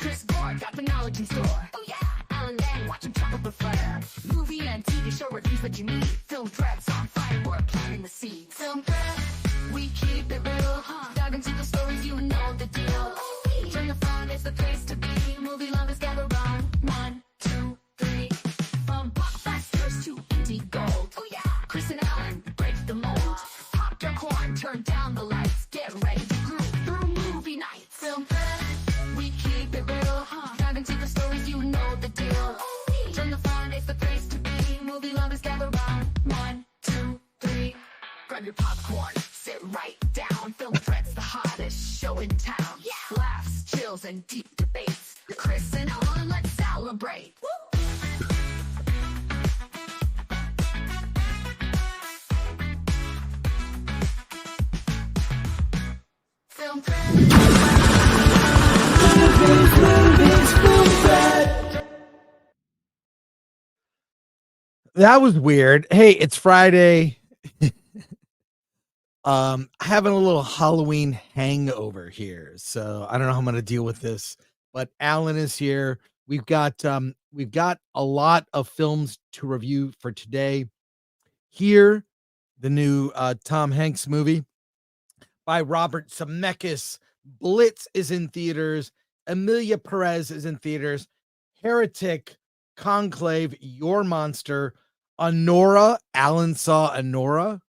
Chris Gore got the knowledge in store. Oh yeah, Alan Lang, watch him chop up a fire. Movie and TV show reviews what you need. Film threads on fire, we're planting the seeds. Film thread, we keep it real. Dive into the stories, you know the deal. Turn the phone, it's the place to be. Movie lovers gather round. 1, 2, 3. From blockbusters to indie gold. Oh yeah, Chris and Alan break the mold. Pop your corn, turn down the lights. Get ready to groove through movie nights. Film thread, we keep it real. Dive into the stories, you know the deal. Turn the phone, it's the place to be. Movie lovers gather round. 1, 2, 3. Grab your popcorn, sit right down. Film thread's the hottest show in town. Yeah. Laughs, chills, and deep debates. Chris and Alan, let's celebrate. Woo! Film thread. That was weird. Hey, it's Friday. Having a little Halloween hangover here, so I don't know how I'm gonna deal with this. But Alan is here. We've got a lot of films to review for today. Here, the new Tom Hanks movie by Robert Zemeckis. Blitz is in theaters. Emilia Perez is in theaters. Heretic, Conclave, Your Monster, Anora. Alan saw Anora,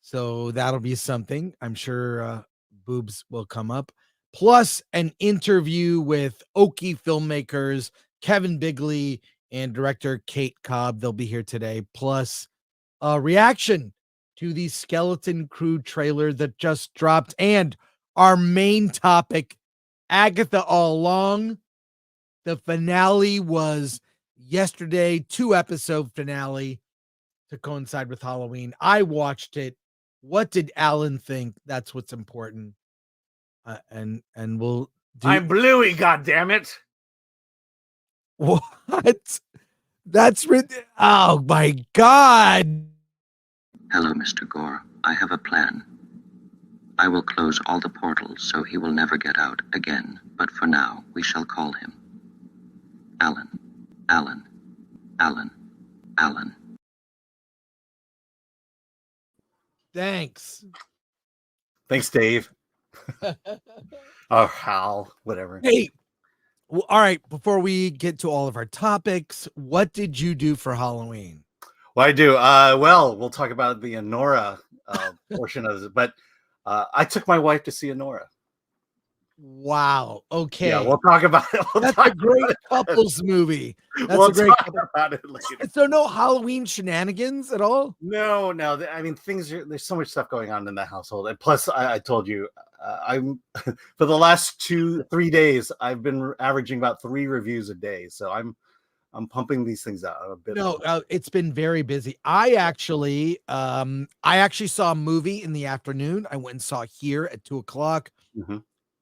so that'll be something. I'm sure boobs will come up. Plus an interview with Okie filmmakers Kevin Bigley and director Kate Cobb. They'll be here today. Plus a reaction to the Skeleton Crew trailer that just dropped, and our main topic, Agatha All Along. The finale was yesterday, 2-episode finale to coincide with Halloween. I watched it. What did Alan think? That's what's important. And we'll do. I'm Bluey, goddammit. What? That's oh my God. Hello, Mr. Gore. I have a plan. I will close all the portals so he will never get out again. But for now, we shall call him Alan. Alan. Alan. Alan. Thanks. Thanks, Dave. Oh, Hal, whatever. Hey, well, all right. Before we get to all of our topics, what did you do for Halloween? Well, I do. Well, we'll talk about the Anora portion of it, but I took my wife to see Anora. Wow. Okay. Yeah, we'll talk about it. That's a great couples movie. That's We'll a great talk about it later. So no Halloween shenanigans at all? No. I mean, there's so much stuff going on in the household. And plus, I told you, I'm for the last 2-3 days, I've been averaging about 3 reviews a day. So I'm pumping these things out a bit. No, it's been very busy. I actually saw a movie in the afternoon. I went and saw Here at 2:00. Mm-hmm.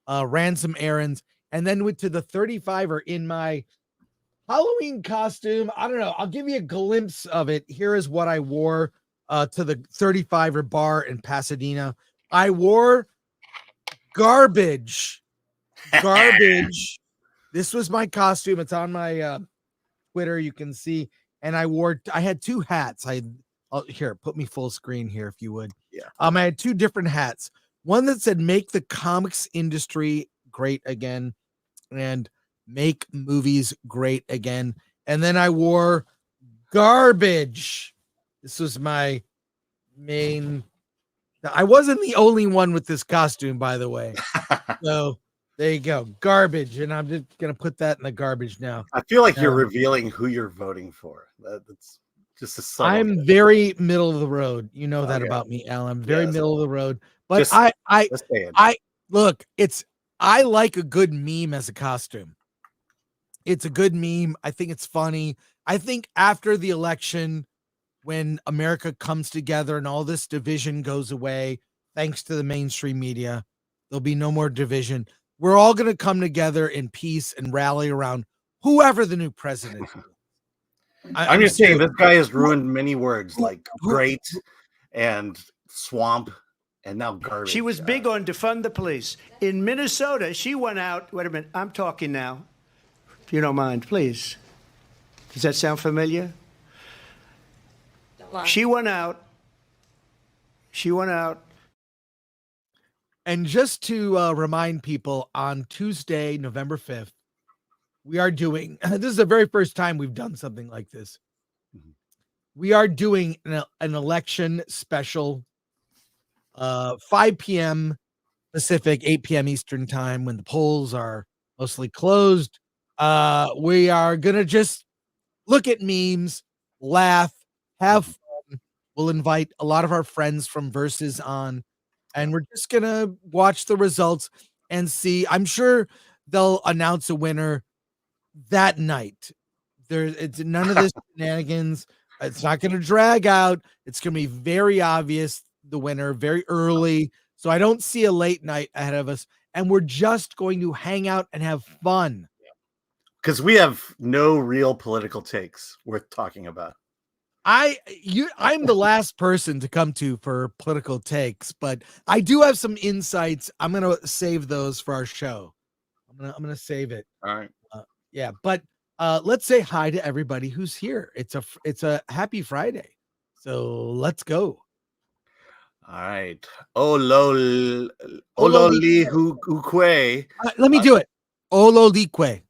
Ran some errands, and then went to the 35er in my Halloween costume. I don't know. I'll give you a glimpse of it. Here is what I wore to the 35er bar in Pasadena. I wore garbage. This was my costume. It's on my Twitter. You can see. And I had 2 hats. Here, put me full screen here if you would. Yeah. I had 2 different hats. One that said "Make the comics industry great again," and "Make movies great again." And then I wore garbage. This was my main. I wasn't the only one with this costume, by the way. So there you go, garbage. And I'm just gonna put that in the garbage now. I feel like you're revealing who you're voting for. That's just a subtle I'm bit. very middle of the road. You know that about me, Alan. I'm very middle of the road. But Just I look, I like a good meme as a costume. It's a good meme. I think it's funny. I think after the election, when America comes together and all this division goes away, thanks to the mainstream media, there'll be no more division. We're all going to come together in peace and rally around whoever the new president is. I'm just saying this guy has ruined many words like great and swamp and now garbage. She was big on defund the police. In Minnesota, she went out. Wait a minute. I'm talking now. If you don't mind, please. Does that sound familiar? She went out. And just to remind people, on Tuesday, November 5th, we are doing, this is the very first time we've done something like this. We are doing an election special, 5 p.m. Pacific, 8 p.m. Eastern time, when the polls are mostly closed. We are going to just look at memes, laugh, have fun. We'll invite a lot of our friends from Versus on, and we're just going to watch the results and see. I'm sure they'll announce a winner that night. It's none of this shenanigans. It's not going to drag out. It's going to be very obvious, the winner, very early. So I don't see a late night ahead of us. And we're just going to hang out and have fun. Because we have no real political takes worth talking about. I'm the last person to come to for political takes, but I do have some insights. I'm going to save those for our show. I'm going to save it. All right. Yeah, but let's say hi to everybody who's here. It's a happy Friday. So let's go. All right. Ololi Ukwe. Let me do it. Ololique.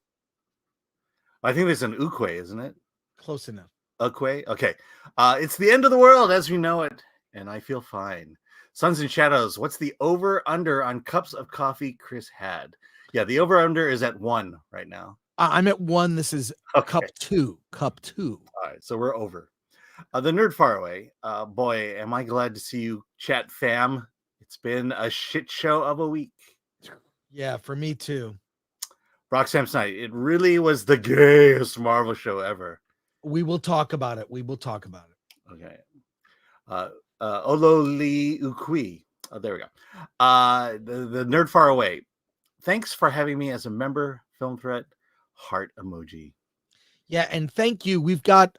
I think there's an Ukwe, isn't it? Close enough. Ukwe. Okay. It's the end of the world as we know it, and I feel fine. Suns and Shadows. What's the over/under on cups of coffee Chris had? Yeah, the over/under is at 1 right now. I'm at 1. This is cup 2. Cup 2. All right, so we're over. The Nerd Faraway. Boy, am I glad to see you, chat fam. It's been a shit show of a week. Yeah, for me too. Roxanne Night. It really was the gayest Marvel show ever. We will talk about it. Okay. Ololi Ukwi. Oh, there we go. The Nerd Faraway. Thanks for having me as a member. Film Threat. Heart emoji. Yeah, and thank you. We've got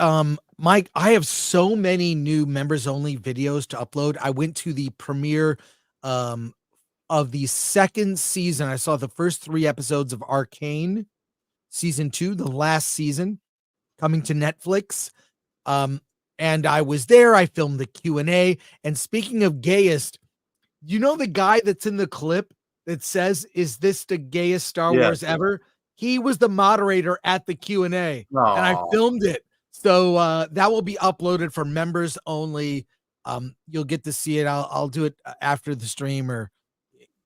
Mike. I have so many new members only videos to upload. I went to the premiere of the second season. I saw the first 3 episodes of Arcane season 2, the last season, coming to Netflix. And I was there. I filmed the Q&A. And speaking of gayest, you know the guy that's in the clip that says, "Is this the gayest Star Wars ever?" He was the moderator at the Q&A, and I filmed it. So that will be uploaded for members only. You'll get to see it. I'll do it after the stream,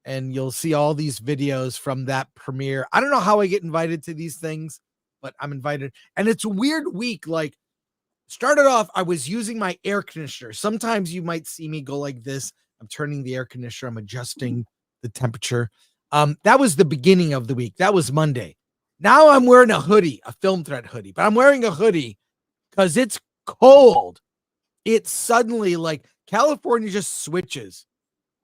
and you'll see all these videos from that premiere. I don't know how I get invited to these things, but I'm invited. And it's a weird week. Like, started off, I was using my air conditioner. Sometimes you might see me go like this. I'm turning the air conditioner. I'm adjusting the temperature. That was the beginning of the week. That was Monday. Now I'm wearing a hoodie, a Film Threat hoodie, but I'm wearing a hoodie because it's cold. It's suddenly like California just switches.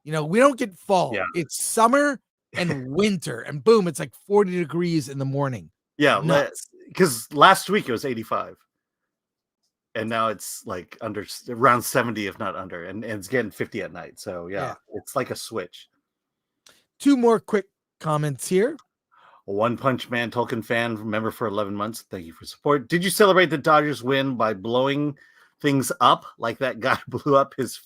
You know, we don't get fall. Yeah. It's summer and winter, and boom, it's like 40 degrees in the morning. Yeah, because last week it was 85. And now it's like around 70, if not under, and it's getting 50 at night. So yeah, it's like a switch. 2 more quick comments here. One Punch Man Tolkien fan, member for 11 months. Thank you for support. Did you celebrate the Dodgers win by blowing things up like that guy blew up his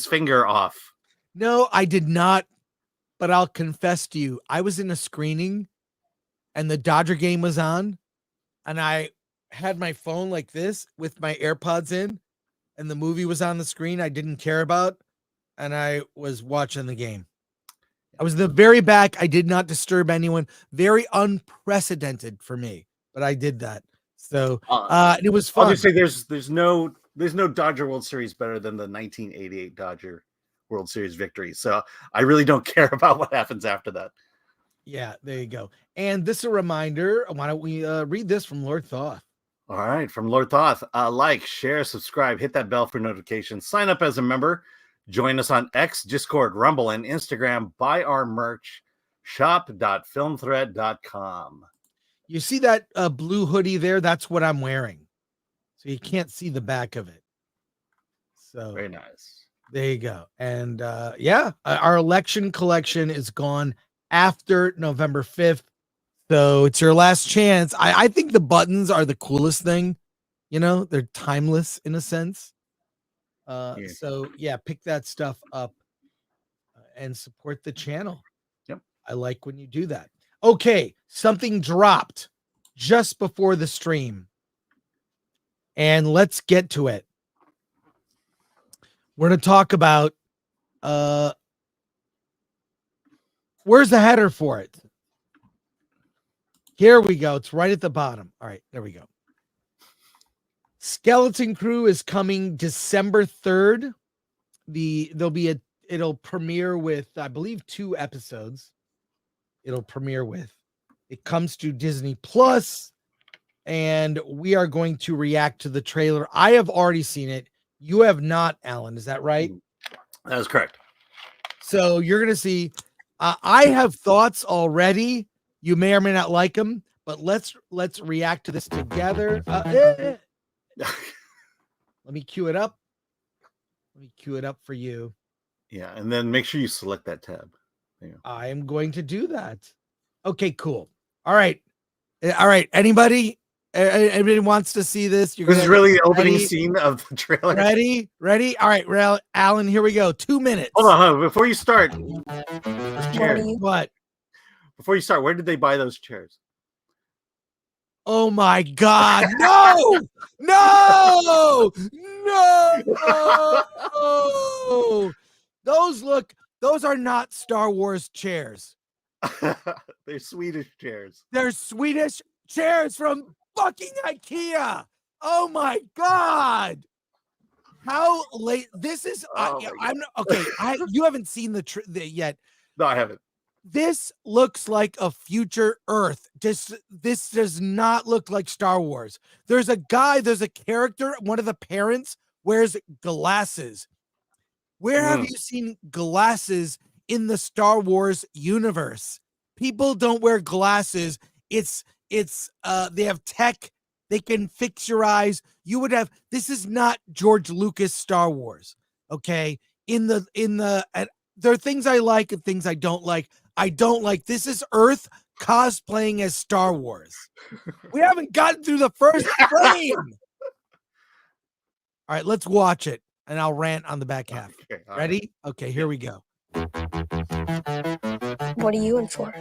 finger off? No, I did not. But I'll confess to you, I was in a screening and the Dodger game was on, and I had my phone like this with my AirPods in, and the movie was on the screen I didn't care about, and I was watching the game. I was in the very back. I did not disturb anyone. Very unprecedented for me, but I did that. So it was fun. I'll just say there's no Dodger World Series better than the 1988 Dodger World Series victory. So I really don't care about what happens after that. Yeah, there you go. And this is a reminder. Why don't we read this from Lord Thoth? All right, from Lord Thoth. Like, share, subscribe, hit that bell for notifications. Sign up as a member. Join us on X, Discord, Rumble, and Instagram. Buy our merch. Shop.filmthread.com. You see that blue hoodie there? That's what I'm wearing. So you can't see the back of it. So very nice. There you go. And our election collection is gone after November 5th. So it's your last chance. I think the buttons are the coolest thing. You know, they're timeless in a sense. So yeah, pick that stuff up and support the channel. Yep. I like when you do that. Okay, something dropped just before the stream. And let's get to it. We're going to talk about where's the header for it? Here we go. It's right at the bottom. All right, there we go. Skeleton Crew is coming December 3rd. It'll premiere with, I believe, 2 episodes. It'll premiere with. It comes to Disney Plus, and we are going to react to the trailer. I have already seen it. You have not, Alan. Is that right? That is correct. So you're going to see. I have thoughts already. You may or may not like them, but let's react to this together. Let me cue it up. Let me cue it up for you. Yeah, and then make sure you select that tab. Yeah. I am going to do that. Okay, cool. All right. Anybody wants to see this? This is really the opening scene of the trailer. Ready? All right, Alan, here we go. 2 minutes. Hold on. Before you start, What? Before you start, where did they buy those chairs? Oh my God! No! No! Those are not Star Wars chairs. They're Swedish chairs. They're Swedish chairs from fucking IKEA. Oh my God! How late? This is. I'm okay. You haven't seen the yet. No, I haven't. This looks like a future Earth. This does not look like Star Wars. There's a character, one of the parents wears glasses. Where have you seen glasses in the Star Wars universe? People don't wear glasses. They have tech. They can fix your eyes. This is not George Lucas Star Wars. Okay. There are things I like and things I don't like. I don't like this is Earth cosplaying as Star Wars. We haven't gotten through the first frame. All right, let's watch it, and I'll rant on the back half. Okay, ready? Right. Okay, here we go. What are you in for?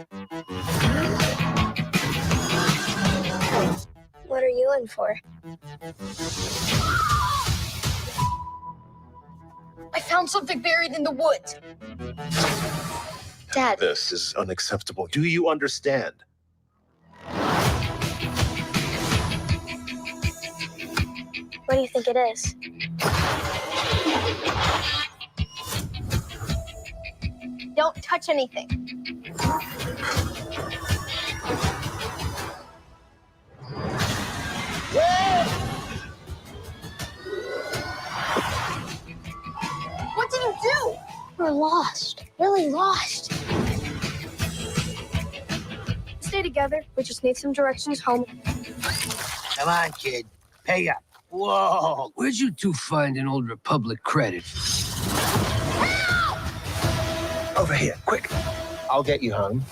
What are you in for? I found something buried in the woods. Dad. This is unacceptable. Do you understand? What do you think it is? Don't touch anything. What did you do? We're lost. Really lost. Stay together. We just need some directions home. Come on, kid. Pay up. Whoa. Where'd you two find an old Republic credit? Over here, quick. I'll get you home.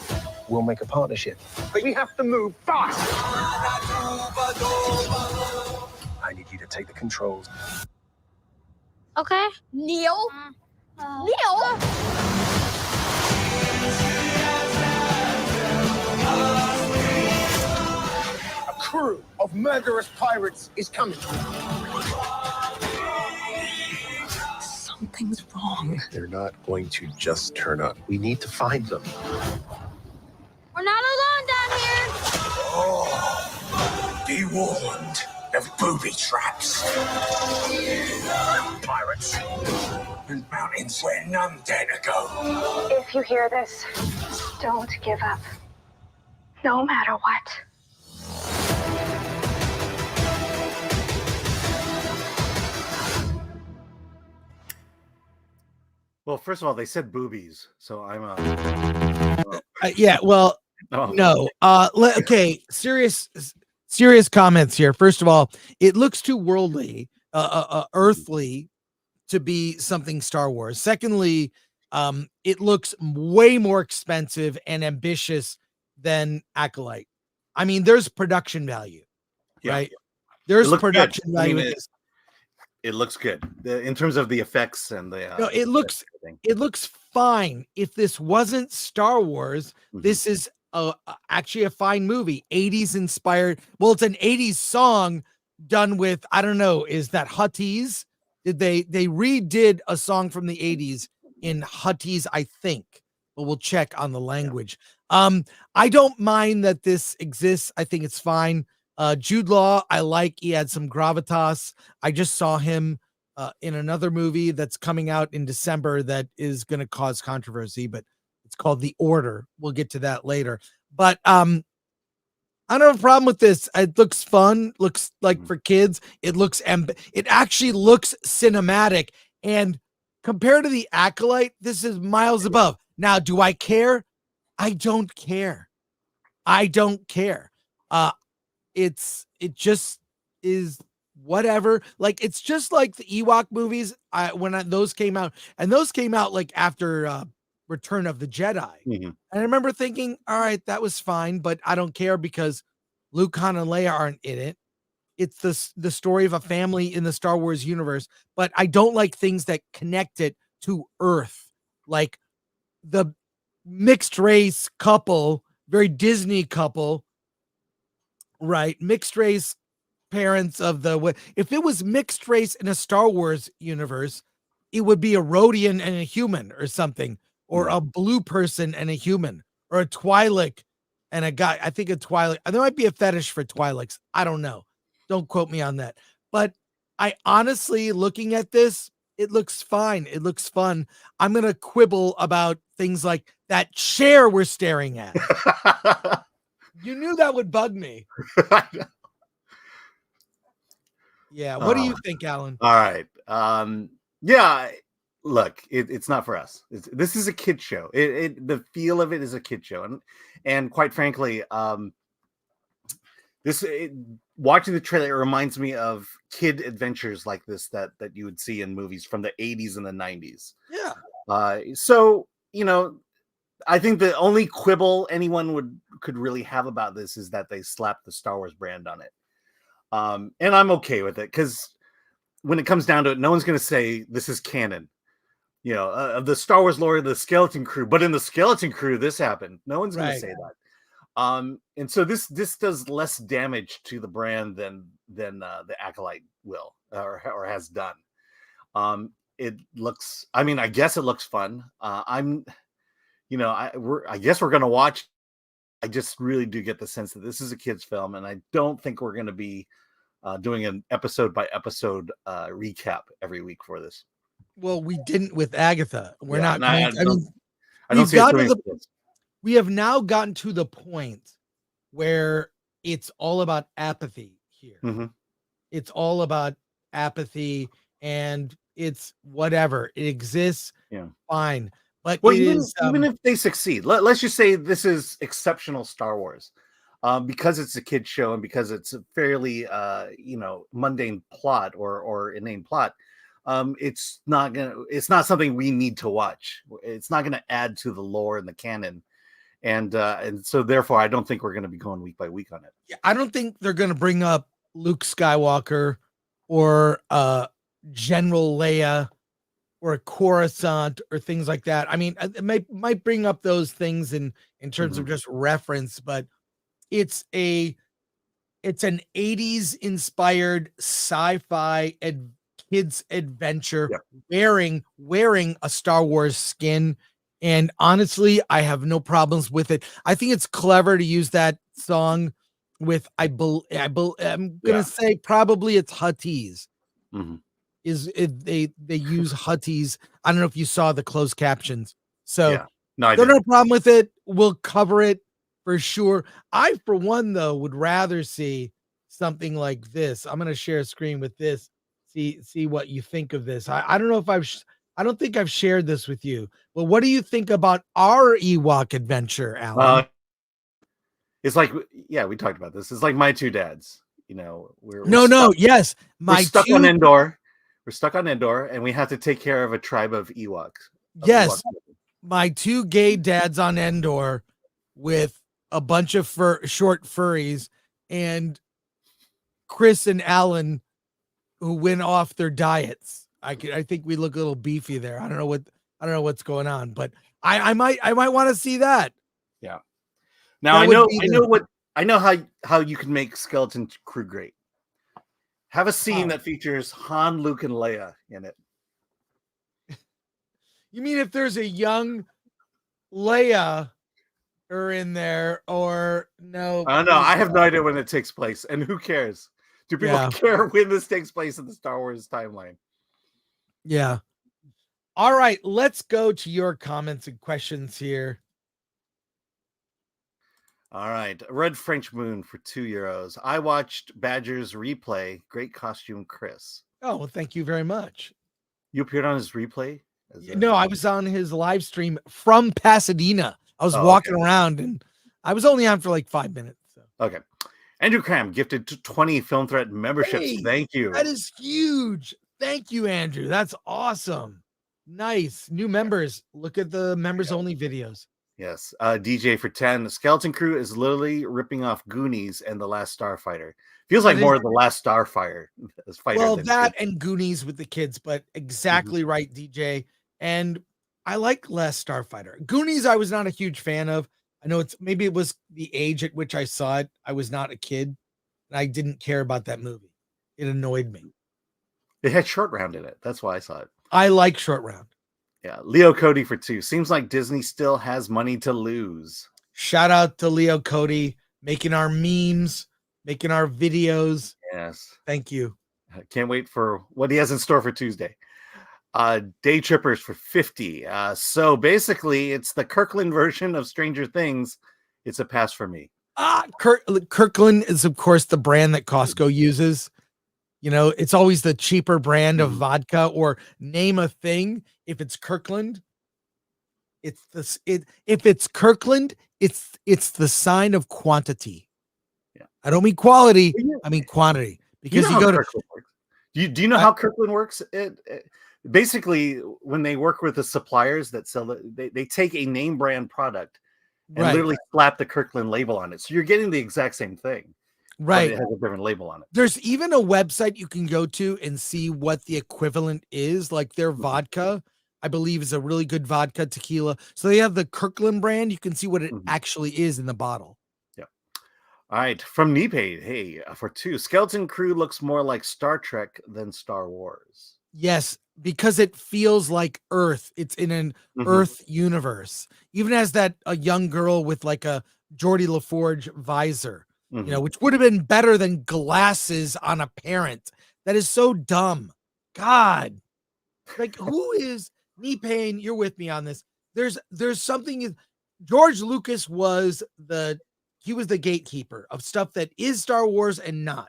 We'll make a partnership. But we have to move fast. I need you to take the controls. Okay. Neil? Neil? A crew of murderous pirates is coming. Something's wrong. They're not going to just turn up. We need to find them. We're not alone down here. Oh, be warned of booby traps. Pirates and mountains where none dare to go. If you hear this, don't give up. No matter what. Well, first of all, they said boobies, so I'm Yeah, well, no. Okay, serious comments here. First of all, it looks too worldly, earthly to be something Star Wars. Secondly, it looks way more expensive and ambitious than Acolyte. I mean, there's production value, right? There's production value with this. It looks good in terms of the effects and the. No, it looks fine. If this wasn't Star Wars, this is actually a fine movie. 80s inspired. Well, it's an 80s song done with, I don't know, is that Huttese? Did they redid a song from the 80s in Huttese, I think, but we'll check on the language. I don't mind that this exists. I think it's fine. Jude Law, I like. He had some gravitas. I just saw him in another movie that's coming out in December that is going to cause controversy, but it's called The Order. We'll get to that later. But I don't have a problem with this. It looks fun. Looks like for kids. It looks it actually looks cinematic. And compared to the Acolyte, this is miles above. Now, do I care? I don't care. I don't care. It just is whatever. Like, it's just like the Ewok movies. Those came out, and those came out like after Return of the Jedi. And I remember thinking, all right, that was fine, but I don't care because Luke, Han, and Leia aren't in it. It's the story of a family in the Star Wars universe, but I don't like things that connect it to Earth, like the mixed race couple, very Disney couple. Right, mixed race parents of if it was mixed race in a Star Wars universe, it would be a Rhodian and a human or something, or a blue person and a human, or a Twi'lek and a guy. I think a Twi'lek. There might be a fetish for Twi'leks. I don't know. Don't quote me on that. But I honestly, looking at this, it looks fine. It looks fun. I'm gonna quibble about things like that chair we're staring at. You knew that would bug me. Yeah. What do you think, Alan? All right. Yeah. Look, it's not for us. This is a kid show. The feel of it is a kid show, and quite frankly, watching the trailer, it reminds me of kid adventures like this that you would see in movies from the 80s and the 90s. Yeah. So I think the only quibble anyone could really have about this is that they slapped the Star Wars brand on it. And I'm okay with it, because when it comes down to it, no one's going to say this is canon. The Star Wars lore, the Skeleton Crew, but in the Skeleton Crew, this happened. No one's going to say that. And so this does less damage to the brand than the Acolyte will or has done. It looks, I guess it looks fun. I guess we're going to watch. I just really do get the sense that this is a kid's film, and I don't think we're going to be doing an episode by episode recap every week for this. Well, we didn't with Agatha. We're not. I don't see we have now gotten to the point where it's all about apathy here. It's all about apathy, and it's whatever. It exists. Fine. But even if they succeed, let's just say this is exceptional Star Wars, because it's a kid show and because it's a fairly mundane plot or inane plot. It's not something we need to watch. It's not gonna add to the lore and the canon, and so therefore I don't think we're gonna be going week by week on it. Yeah, I don't think they're gonna bring up Luke Skywalker or General Leia or a Coruscant or things like that. I mean, it might bring up those things in terms of just reference, but it's an 80s inspired sci-fi kids adventure wearing a Star Wars skin. And honestly, I have no problems with it. I think it's clever to use that song with, I'm going to say probably it's Huttese. They use Huttese. I don't know if you saw the closed captions. So no problem with it. We'll cover it for sure. I, for one, though, would rather see something like this. I'm going to share a screen with this. See what you think of this. I don't know if I don't think I've shared this with you, but what do you think about our Ewok adventure, Alan? It's like, we talked about this. It's like My Two Dads. We're yes, stuck on Endor. We're stuck on Endor, and we have to take care of a tribe of Ewoks. Yes, my 2 gay dads on Endor with a bunch of short furries, and Chris and Alan who went off their diets. I think we look a little beefy there. I don't know what's going on, but I might want to see that. Yeah. Now I know how you can make Skeleton Crew great. Have a scene that features Han, Luke, and Leia in it. You mean if there's a young Leia in there, or no? I don't know. I have no idea when it takes place, and who cares? Do people care when this takes place in the Star Wars timeline? Yeah. All right, let's go to your comments and questions here. All right. Red French Moon for €2. I watched Badger's replay. Great costume, Chris. Oh, well, thank you very much. You appeared on his replay? No, I was on his live stream from Pasadena. I was walking around, and I was only on for like 5 minutes. So. Okay. Andrew Cram gifted 20 Film Threat memberships. Hey, thank you. That is huge. Thank you, Andrew. That's awesome. Nice. New members. Look at the members only videos. Yes. DJ for 10. The Skeleton Crew is literally ripping off Goonies and The Last Starfighter. Feels like more of The Last Starfighter. Well, that and Goonies with the kids, but exactly right, DJ. And I like Last Starfighter. Goonies, I was not a huge fan of. I know maybe it was the age at which I saw it. I was not a kid, and I didn't care about that movie. It annoyed me. It had Short Round in it. That's why I saw it. I like Short Round. Yeah. Leo Cody for 2. Seems like Disney still has money to lose. Shout out to Leo Cody, making our memes, making our videos. Yes. Thank you. I can't wait for what he has in store for Tuesday. Day Trippers for 50. So basically, it's the Kirkland version of Stranger Things. It's a pass for me. Kirkland is, of course, the brand that Costco uses. You know, it's always the cheaper brand of vodka, or name a thing. If it's Kirkland, if it's Kirkland, it's the sign of quantity. Yeah. I don't mean quality. I mean quantity. Because you go to. Do you know how Kirkland works? Basically, when they work with the suppliers that sell it, they take a name brand product and literally slap the Kirkland label on it. So you're getting the exact same thing. Right. It has a different label on it. There's even a website you can go to and see what the equivalent is. Like their vodka, I believe, is a really good vodka tequila. So they have the Kirkland brand. You can see what it actually is in the bottle. Yeah. All right. From Nepaid, hey, for 2. Skeleton Crew looks more like Star Trek than Star Wars. Yes, because it feels like Earth. It's in an Earth universe. Even as a young girl with like a Geordie LaForge visor. You know, which would have been better than glasses on a parent. That is so dumb. God, like who is knee pain? You're with me on this. There's something. George Lucas was the gatekeeper of stuff that is Star Wars and not.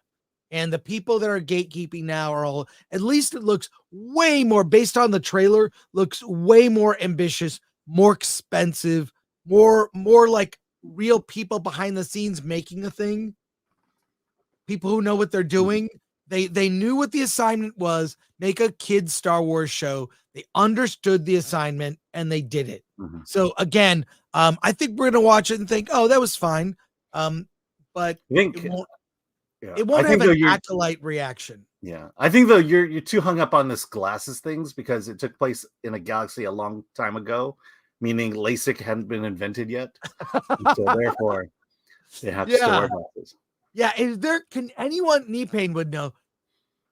And the people that are gatekeeping now are all, at least it looks way more, based on the trailer, looks way more ambitious, more expensive, more like real people behind the scenes making a thing. People who know what they're doing. They knew what the assignment was. Make a kid's Star Wars show. They understood the assignment and they did it. So again, I think we're gonna watch it and think, oh, that was fine. But it won't have an acolyte reaction. Yeah, I think though you're too hung up on this glasses things because it took place in a galaxy a long time ago. Meaning LASIK hadn't been invented yet. So therefore, they have to still wear glasses. Yeah, can anyone, knee pain would know,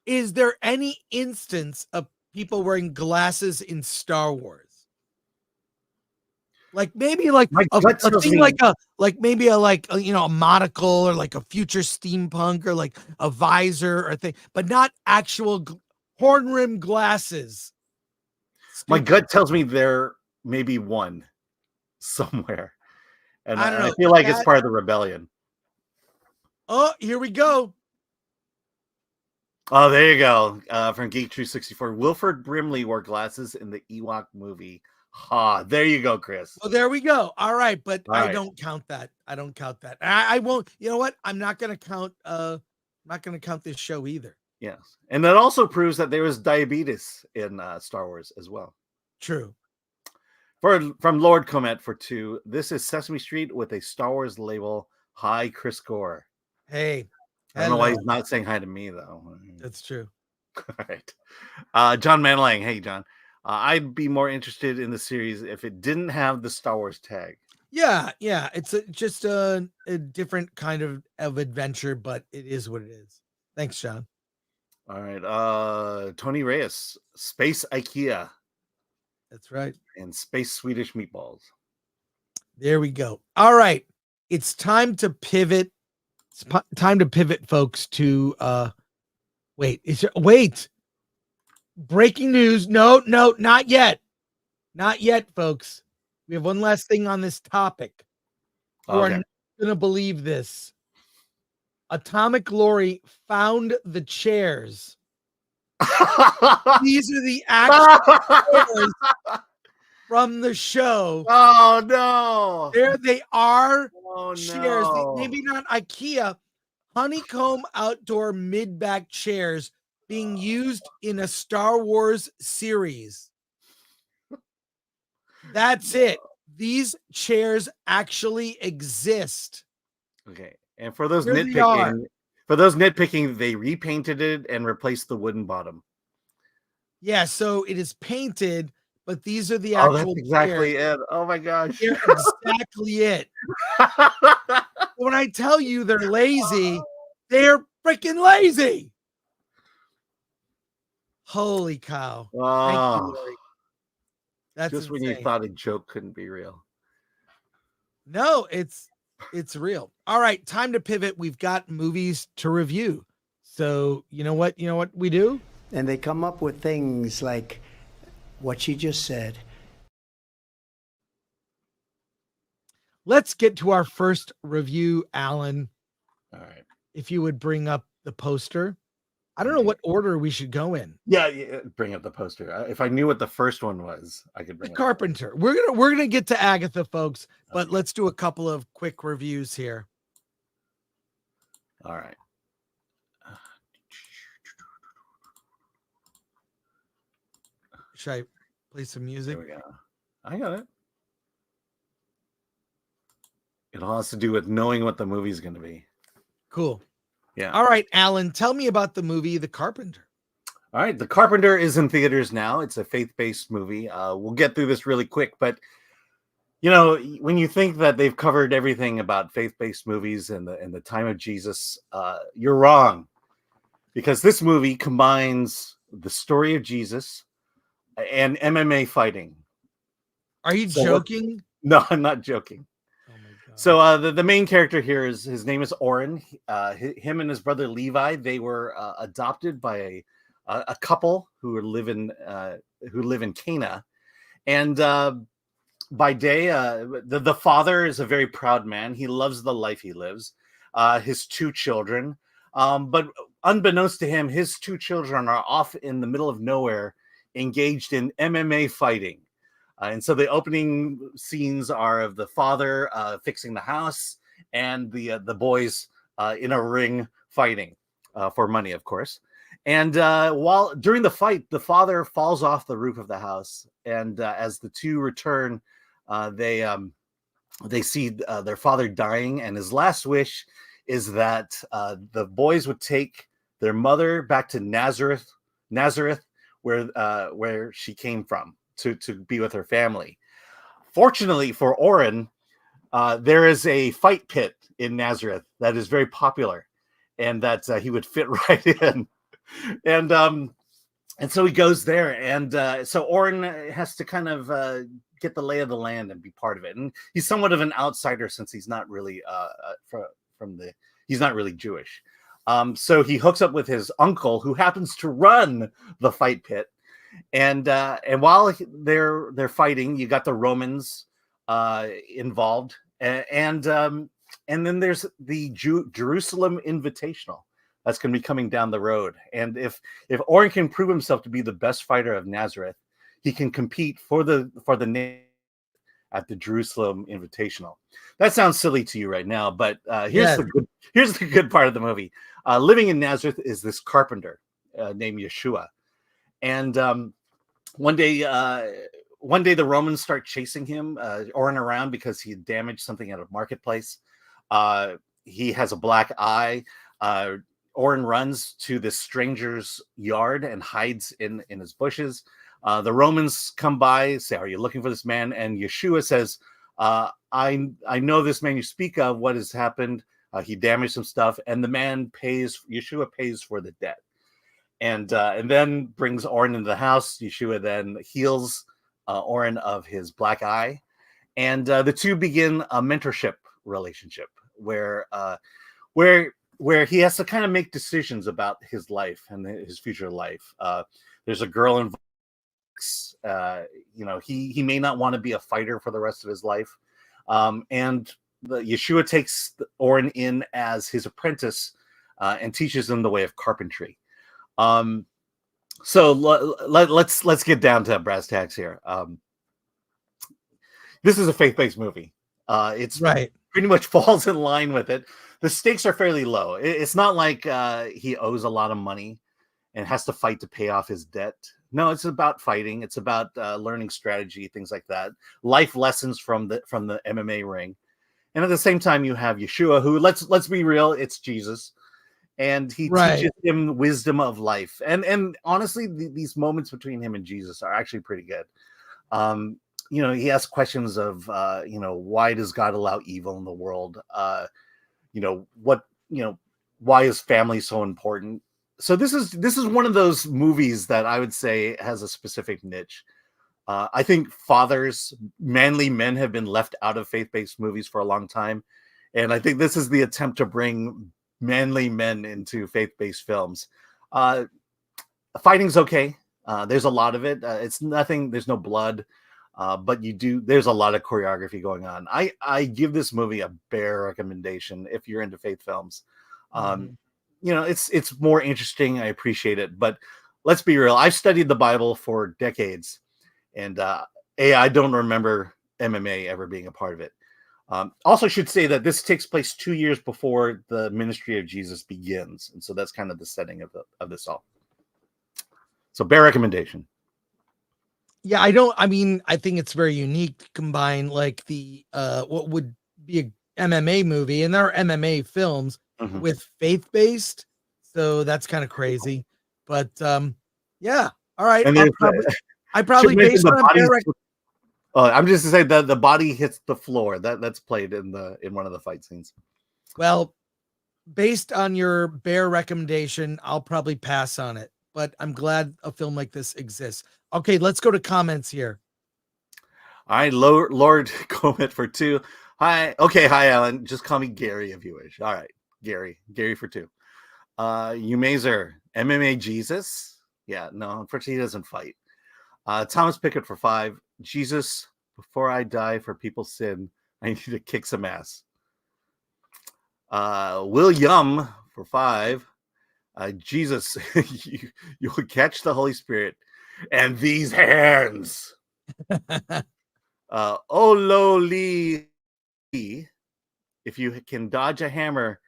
is there any instance of people wearing glasses in Star Wars? Like maybe like a thing like a monocle or like a future steampunk or like a visor or thing, but not actual horn rim glasses. Stupid. My gut tells me there maybe one somewhere, and I don't know. I feel like it's part of the rebellion. Oh, here we go. Oh, there you go. From Geek True 64, Wilford Brimley wore glasses in the Ewok movie. There you go, Chris. Well, there we go. All right, but I don't count that. I don't count that. I won't. You know what? I'm not going to count. I'm not going to count this show either. Yes, and that also proves that there was diabetes in Star Wars as well. True. From Lord Comet for 2, this is Sesame Street with a Star Wars label. Hi, Chris Gore. Hey, I don't know why he's not saying hi to me though. That's true. All right. John Manlang. Hey, John. I'd be more interested in the series if it didn't have the Star Wars tag. Yeah. It's just a different kind of adventure, but it is what it is. Thanks, John. All right. Tony Reyes, Space IKEA. That's right. And Space Swedish Meatballs. There we go. All right. It's time to pivot. It's time to pivot, folks, to wait. Breaking news. No, not yet. Not yet, folks. We have one last thing on this topic. You are not going to believe this. Atomic Lori found the chairs. These are the actual chairs from the show. Oh, no. There they are. Oh, Chairs. no. Maybe not IKEA. Honeycomb outdoor mid-back chairs being used in a Star Wars series. That's it. These chairs actually exist. Okay. And for those Here they nitpicking, they repainted it and replaced the wooden bottom. Yeah, so it is painted, but these are the actual that's exactly chairs. it. Oh my gosh. They're exactly it. When I tell you they're lazy, they're freaking lazy. Holy cow. Thank you, Lori. That's just when insane. you thought a joke couldn't be real. No, it's real. All right, time to pivot. We've got movies to review. So you know what we do? And they come up with things like what she just said. Let's get to our first review, Alan. All right. If you would bring up the poster. I don't know what order we should go in. Yeah, bring up the poster. If I knew what the first one was, I could bring The it Carpenter. We're gonna get to Agatha, folks, but let's do a couple of quick reviews here. All right. Should I play some music? There we go. I got it. It all has to do with knowing what the movie's going to be. Cool. Yeah. All right, Alan, tell me about the movie The Carpenter. All right. The Carpenter is in theaters now. It's a faith-based movie. We'll get through this really quick, but you know, when you think that they've covered everything about faith-based movies in the time of Jesus, you're wrong, because this movie combines the story of Jesus and MMA fighting. Are you joking? No, I'm not joking. Oh my God. So the main character here is, his name is Oren. Him and his brother Levi, they were adopted by a couple who live in Cana, and by day, the father is a very proud man. He loves the life he lives. His two children, but unbeknownst to him, his two children are off in the middle of nowhere, engaged in MMA fighting. And so the opening scenes are of the father fixing the house and the boys in a ring fighting for money, of course. And while during the fight, the father falls off the roof of the house, and as the two return, they see their father dying, and his last wish is that the boys would take their mother back to Nazareth, where she came from, to be with her family. Fortunately for Oren, there is a fight pit in Nazareth that is very popular, and that he would fit right in. And so he goes there, and so Oren has to kind of get the lay of the land and be part of it. And he's somewhat of an outsider, since he's not really he's not really Jewish. So he hooks up with his uncle, who happens to run the fight pit. And while they're fighting, you got the Romans involved, and then there's the Jerusalem Invitational that's going to be coming down the road. And if Oren can prove himself to be the best fighter of Nazareth, he can compete for the name at the Jerusalem Invitational. That sounds silly to you right now, but here's the good part of the movie. Living in Nazareth is this carpenter. named Yeshua. And one day the Romans start chasing him, Orin around because he damaged something at a marketplace. He has a black eye. Orin runs to this stranger's yard and hides in his bushes. The Romans come by, say, "Are you looking for this man?" And Yeshua says, I know this man you speak of. What has happened? He damaged some stuff, and the man Yeshua pays for the debt. And then brings Orin into the house. Yeshua then heals Orin of his black eye. And the two begin a mentorship relationship where he has to kind of make decisions about his life and his future life. There's a girl involved. He may not want to be a fighter for the rest of his life. And Yeshua takes Orin in as his apprentice and teaches him the way of carpentry. So let's get down to brass tacks here. This is a faith-based movie. It's right. Pretty much falls in line with it. The stakes are fairly low. It's not like he owes a lot of money and has to fight to pay off his debt. No, it's about fighting. It's about learning strategy, things like that. Life lessons from the MMA ring. And at the same time, you have Yeshua, who let's be real, it's Jesus. And he teaches him wisdom of life. And honestly, these moments between him and Jesus are actually pretty good. He asks questions of, why does God allow evil in the world? Why is family so important? So this is one of those movies that I would say has a specific niche. I think manly men have been left out of faith-based movies for a long time. And I think this is the attempt to bring manly men into faith-based films. Fighting's okay. There's a lot of it. It's nothing. There's no blood. But there's a lot of choreography going on. I give this movie a bare recommendation if you're into faith films. It's more interesting. I appreciate it, but let's be real. I've studied the Bible for decades, and I don't remember MMA ever being a part of it. Also should say that this takes place 2 years before the ministry of Jesus begins. And so that's kind of the setting of this all. So bare recommendation. Yeah, I think it's very unique to combine like the what would be a MMA movie, and there are MMA films with faith-based. So that's kind of crazy. But yeah. All right. I probably based on I'm just to say that the body hits the floor. That's played in one of the fight scenes. Well, based on your bare recommendation, I'll probably pass on it. But I'm glad a film like this exists. Okay, let's go to comments here. All right, Lord Comet for 2. Hi. Okay, hi, Alan. Just call me Gary if you wish. All right, Gary for 2. Umazer, MMA Jesus? Yeah, no, unfortunately he doesn't fight. Thomas Pickett for 5. Jesus, before I die for people's sin, I need to kick some ass. William for 5. Jesus, you will catch the Holy Spirit and these hands. Ololi, if you can dodge a hammer,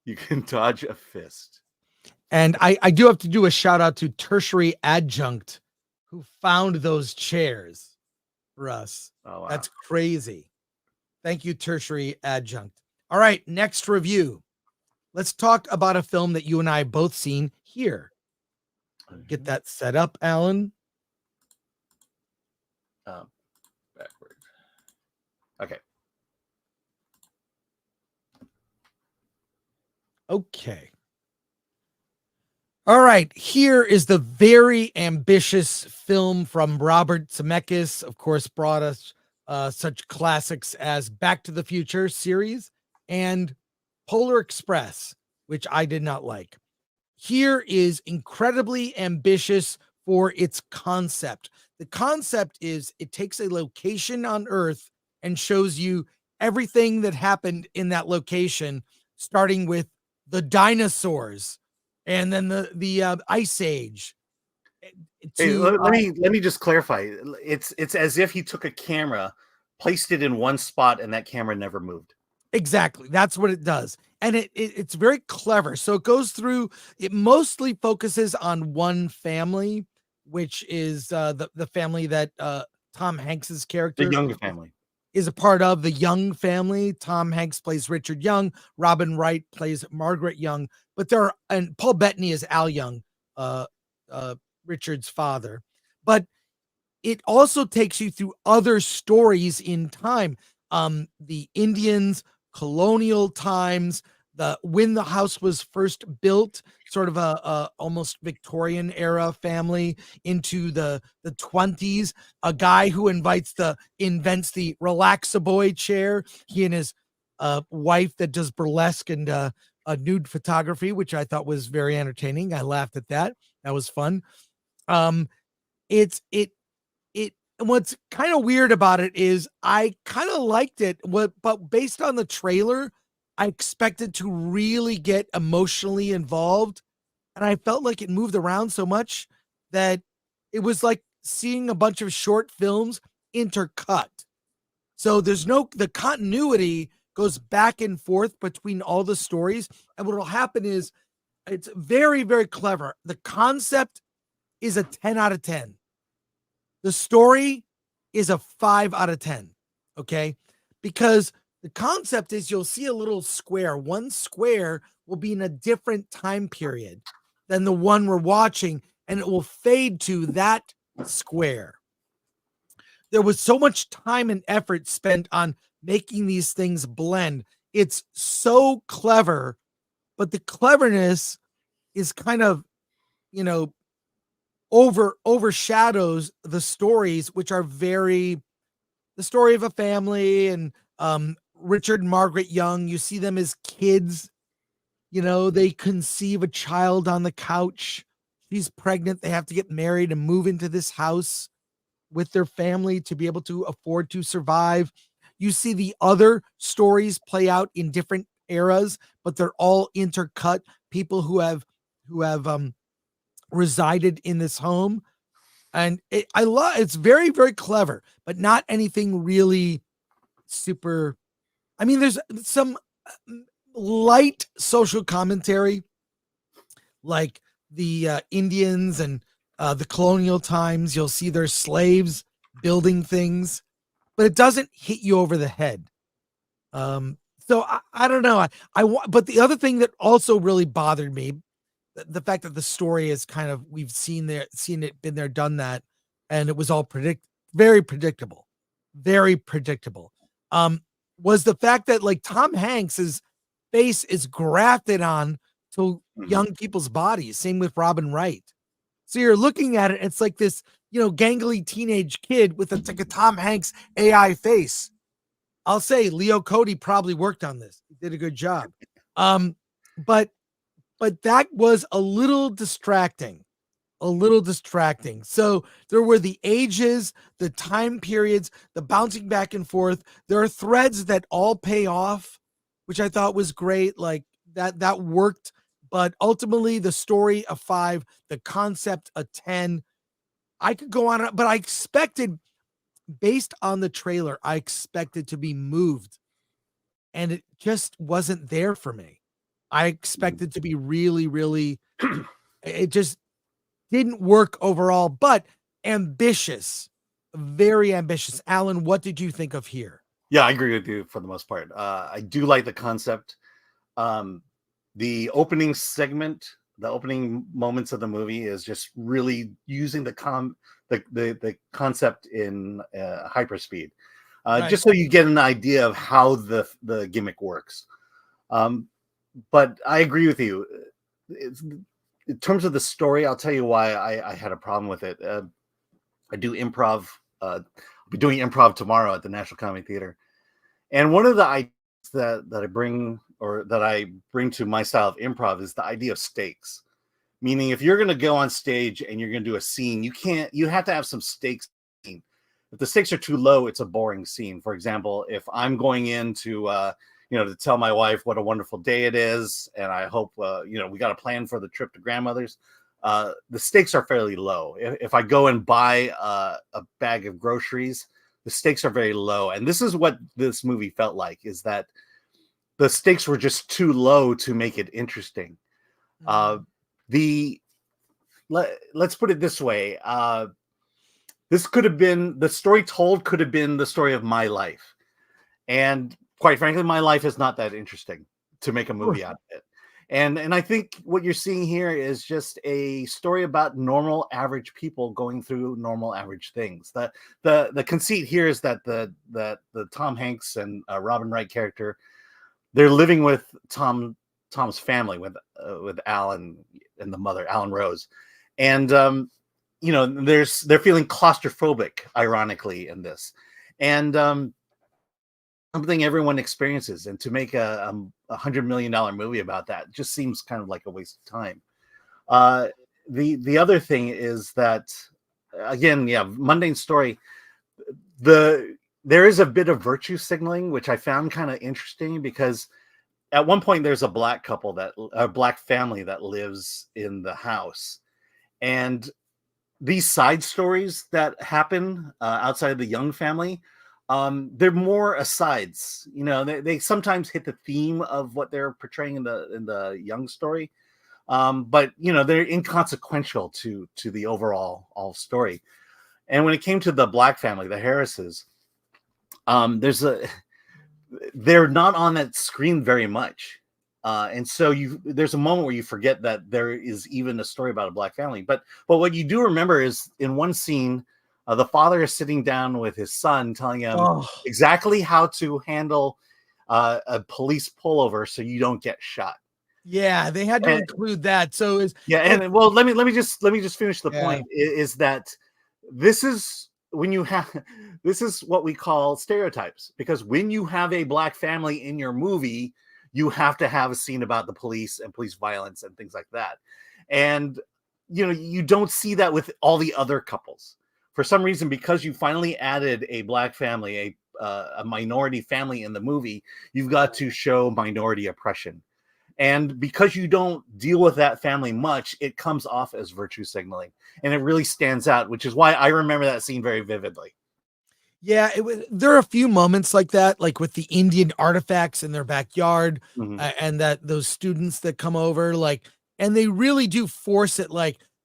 you can dodge a fist. And I do have to do a shout out to Tertiary Adjunct who found those chairs for us. Oh, wow. That's crazy. Thank you, Tertiary Adjunct. All right, next review. Let's talk about a film that you and I both seen here. Get that set up, Alan. Backward. Okay. Okay. All right. Here is the very ambitious film from Robert Zemeckis. Of course, brought us such classics as Back to the Future series and Polar Express, which I did not like. Here is incredibly ambitious for its concept. The concept is it takes a location on Earth and shows you everything that happened in that location, starting with the dinosaurs and then the Ice Age. Let me just clarify. It's as if he took a camera, placed it in one spot, and that camera never moved. Exactly. That's what it does. And it's very clever. So it goes through, it mostly focuses on one family, which is the family that Tom Hanks's The character Younger family. is a part of, the Young family. Tom Hanks plays Richard Young, Robin Wright plays Margaret Young, but and Paul Bettany is Al Young, uh, Richard's father. But it also takes you through other stories in time. The Indians, colonial times, when the house was first built, sort of a almost Victorian era family, into the 20s, a guy who invents the Relax-A-Boy chair. He and his wife that does burlesque and nude photography, which I thought was very entertaining. I laughed at that. That was fun. It's it what's kind of weird about it is I kind of liked it, but based on the trailer, I expected to really get emotionally involved, and I felt like it moved around so much that it was like seeing a bunch of short films intercut. So the continuity goes back and forth between all the stories, and what will happen is it's very, very clever. The concept is a 10 out of 10. The story is a 5 out of 10. Okay. Because the concept is you'll see a little square. One square will be in a different time period than the one we're watching, and it will fade to that square. There was so much time and effort spent on making these things blend. It's so clever, but the cleverness is kind of, overshadows the stories, which are the story of a family, and Richard and Margaret Young. You see them as kids, they conceive a child on the couch. She's pregnant. They have to get married and move into this house with their family to be able to afford to survive. You see the other stories play out in different eras, but they're all intercut. People who have resided in this home, and it's very, very clever, but not anything really super. I mean, there's some light social commentary, like the Indians and the colonial times. You'll see their slaves building things, but it doesn't hit you over the head. So I don't know. But the other thing that also really bothered me, the fact that the story is kind of, we've seen it, been there, done that, and it was all very predictable, was the fact that like Tom Hanks's face is grafted on to young people's bodies. Same with Robin Wright. So you're looking at it, it's like this, gangly teenage kid with like a Tom Hanks AI face. I'll say Leo Cody probably worked on this. He did a good job. But that was a little distracting. So there were the ages, the time periods, the bouncing back and forth. There are threads that all pay off, which I thought was great. Like that worked, but ultimately the story a 5, the concept a 10. I could go on, but I expected, based on the trailer, I expected to be moved, and it just wasn't there for me. I expected to be really, really, it just didn't work overall, but ambitious, very ambitious. Alan, what did you think of here? Yeah, I agree with you for the most part. I do like the concept. The opening segment, the opening moments of the movie is just really using the concept in hyperspeed, Right. just so you get an idea of how the gimmick works. But I agree with you. In terms of the story, I'll tell you why I had a problem with it. I do improv. I'll be doing improv tomorrow at the National Comedy Theater, and one of the ideas that I bring to my style of improv is the idea of stakes. Meaning, if you're going to go on stage and you're going to do a scene, you have to have some stakes. If the stakes are too low, it's a boring scene. For example, if I'm going in to tell my wife what a wonderful day it is, and I hope, we got a plan for the trip to grandmother's, the stakes are fairly low. If I go and buy a bag of groceries, the stakes are very low. And this is what this movie felt like, is that the stakes were just too low to make it interesting. Let's put it this way. This could have been, the story told could have been the story of my life. And quite frankly, my life is not that interesting to make a movie out of it. And I think what you're seeing here is just a story about normal average people going through normal average things. The conceit here is that the Tom Hanks and Robin Wright character, they're living with Tom's family, with Alan and the mother, Alan Rose. And they're feeling claustrophobic, ironically, in this. And something everyone experiences, and to make a $100 million movie about that just seems kind of like a waste of time. The other thing is that, again, mundane story. There is a bit of virtue signaling, which I found kind of interesting, because at one point there's a black family that lives in the house, and these side stories that happen outside of the Young family, they're more asides. They sometimes hit the theme of what they're portraying in the Young story, but they're inconsequential to the overall story. And when it came to the black family, the Harrises, they're not on that screen very much, and so there's a moment where you forget that there is even a story about a black family. But what you do remember is, in one scene, the father is sitting down with his son, telling him exactly how to handle a police pullover so you don't get shot. Yeah, they had to include that. So well, let me just finish the point. Is that this is what we call stereotypes, because when you have a black family in your movie, you have to have a scene about the police and police violence and things like that. And you don't see that with all the other couples. For some reason, because you finally added a black family, a minority family in the movie, you've got to show minority oppression. And because you don't deal with that family much, it comes off as virtue signaling. And it really stands out, which is why I remember that scene very vividly. Yeah, there are a few moments like that, like with the Indian artifacts in their backyard, and that those students that come over, and they really do force it.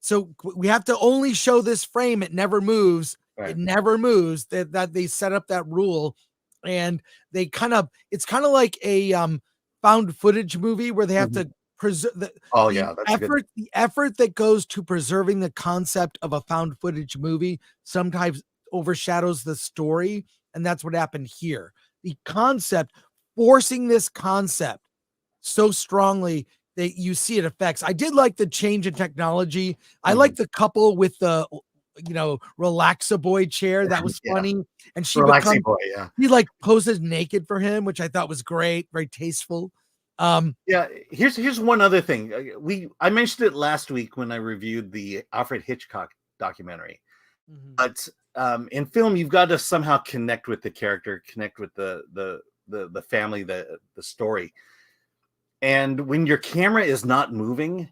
So we have to only show this frame. It never moves. Right. It never moves. That they set up that rule, and it's kind of like a found footage movie where they have to preserve the effort that goes to preserving the concept of a found footage movie sometimes overshadows the story, and that's what happened here. The concept, forcing this concept so strongly that you see it affects. I did like the change in technology. I like the couple with the Relax-A-Boy chair. That was funny. And she poses naked for him, which I thought was great, very tasteful. Here's one other thing. I mentioned it last week when I reviewed the Alfred Hitchcock documentary. But in film, you've got to somehow connect with the character, connect with the family, the story. And when your camera is not moving,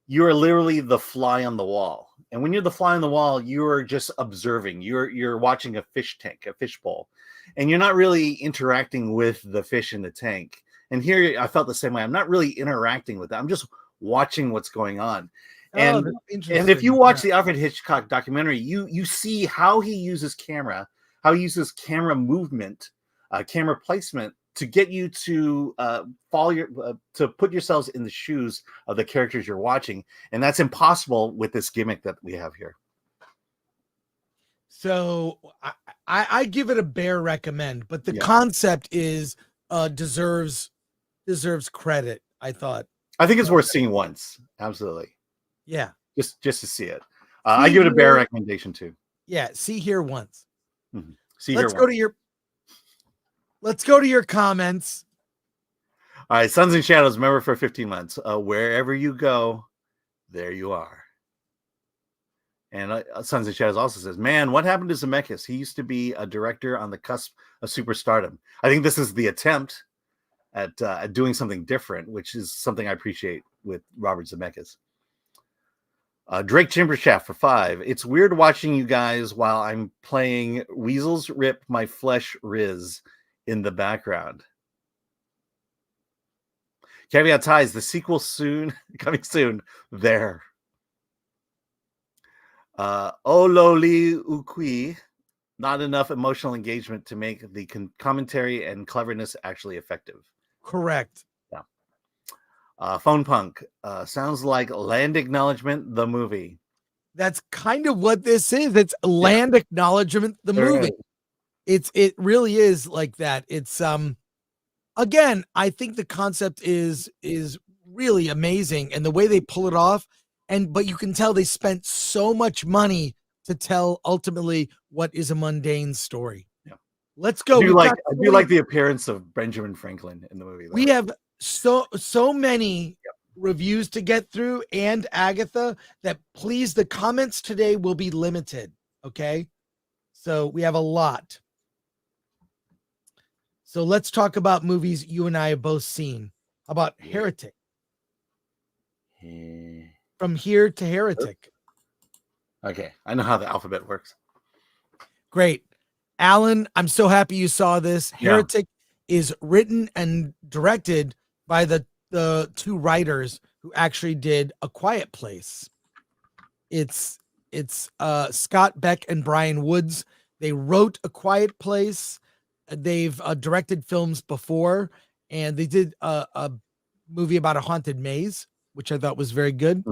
you're literally the fly on the wall. And when you're the fly on the wall, you're just observing. You're watching a fish tank, a fish bowl, and you're not really interacting with the fish in the tank. And here I felt the same way. I'm not really interacting with that. I'm just watching what's going on. And if you watch the Alfred Hitchcock documentary, you see how he uses camera, how he uses camera movement, camera placement to get you to to put yourselves in the shoes of the characters you're watching, and that's impossible with this gimmick that we have here. So I give it a bare recommend, but the concept is deserves credit. I think it's worth seeing once. Absolutely. Yeah. Just to see it. I give it a bare recommendation too. Yeah. See here once. Mm-hmm. Let's go to your comments. All right. Suns and Shadows, remember, for 15 months. Wherever you go, there you are. And Suns and Shadows also says, man, what happened to Zemeckis? He used to be a director on the cusp of superstardom. I think this is the attempt at doing something different, which is something I appreciate with Robert Zemeckis. Drake Chimbershaft for 5. It's weird watching you guys while I'm playing Weasels Rip My Flesh Riz in the background. Caveat ties, the sequel soon, coming soon, there. Ololi Ukui, not enough emotional engagement to make the commentary and cleverness actually effective. Correct. Yeah. Phone Punk, sounds like Land Acknowledgement, the movie. That's kind of what this is. It's Land Acknowledgement, the There movie. It really is like that. It's again, I think the concept is really amazing, and the way they pull it off. But you can tell they spent so much money to tell ultimately what is a mundane story. Yeah. Let's go. I do like the appearance of Benjamin Franklin in the movie, though. We have so many reviews to get through, and Agatha, that please, the comments today will be limited. Okay. So we have a lot. So let's talk about movies you and I have both seen. How about Heretic? From Here to Heretic. Okay. I know how the alphabet works. Great. Alan, I'm so happy you saw this. Yeah. Heretic is written and directed by the two writers who actually did A Quiet Place. It's Scott Beck and Brian Woods. They wrote A Quiet Place. They've directed films before, and they did a movie about a haunted maze, which I thought was very good.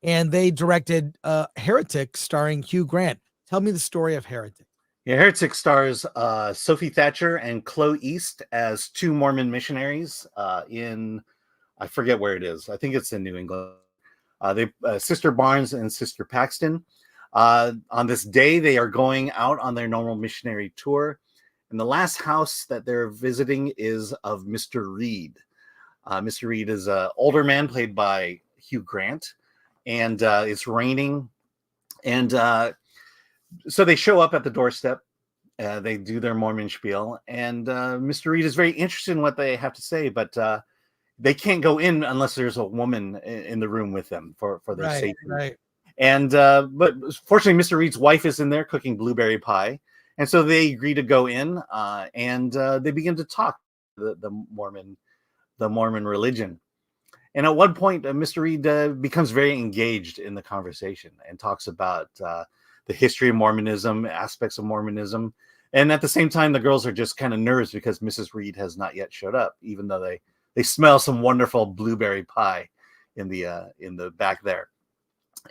And they directed Heretic, starring Hugh Grant. Tell me the story of Heretic. Yeah, Heretic stars Sophie Thatcher and Chloe East as two Mormon missionaries in, I forget where it is. I think it's in New England. Sister Barnes and Sister Paxton. On this day, they are going out on their normal missionary tour. And the last house that they're visiting is of Mr. Reed. Mr. Reed is an older man played by Hugh Grant. And it's raining. And so they show up at the doorstep. They do their Mormon spiel. And Mr. Reed is very interested in what they have to say. But they can't go in unless there's a woman in the room with them for their safety. Right. And but fortunately, Mr. Reed's wife is in there cooking blueberry pie. And so they agree to go in, and they begin to talk the Mormon religion. And at one point, Mr. Reed becomes very engaged in the conversation and talks about the history of Mormonism, aspects of Mormonism. And at the same time, the girls are just kind of nervous because Mrs. Reed has not yet showed up, even though they smell some wonderful blueberry pie in the back there.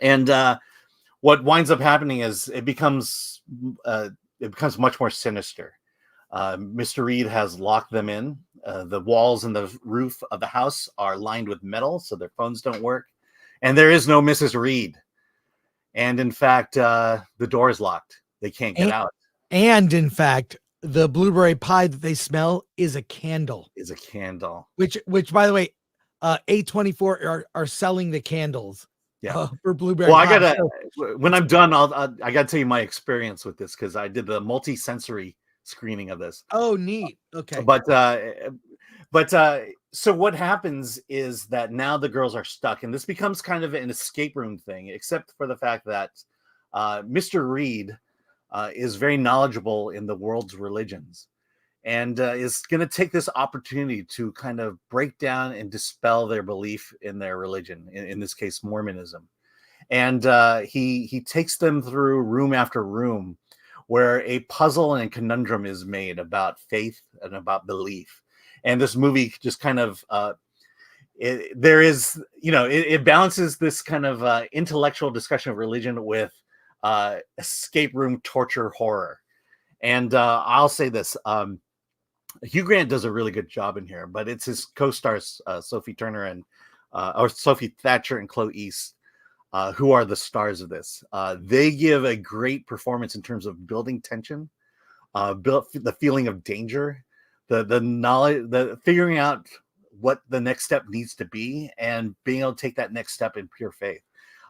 And what winds up happening is it becomes much more sinister. Mr. Reed has locked them in. The walls and the roof of the house are lined with metal, so their phones don't work. And there is no Mrs. Reed. And in fact, the door is locked. They can't get out. And in fact, the blueberry pie that they smell is a candle. Which by the way, A24 are selling the candles. Yeah, for blueberry. Well, when I'm done, I gotta tell you my experience with this because I did the multi-sensory screening of this. Oh, neat. Okay. But so what happens is that now the girls are stuck, and this becomes kind of an escape room thing, except for the fact that Mr. Reed is very knowledgeable in the world's religions, and is going to take this opportunity to kind of break down and dispel their belief in their religion, in this case, Mormonism. And he takes them through room after room where a puzzle and a conundrum is made about faith and about belief. And this movie just kind of, it balances this kind of intellectual discussion of religion with escape room torture horror. And I'll say this, Hugh Grant does a really good job in here, but it's his co-stars Sophie Thatcher and Chloe East who are the stars of this. They give a great performance in terms of building tension, built the feeling of danger, the knowledge, the figuring out what the next step needs to be, and being able to take that next step in pure faith.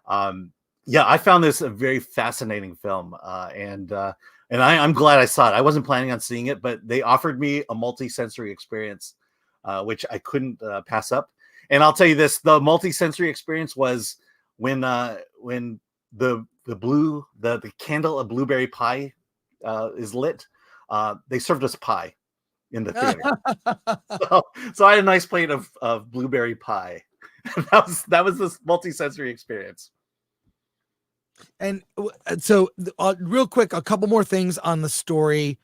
I found this a very fascinating film, and I'm glad I saw it. I wasn't planning on seeing it, but they offered me a multi-sensory experience, which I couldn't pass up. And I'll tell you this: the multi-sensory experience was when the candle of blueberry pie is lit. They served us pie, in the theater. So I had a nice plate of blueberry pie. that was this multi-sensory experience. And so, real quick, a couple more things on the story,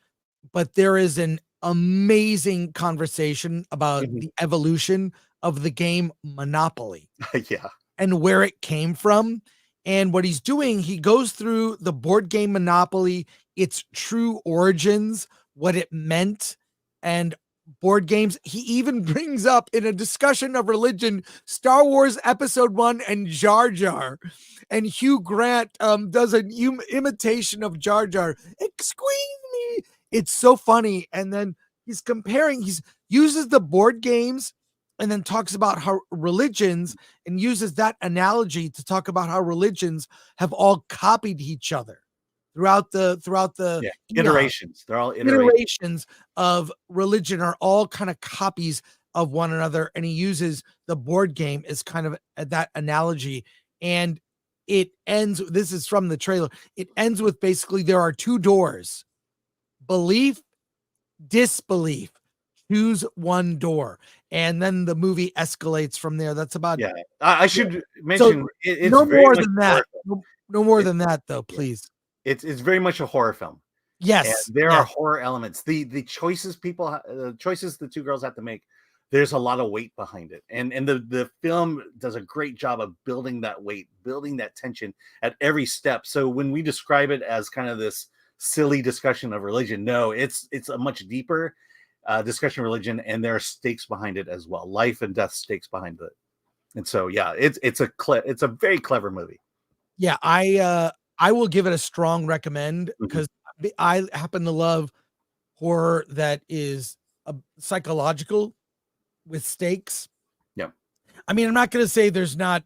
but there is an amazing conversation about the evolution of the game Monopoly. Yeah. And where it came from. And what he's doing, he goes through the board game Monopoly, its true origins, what it meant, and board games. He even brings up in a discussion of religion, Star Wars Episode 1 and Jar Jar. And Hugh Grant does an imitation of Jar Jar. Excuse me. It's so funny. And then he's comparing, he uses the board games and then talks about how religions, and uses that analogy to talk about how religions have all copied each other throughout the iterations. They're all iterations of religion are all kind of copies of one another. And he uses the board game as kind of that analogy. And it ends, this is from the trailer. It ends with basically there are two doors: belief, disbelief. Choose one door, and then the movie escalates from there. That's about I should mention it's no very more much than that. No more than that, though, please. It's very much a horror film. Yes, and there are horror elements. The choices the two girls have to make. There's a lot of weight behind it, and the film does a great job of building that weight, building that tension at every step. So when we describe it as kind of this silly discussion of religion, no, it's a much deeper discussion of religion, and there are stakes behind it as well, life and death stakes behind it. And so it's a very clever movie. Yeah, I will give it a strong recommend because I happen to love horror that is psychological with stakes. Yeah, I mean, I'm not going to say there's not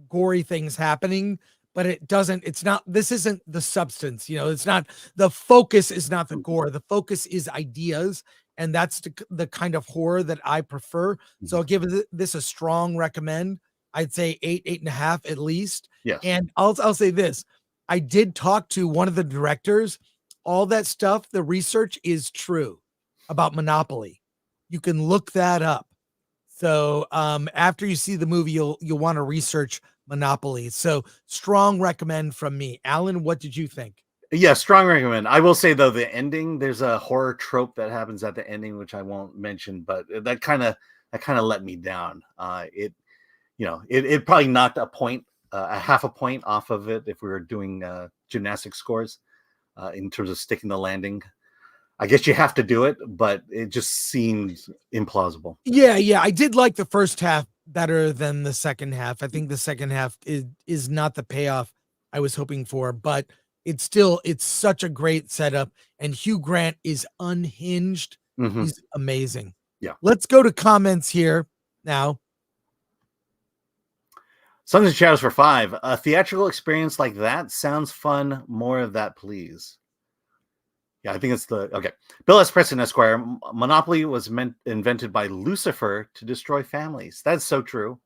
gory things happening, but this isn't the substance, it's not, the focus is not the gore. The focus is ideas. And that's the kind of horror that I prefer. So I'll give this a strong recommend. I'd say 8.5 at least. Yes. And I'll say this. I did talk to one of the directors. All that stuff, the research is true about Monopoly. You can look that up. So after you see the movie, you'll want to research Monopoly. So strong recommend from me. Alan, what did you think? Yeah, strong recommend. I will say though, the ending, there's a horror trope that happens at the ending, which I won't mention, but that kind of let me down. It probably knocked a half a point off of it if we were doing gymnastic scores in terms of sticking the landing. I guess you have to do it, but it just seemed implausible. Yeah. I did like the first half better than the second half. I think the second half is not the payoff I was hoping for, but it's such a great setup, and Hugh Grant is unhinged. He's amazing. Yeah. Let's go to comments here now. Sons and Shadows for 5. A theatrical experience like that sounds fun. More of that, please. Yeah, I think it's okay. Bill S. Preston, Esquire. Monopoly was invented by Lucifer to destroy families. That's so true.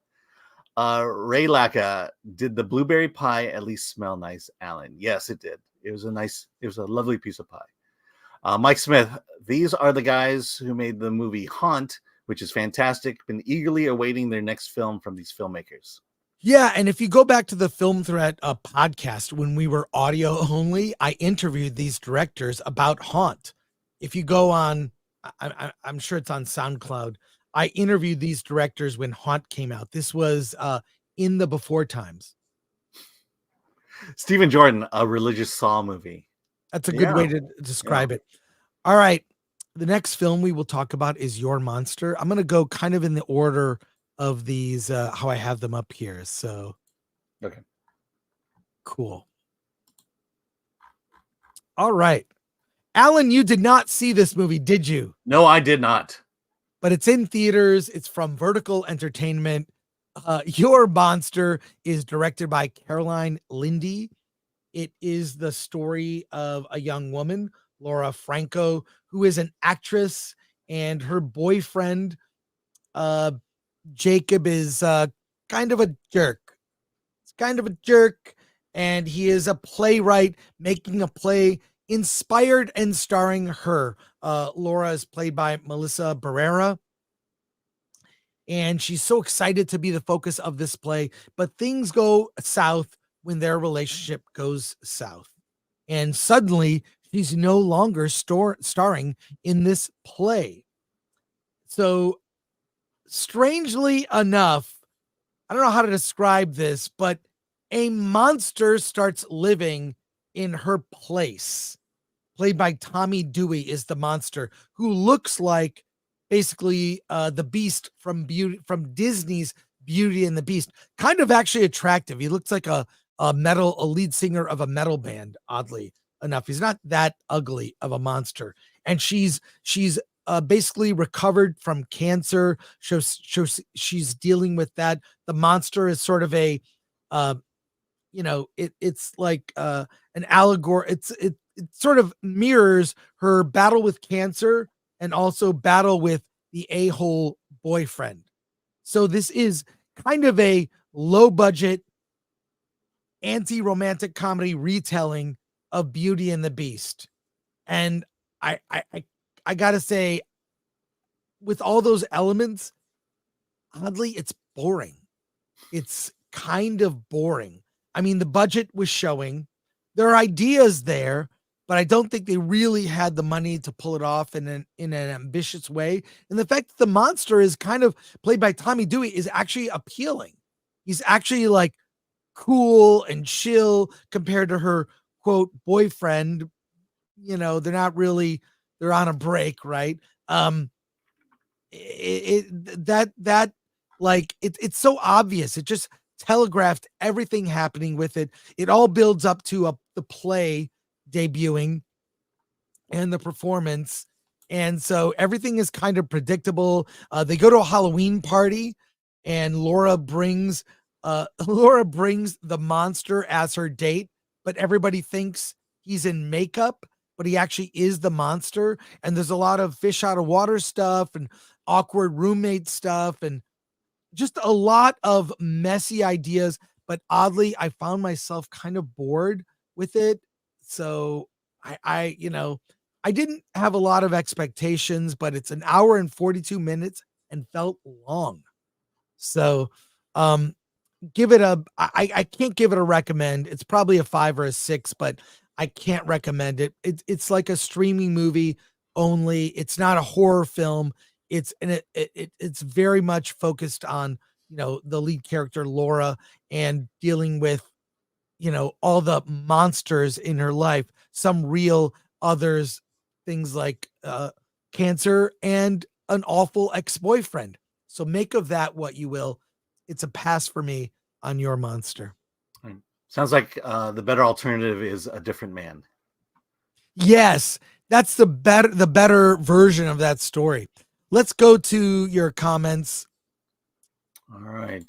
Ray Lacka, did the blueberry pie at least smell nice, Alan? Yes, it did. It was a lovely piece of pie. Mike Smith, these are the guys who made the movie Haunt, which is fantastic. Been eagerly awaiting their next film from these filmmakers. Yeah, and if you go back to the Film Threat podcast, when we were audio only, I interviewed these directors about Haunt. If you go on, I'm sure it's on SoundCloud. I interviewed these directors when Haunt came out. This was in the before times. Stephen Jordan, a religious Saw movie. That's a good way to describe it. All right. The next film we will talk about is Your Monster. I'm going to go kind of in the order of these, how I have them up here. So, okay. Cool. All right. Alan, you did not see this movie, did you? No, I did not. But it's in theaters. It's from Vertical Entertainment. Your Monster is directed by Caroline Lindy. It is the story of a young woman, Laura Franco, who is an actress, and her boyfriend, Jacob, is kind of a jerk. It's kind of a jerk, and he is a playwright making a play inspired and starring her, Laura is played by Melissa Barrera. And she's so excited to be the focus of this play, but things go south when their relationship goes south. And suddenly she's no longer starring in this play. So strangely enough, I don't know how to describe this, but a monster starts living in her place. Played by Tommy Dewey is the monster, who looks like basically the Beast from Disney's Beauty and the Beast. Kind of actually attractive. He looks like a lead singer of a metal band, oddly enough. He's not that ugly of a monster. And she's basically recovered from cancer. She's dealing with that. The monster is sort of a it's like an allegory. It sort of mirrors her battle with cancer and also battle with the a-hole boyfriend. So this is kind of a low budget anti-romantic comedy retelling of Beauty and the Beast. And I gotta say, with all those elements, oddly, it's boring. It's kind of boring. I mean, the budget was showing. There are ideas there, but I don't think they really had the money to pull it off in an ambitious way. And the fact that the monster is kind of played by Tommy Dewey is actually appealing. He's actually like cool and chill compared to her quote boyfriend. They're not really, they're on a break, right? It's so obvious. It just telegraphed everything happening with it. It all builds up to the play debuting and the performance. And so everything is kind of predictable. They go to a Halloween party and Laura brings the monster as her date, but everybody thinks he's in makeup, but he actually is the monster. And there's a lot of fish out of water stuff and awkward roommate stuff and just a lot of messy ideas. But oddly, I found myself kind of bored with it. So I didn't have a lot of expectations, but it's an hour and 42 minutes and felt long. So give it I can't give it a recommend. It's probably a 5 or a 6, but I can't recommend it. It's like a streaming movie only. It's not a horror film. It's very much focused on the lead character Laura and dealing with all the monsters in her life, some real, others things like cancer and an awful ex-boyfriend. So make of that what you will. It's a pass for me on your monster. Sounds like the better alternative is A Different Man. Yes, that's the better version of that story. Let's go to your comments. All right.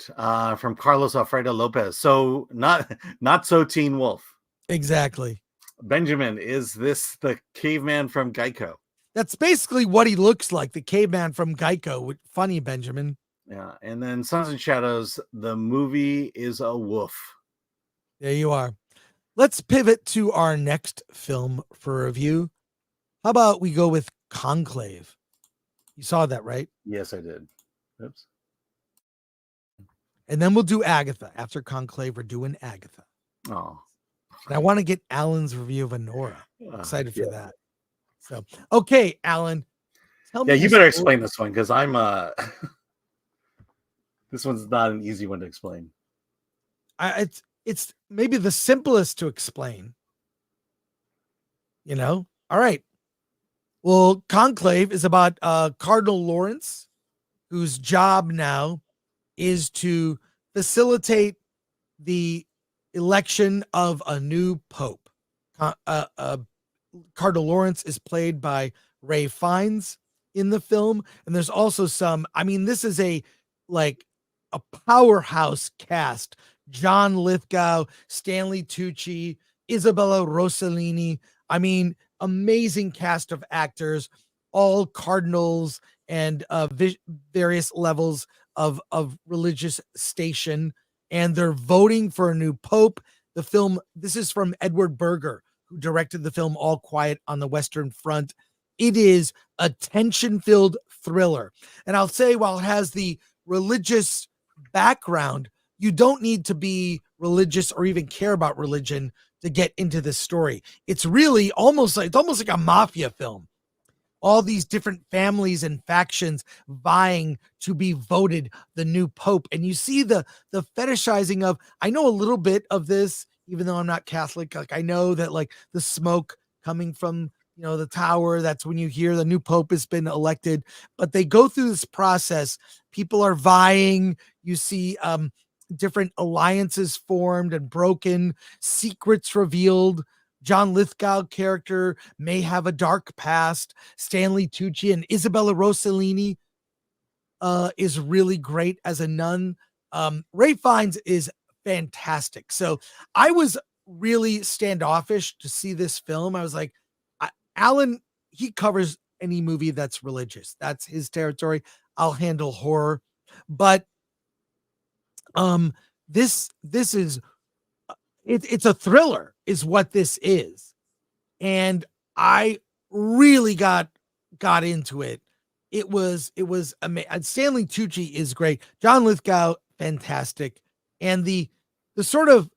From Carlos Alfredo Lopez. So not so Teen Wolf. Exactly. Benjamin, is this the caveman from Geico? That's basically what he looks like, the caveman from Geico. Funny, Benjamin. Yeah. And then Sons and Shadows, the movie is a woof. There you are. Let's pivot to our next film for review. How about we go with Conclave? You saw that, right? Yes, I did. Oops. And then we'll do Agatha. After Conclave, we're doing Agatha. Oh. And I want to get Alan's review of Anora. I'm excited for that. So, okay, Alan. Tell me. Yeah, you better explain this one because I'm this one's not an easy one to explain. It's maybe the simplest to explain. All right. Well, Conclave is about Cardinal Lawrence, whose job now is to facilitate the election of a new pope. Cardinal Lawrence is played by Ray Fiennes in the film. And there's also this is a powerhouse cast. John Lithgow, Stanley Tucci, Isabella Rossellini. Amazing cast of actors, all cardinals and various levels of religious station. And they're voting for a new pope. The film, this is from Edward Berger, who directed the film All Quiet on the Western Front. It is a tension-filled thriller. And I'll say, while it has the religious background, you don't need to be religious or even care about religion to get into this story. It's really almost like a mafia film. All these different families and factions vying to be voted the new pope. And you see the fetishizing of, I know a little bit of this, even though I'm not Catholic. Like, I know that, like, the smoke coming from, the tower, that's when you hear the new pope has been elected. But they go through this process. People are vying. You see different alliances formed and broken, secrets revealed. John Lithgow character may have a dark past. Stanley Tucci and Isabella Rossellini is really great as a nun. Ray Fiennes is fantastic. So I was really standoffish to see this film. I was like, Alan, he covers any movie that's religious. That's his territory. I'll handle horror. But this is it's a thriller is what this is. And I really got into it. It was amazing. Stanley Tucci is great. John Lithgow, fantastic. And the sort of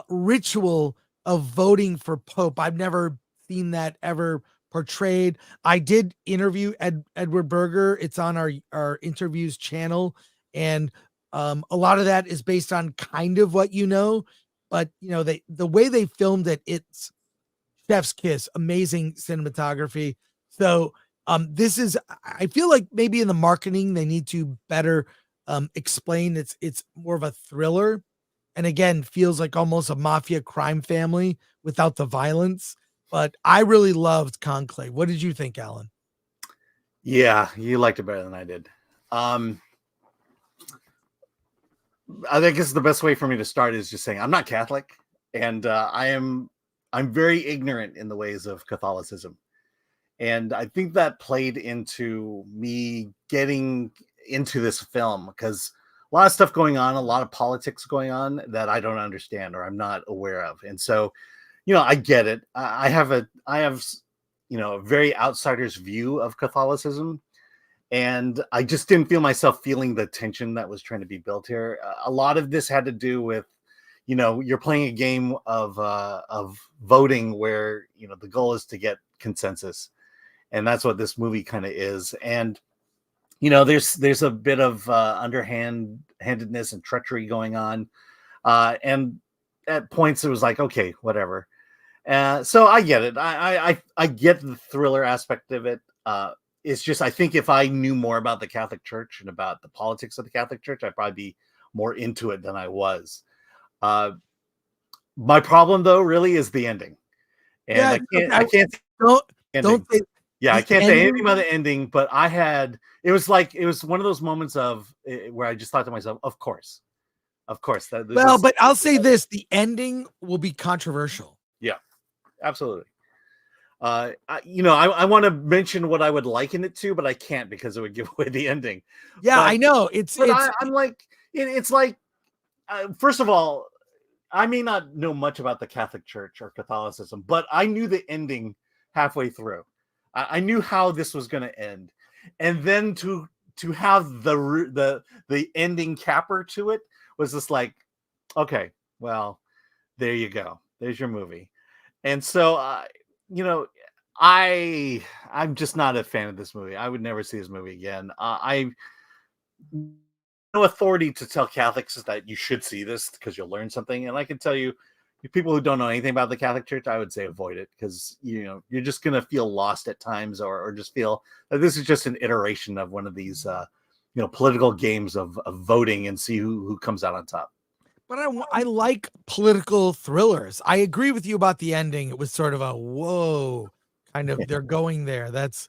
ritual of voting for Pope, I've never seen that ever portrayed. I did interview Edward Berger. It's on our interviews channel. And a lot of that is based on kind of what but the way they filmed it, it's chef's kiss, amazing cinematography. So this is, I feel like maybe in the marketing they need to better explain it's more of a thriller, and again feels like almost a mafia crime family without the violence. But I really loved Conclave. What did you think, Alan? Yeah, you liked it better than I did. I think the best way for me to start is just saying I'm not Catholic, and I'm very ignorant in the ways of Catholicism. And I think that played into me getting into this film, because a lot of stuff going on, a lot of politics going on that I don't understand or I'm not aware of. And so, I get it. I have a very outsider's view of Catholicism. And I just didn't feel myself feeling the tension that was trying to be built here. A lot of this had to do with, you're playing a game of voting where, the goal is to get consensus. And that's what this movie kind of is. And, there's a bit of underhandedness and treachery going on. And at points it was like, okay, whatever. So I get it. I get the thriller aspect of it. It's just, I think if I knew more about the Catholic Church and about the politics of the Catholic Church, I'd probably be more into it than I was. My problem, though, really is the ending. And yeah, I can't say, yeah, I can't say anything about the ending, but it was one of those moments of where I just thought to myself, of course. But I'll say this, the ending will be controversial. Yeah, absolutely. I want to mention what I would liken it to, but I can't because it would give away the ending. Yeah, I know. I'm like, it's like, first of all, I may not know much about the Catholic Church or Catholicism, but I knew the ending halfway through. I knew how this was going to end, and then to have the ending capper to it was just like, okay, well, there you go. There's your movie. And so, I'm just not a fan of this movie. I would never see this movie again. I no authority to tell Catholics that you should see this because you'll learn something. And I can tell you, people who don't know anything about the Catholic Church, I would say avoid it, because you're just going to feel lost at times, or just feel that this is just an iteration of one of these political games of voting and see who comes out on top. But I like political thrillers. I agree with you about the ending. It was sort of a whoa, kind of, they're going there. That's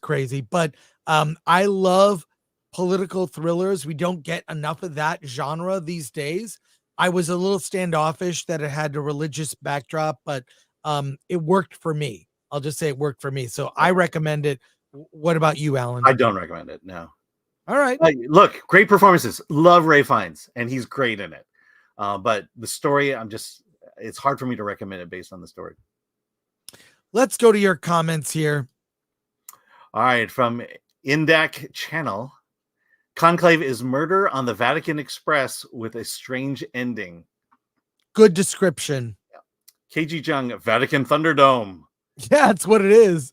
crazy. But I love political thrillers. We don't get enough of that genre these days. I was a little standoffish that it had a religious backdrop, but it worked for me. I'll just say it worked for me. So I recommend it. What about you, Alan? I don't recommend it. No. All right. Look, great performances. Love Ray Fiennes, and he's great in it. But the story, it's hard for me to recommend it based on the story. Let's go to your comments here. All right, from Indac Channel. Conclave is murder on the Vatican Express with a strange ending. Good description. KG Jung, Vatican Thunderdome. Yeah, that's what it is.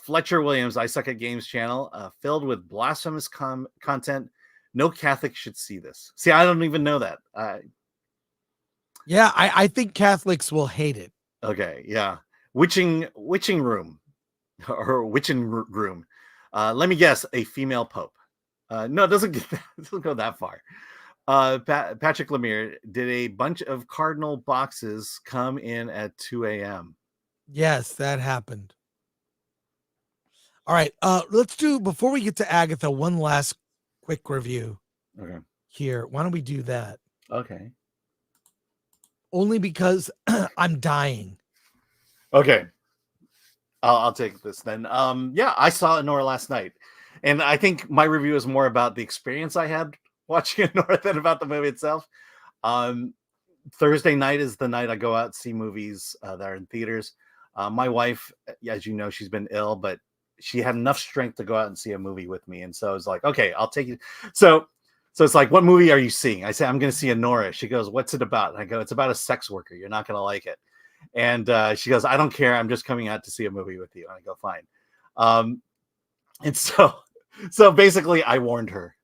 Fletcher Williams, I Suck at Games channel, filled with blasphemous content. No Catholic should see this. See, I don't even know that. Yeah, I think Catholics will hate it. Okay, yeah. Witching Room or Witching Room. Let me guess, a female pope. No, it doesn't go that far. Patrick Lemire, did a bunch of cardinal boxes come in at 2 a.m.? Yes, that happened. All right, let's do, before we get to Agatha, one last quick review. Okay. Here, why don't we do that? Okay. Only because I'm dying. Okay. I'll take this then. Yeah, I saw Anora last night, and I think my review is more about the experience I had watching Anora than about the movie itself. Thursday night is the night I go out and see movies that are in theaters. My wife, as you know, she's been ill, but she had enough strength to go out and see a movie with me, and so I was like, okay, I'll take you. So it's like, what movie are you seeing? I say, I'm going to see Anora. She goes, what's it about? And I go, it's about a sex worker. You're not going to like it. And she goes, I don't care. I'm just coming out to see a movie with you. And I go, fine. And so basically I warned her.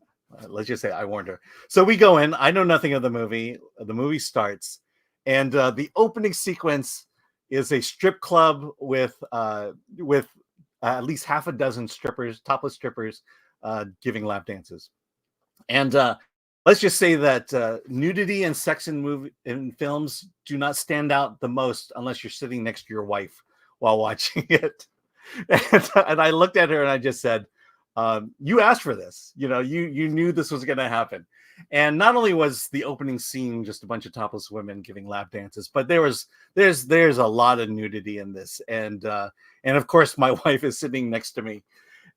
Let's just say I warned her. So we go in. I know nothing of the movie. The movie starts. And the opening sequence is a strip club with at least half a dozen strippers, topless strippers, giving lap dances. And let's just say that nudity and sex in films do not stand out the most unless you're sitting next to your wife while watching it. And I looked at her and I just said, you asked for this. You know, you knew this was going to happen. And not only was the opening scene just a bunch of topless women giving lap dances, but there's a lot of nudity in this. And of course, my wife is sitting next to me.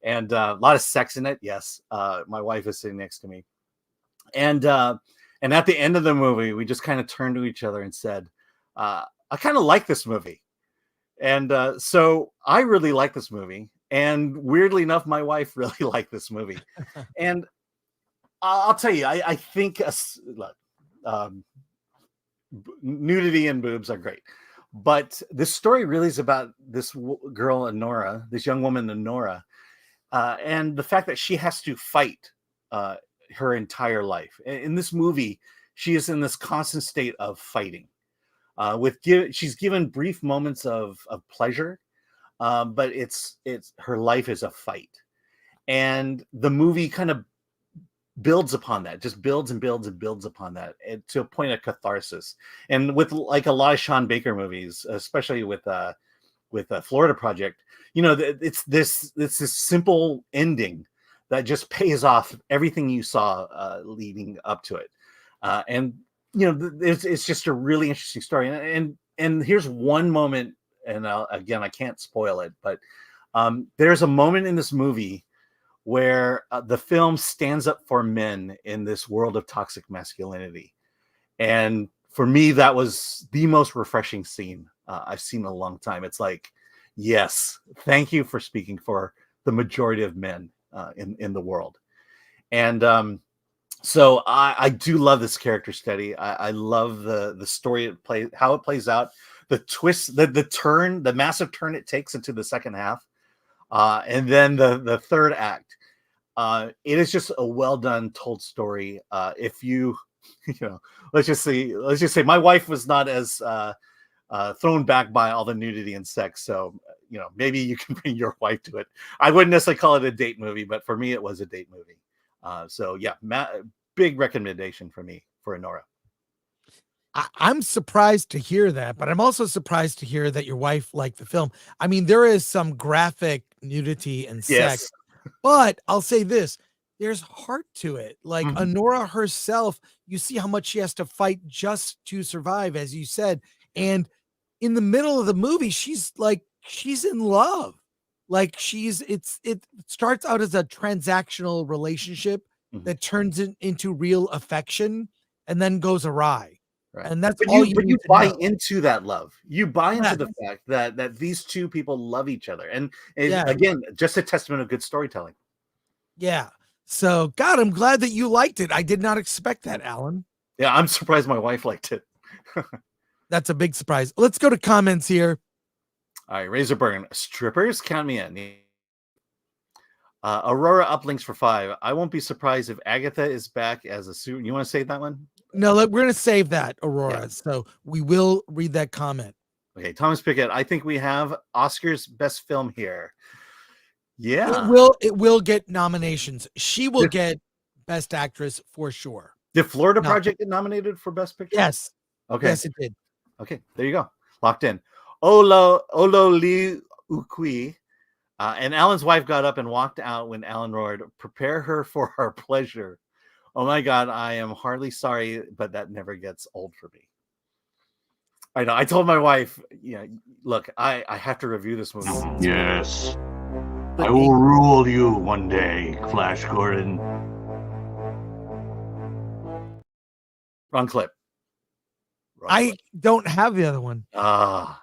And a lot of sex in it. Yes, my wife is sitting next to me. And at the end of the movie, we just kind of turned to each other and said, I kind of like this movie. And so I really like this movie. And weirdly enough, my wife really liked this movie. And I'll tell you, I think nudity and boobs are great. But this story really is about this girl, Anora, this young woman, Anora, and the fact that she has to fight her entire life. In this movie, she is in this constant state of fighting. She's given brief moments of pleasure, but it's her life is a fight, and the movie kind of builds upon that, just builds and builds and builds upon that, and to a point of catharsis. And with like a lot of Sean Baker movies, especially with Florida Project, you know, it's this simple ending that just pays off everything you saw leading up to it. And you know, it's just a really interesting story. And here's one moment, and again, I can't spoil it, but there's a moment in this movie where the film stands up for men in this world of toxic masculinity. And for me, that was the most refreshing scene I've seen in a long time. It's like, yes, thank you for speaking for the majority of men in the world. And so I do love this character study. I love the story how it plays out, the twist, the turn, the massive turn it takes into the second half. And then the third act, it is just a well done told story. If you know, let's just say my wife was not as thrown back by all the nudity and sex. So, you know, maybe you can bring your wife to it. I wouldn't necessarily call it a date movie, but for me, it was a date movie. So yeah, big recommendation for me for Anora. I'm surprised to hear that, but I'm also surprised to hear that your wife liked the film. I mean, there is some graphic nudity and sex, Yes. but I'll say this, there's heart to it. Like Mhm. Anora herself, you see how much she has to fight just to survive, as you said. And in the middle of the movie, she's in love. Like it starts out as a transactional relationship Mhm. that turns into real affection and then goes awry. Right. And that's But all you need to buy know. into that love. You buy into Yes. the fact that these two people love each other. And Yeah. again, just a testament of good storytelling. Yeah. So, God, I'm glad that you liked it. I did not expect that, Alan. Yeah, I'm surprised my wife liked it. That's a big surprise. Let's go to comments here. All right, Razorburn. Strippers, count me in. Aurora uplinks for 5. I won't be surprised if Agatha is back as a suit. You want to say that one? No, look, we're going to save that, Aurora. Yeah. So we will read that comment. Okay, Thomas Pickett. I think we have Oscar's best film here. Yeah. It will get nominations. She will get Best Actress for sure. Did Florida Project get nominated for Best Picture? Yes. Okay. Yes, it did. Okay, there you go. Locked in. Olo Li Ukui. And Alan's wife got up and walked out when Alan roared, "Prepare her for our pleasure." Oh my God, I am hardly sorry, but that never gets old for me. I know. I told my wife, look, I have to review this movie. Yes. I will rule you one day, Flash Gordon. Wrong clip. I don't have the other one. Yeah.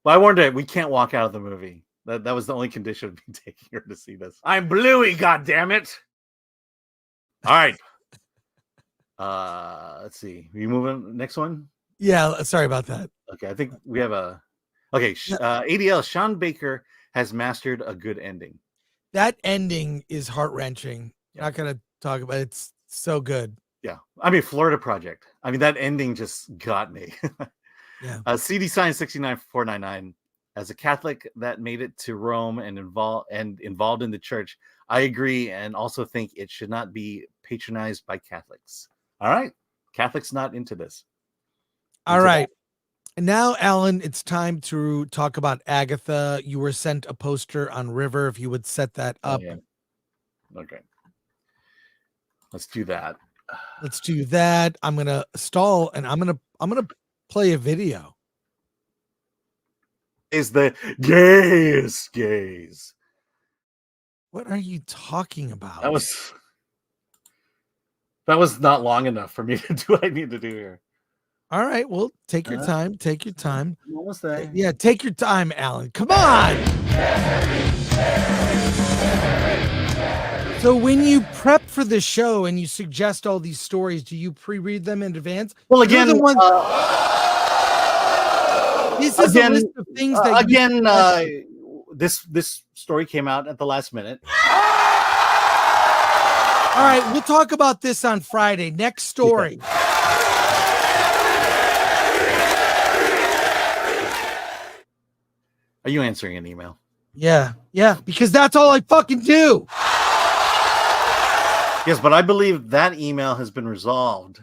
Well, I warned her, we can't walk out of the movie. That was the only condition of me taking her to see this. I'm Bluey, goddammit. All right. Let's see. Are you moving next one? Yeah, sorry about that. Okay, I think we have ADL. Sean Baker has mastered a good ending. That ending is heart-wrenching. Not going to talk about it. It's so good. Yeah. I mean, Florida Project. I mean, that ending just got me. Yeah. CD sign 69499. As a Catholic that made it to Rome and involved in the church, I agree and also think it should not be patronized by Catholics. All right. Catholics not into this. All right. And now, Alan, it's time to talk about Agatha. You were sent a poster on River. If you would set that up. Yeah. Okay. Let's do that. Let's do that. I'm going to stall and I'm going to play a video. Is the gays. What are you talking about? That was not long enough for me to do what I need to do here. All right. Well, take your time. Take your time. I'm almost there. Yeah, take your time, Alan. Come on. So when you prep for the show and you suggest all these stories, do you pre-read them in advance? Well, again, this is a list of things that this story came out at the last minute. All right, we'll talk about this on Friday. Next story. Are you answering an email? Yeah, because that's all I fucking do. Yes, but I believe that email has been resolved.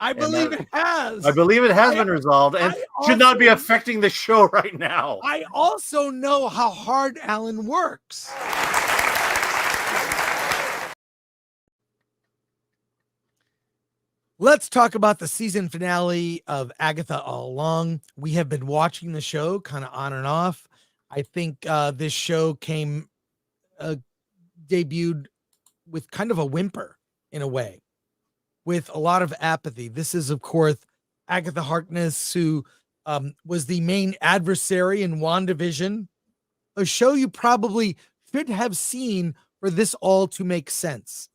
I believe it has. I believe it has been resolved and should not be affecting the show right now. I also know how hard Alan works. Let's talk about the season finale of Agatha All Along. We have been watching the show kind of on and off. I think this show debuted with kind of a whimper in a way, with a lot of apathy. This is, of course, Agatha Harkness, who was the main adversary in WandaVision, a show you probably should have seen for this all to make sense.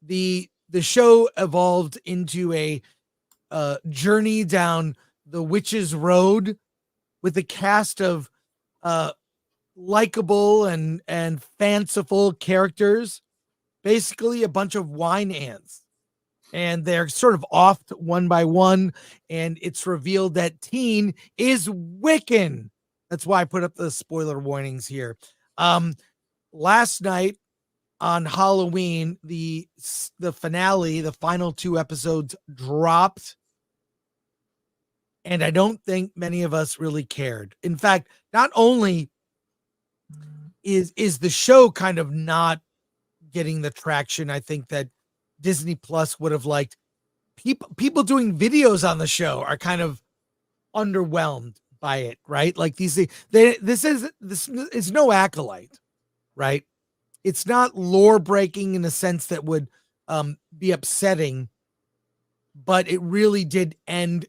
The show evolved into a journey down the witch's road with a cast of likable and fanciful characters, basically a bunch of wine ants, and they're sort of offed one by one, and it's revealed that Teen is Wiccan. That's why I put up the spoiler warnings here. Last night on Halloween, the finale, the final 2 episodes dropped, and I don't think many of us really cared. In fact, not only is the show kind of not getting the traction I think that Disney Plus would have liked, people doing videos on the show are kind of underwhelmed by it, right? Like this is no Acolyte, right? It's not lore breaking in a sense that would be upsetting, but it really did end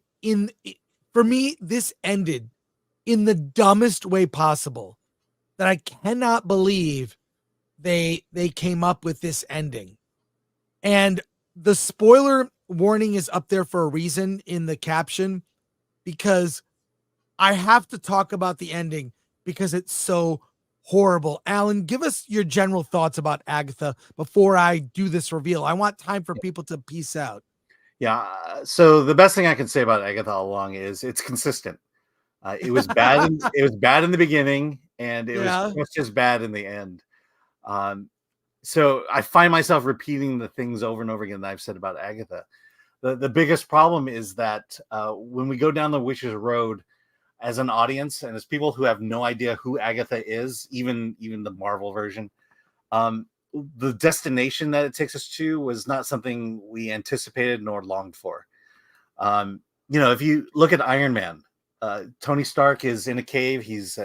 for me, this ended in the dumbest way possible, that I cannot believe they came up with this ending. And the spoiler warning is up there for a reason in the caption, because I have to talk about the ending because it's so horrible. Alan, give us your general thoughts about Agatha before I do this reveal. I want time for people to peace out. Yeah. So the best thing I can say about Agatha all along is it's consistent. It was bad. It was bad in the beginning, and it was just as bad in the end. So I find myself repeating the things over and over again that I've said about Agatha. The biggest problem is that when we go down the witch's road as an audience and as people who have no idea who Agatha is, even the Marvel version, the destination that it takes us to was not something we anticipated nor longed for. If you look at Iron Man, Tony Stark is in a cave. He's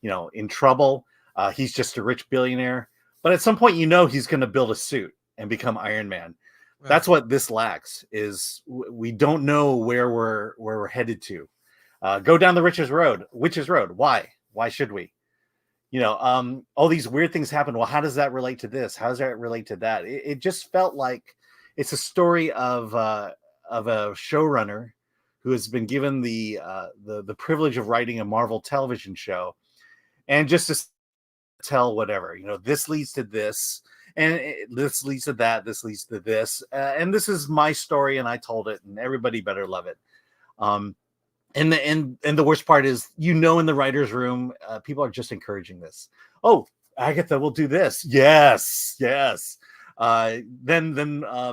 in trouble. He's just a rich billionaire. But at some point, he's going to build a suit and become Iron Man. Right. That's what this lacks. Is we don't know where we're headed to. Go down the witch's road. Why? Why should we? All these weird things happen. Well, how does that relate to this? How does that relate to that? It just felt like it's a story of a showrunner who has been given the privilege of writing a Marvel television show, and just to tell whatever, this leads to this, and this leads to that, this leads to this, and this is my story, and I told it, and everybody better love it. And the worst part is, in the writer's room, people are just encouraging this. Oh, Agatha will do this. Yes. Then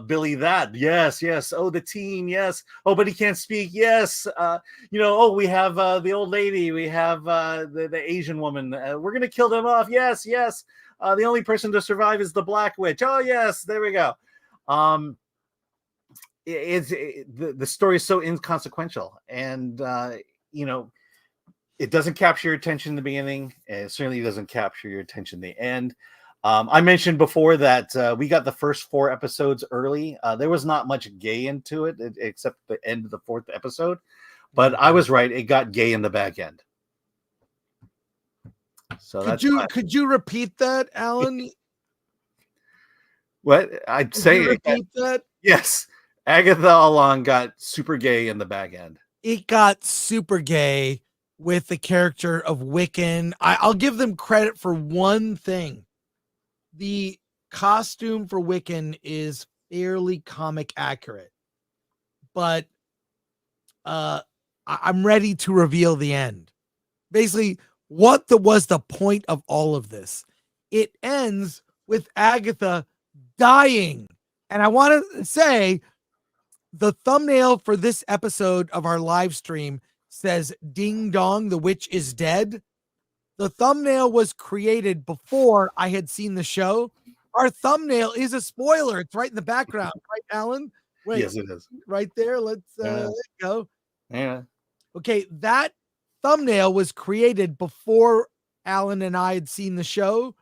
Billy that. Yes. Oh, the teen. Yes. Oh, but he can't speak. Yes. Oh, we have the old lady. We have the Asian woman. We're going to kill them off. Yes. The only person to survive is the Black Witch. Oh, yes. There we go. The story is so inconsequential, and it doesn't capture your attention in the beginning, and it certainly doesn't capture your attention in the end. I mentioned before that we got the first 4 episodes early. There was not much gay into it, except the end of the 4th episode, but I was right, it got gay in the back end. So could you repeat that, Alan? What I'd say, repeat that? Yes. Agatha all along got super gay in the back end. It got super gay with the character of Wiccan. I'll give them credit for one thing. The costume for Wiccan is fairly comic accurate, but I'm ready to reveal the end. Basically, what was the point of all of this? It ends with Agatha dying. And I want to say, the thumbnail for this episode of our live stream says "Ding Dong, the witch is dead." The thumbnail was created before I had seen the show. Our thumbnail is a spoiler. It's right in the background, right, Alan? Wait, yes, it is. Right there. Let's go. Yeah. Okay, that thumbnail was created before Alan and I had seen the show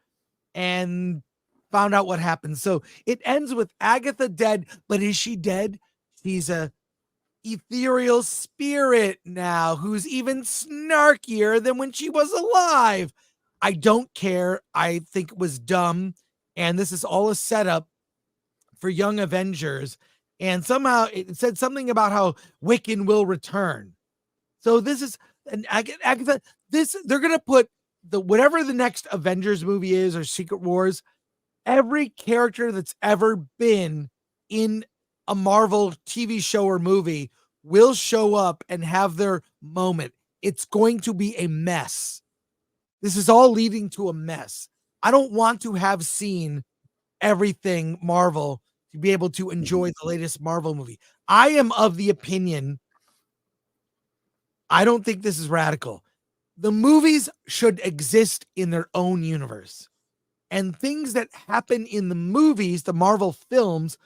and found out what happened. So it ends with Agatha dead, but is she dead? She's a ethereal spirit now who's even snarkier than when she was alive. I don't care. I think it was dumb. And this is all a setup for Young Avengers. And somehow it said something about how Wiccan will return. So this is an Agatha. They're going to put whatever the next Avengers movie is or Secret Wars, every character that's ever been in a Marvel TV show or movie will show up and have their moment. It's going to be a mess. This is all leading to a mess. I don't want to have seen everything Marvel to be able to enjoy the latest Marvel movie. I am of the opinion, I don't think this is radical. The movies should exist in their own universe. And things that happen in the movies, the Marvel films,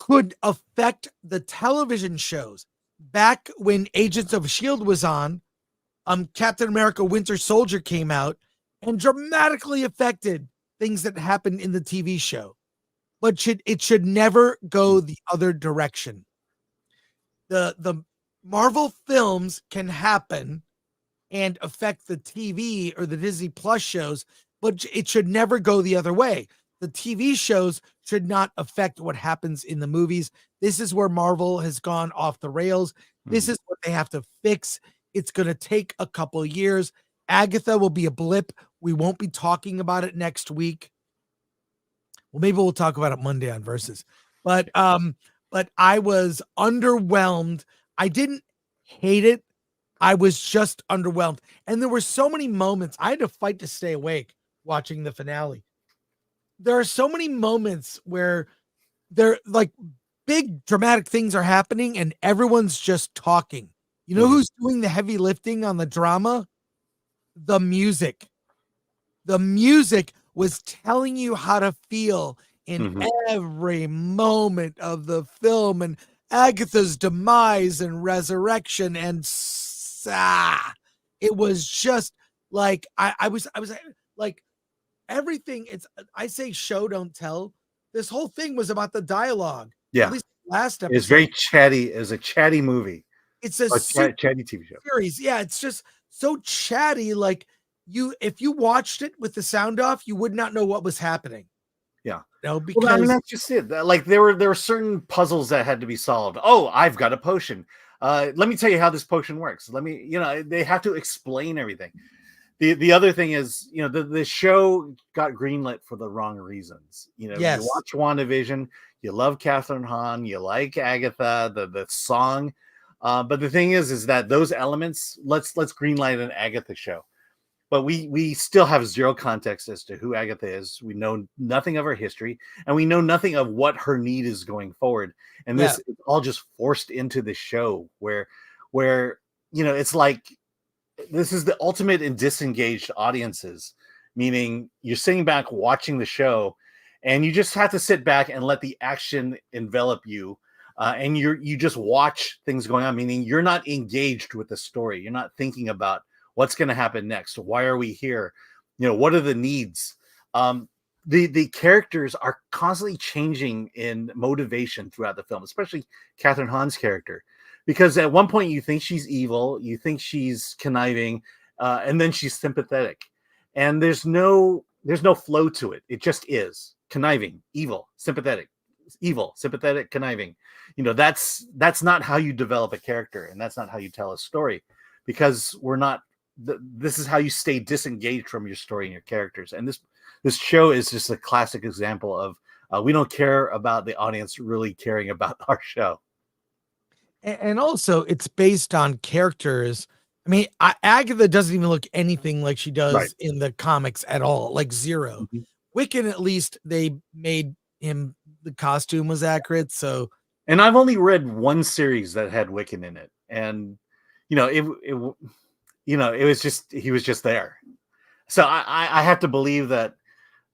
could affect the television shows. Back when Agents of S.H.I.E.L.D. was on, Captain America Winter Soldier came out and dramatically affected things that happened in the TV show. but it should never go the other direction. The Marvel films can happen and affect the TV or the Disney Plus shows, but it should never go the other way. The TV shows should not affect what happens in the movies. This is where Marvel has gone off the rails. This is what they have to fix. It's going to take a couple of years. Agatha will be a blip. We won't be talking about it next week. Well, maybe we'll talk about it Monday on Versus. But I was underwhelmed. I didn't hate it. I was just underwhelmed. And there were so many moments. I had to fight to stay awake watching the finale. There are so many moments where they're like big dramatic things are happening and everyone's just talking. You know who's doing the heavy lifting on the drama? The music. The music was telling you how to feel in every moment of the film, and Agatha's demise and resurrection, and it was just like I was like everything. I say show don't tell. This whole thing was about the dialogue. Yeah, at least last episode. It's very chatty. It's a chatty movie. It's a chatty TV show series. Yeah, it's just so chatty. Like if you watched it with the sound off, you would not know what was happening. Yeah. No, because I mean, that's just it. Like there were certain puzzles that had to be solved. Oh, I've got a potion. Let me tell you how this potion works. They have to explain everything. The other thing is, the show got greenlit for the wrong reasons. Yes. You watch WandaVision, you love Catherine Hahn, you like Agatha, the song. But the thing is that those elements, let's greenlight an Agatha show. But we still have zero context as to who Agatha is. We know nothing of her history, and we know nothing of what her need is going forward. And this is all just forced into the show where it's like this is the ultimate in disengaged audiences, meaning you're sitting back watching the show, and you just have to sit back and let the action envelop you. And you just watch things going on, meaning you're not engaged with the story. You're not thinking about what's going to happen next. Why are we here? What are the needs? The characters are constantly changing in motivation throughout the film, especially Catherine Hahn's character, because at one point you think she's evil, you think she's conniving, and then she's sympathetic, and there's no flow to it. It just is conniving, evil, sympathetic, conniving. That's not how you develop a character, and that's not how you tell a story, because this is how you stay disengaged from your story and your characters. And this show is just a classic example of we don't care about the audience really caring about our show. And also it's based on characters. I mean, Agatha doesn't even look anything like she does in the comics at all, like zero. Wiccan, at least they made him, the costume was accurate. So, and I've only read one series that had Wiccan in it, and it was just, he was just there. So I have to believe that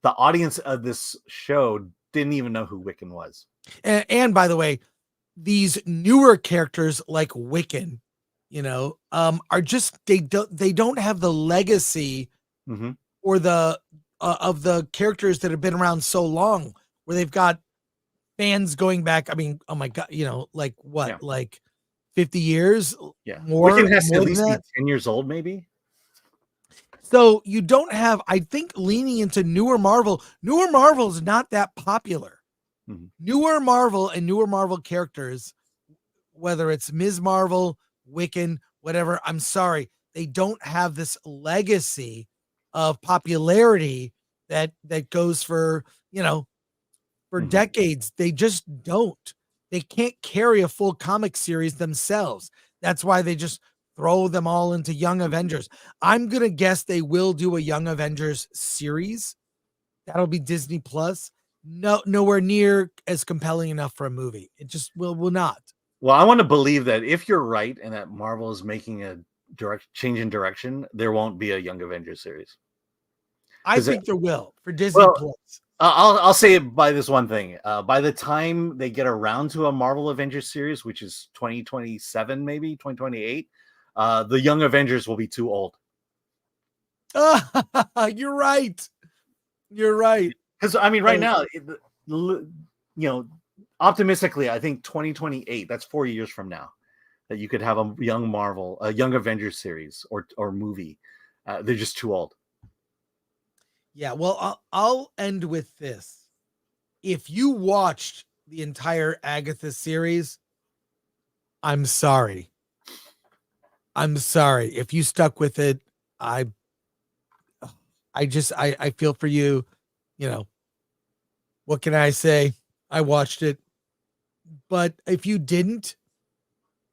the audience of this show didn't even know who Wiccan was. And by the way, these newer characters like Wiccan, are just, they don't have the legacy or the of the characters that have been around so long, where they've got fans going back. I mean, oh my God, like what, Yeah. like 50 years? Yeah. More, Wiccan has to more at least than be that? 10 years old, maybe. So you don't have, I think, leaning into newer Marvel is not that popular. Newer Marvel and newer Marvel characters, whether it's Ms. Marvel, Wiccan, whatever, I'm sorry, they don't have this legacy of popularity that goes for, for decades. They just don't. They can't carry a full comic series themselves. That's why they just throw them all into Young Avengers. I'm going to guess they will do a Young Avengers series. That'll be Disney Plus. No, nowhere near as compelling enough for a movie. It just will not. Well, I want to believe that if you're right and that Marvel is making a change in direction, there won't be a Young Avengers series. I think there will for Disney Plus. I'll say it by this one thing. By the time they get around to a Marvel Avengers series, which is 2027, maybe 2028, the Young Avengers will be too old. You're right. You're right. Because I mean, right now, optimistically, I think 2028. That's 4 years from now, that you could have a young Avengers series or movie. They're just too old. Yeah, well, I'll end with this. If you watched the entire Agatha series, I'm sorry. I'm sorry. If you stuck with it, I feel for you. What can I say? I watched it. But if you didn't,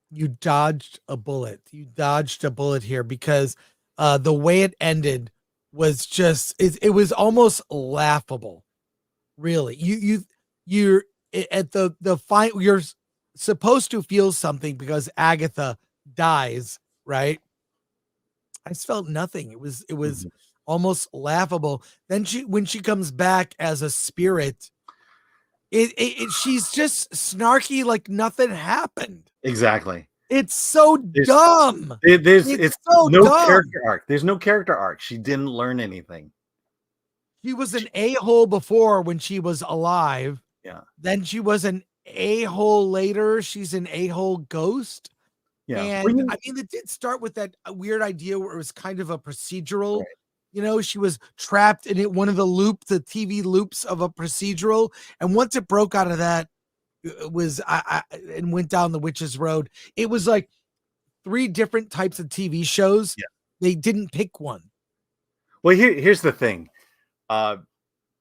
you dodged a bullet. You dodged a bullet here, because the way it ended was just, it was almost laughable. Really. You're at the fine, you're supposed to feel something because Agatha dies, right? I just felt nothing. It was almost laughable. Then when she comes back as a spirit, she's just snarky, like nothing happened. Exactly. It's so dumb. It's so no dumb. character arc. There's no character arc. She didn't learn anything. She was an a-hole before when she was alive. Yeah. Then she was an a-hole later. She's an a-hole ghost. Yeah. And I mean, it did start with that weird idea where it was kind of a procedural. Right. She was trapped in one of the TV loops of a procedural. And once it broke out of that, it was and went down the witch's road. It was like 3 different types of TV shows. Yeah. They didn't pick one. Well, here's the thing.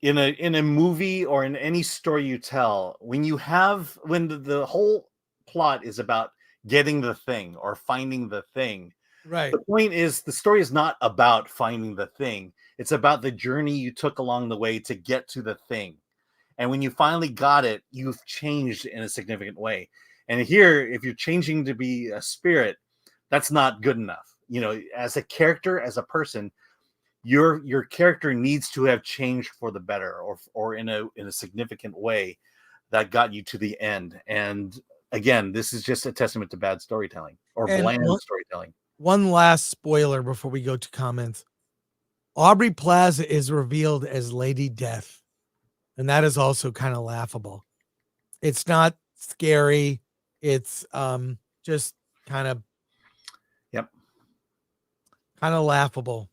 In a movie or in any story you tell, when the whole plot is about getting the thing or finding the thing, right? The point is, the story is not about finding the thing. It's about the journey you took along the way to get to the thing. And when you finally got it, you've changed in a significant way. And here, if you're changing to be a spirit, that's not good enough. As a character, as a person, your character needs to have changed for the better, or in a significant way that got you to the end. And again, this is just a testament to bad storytelling or bland storytelling. One last spoiler before we go to comments. Aubrey Plaza is revealed as Lady Death, and that is also kind of laughable. It's not scary. It's just kind of laughable.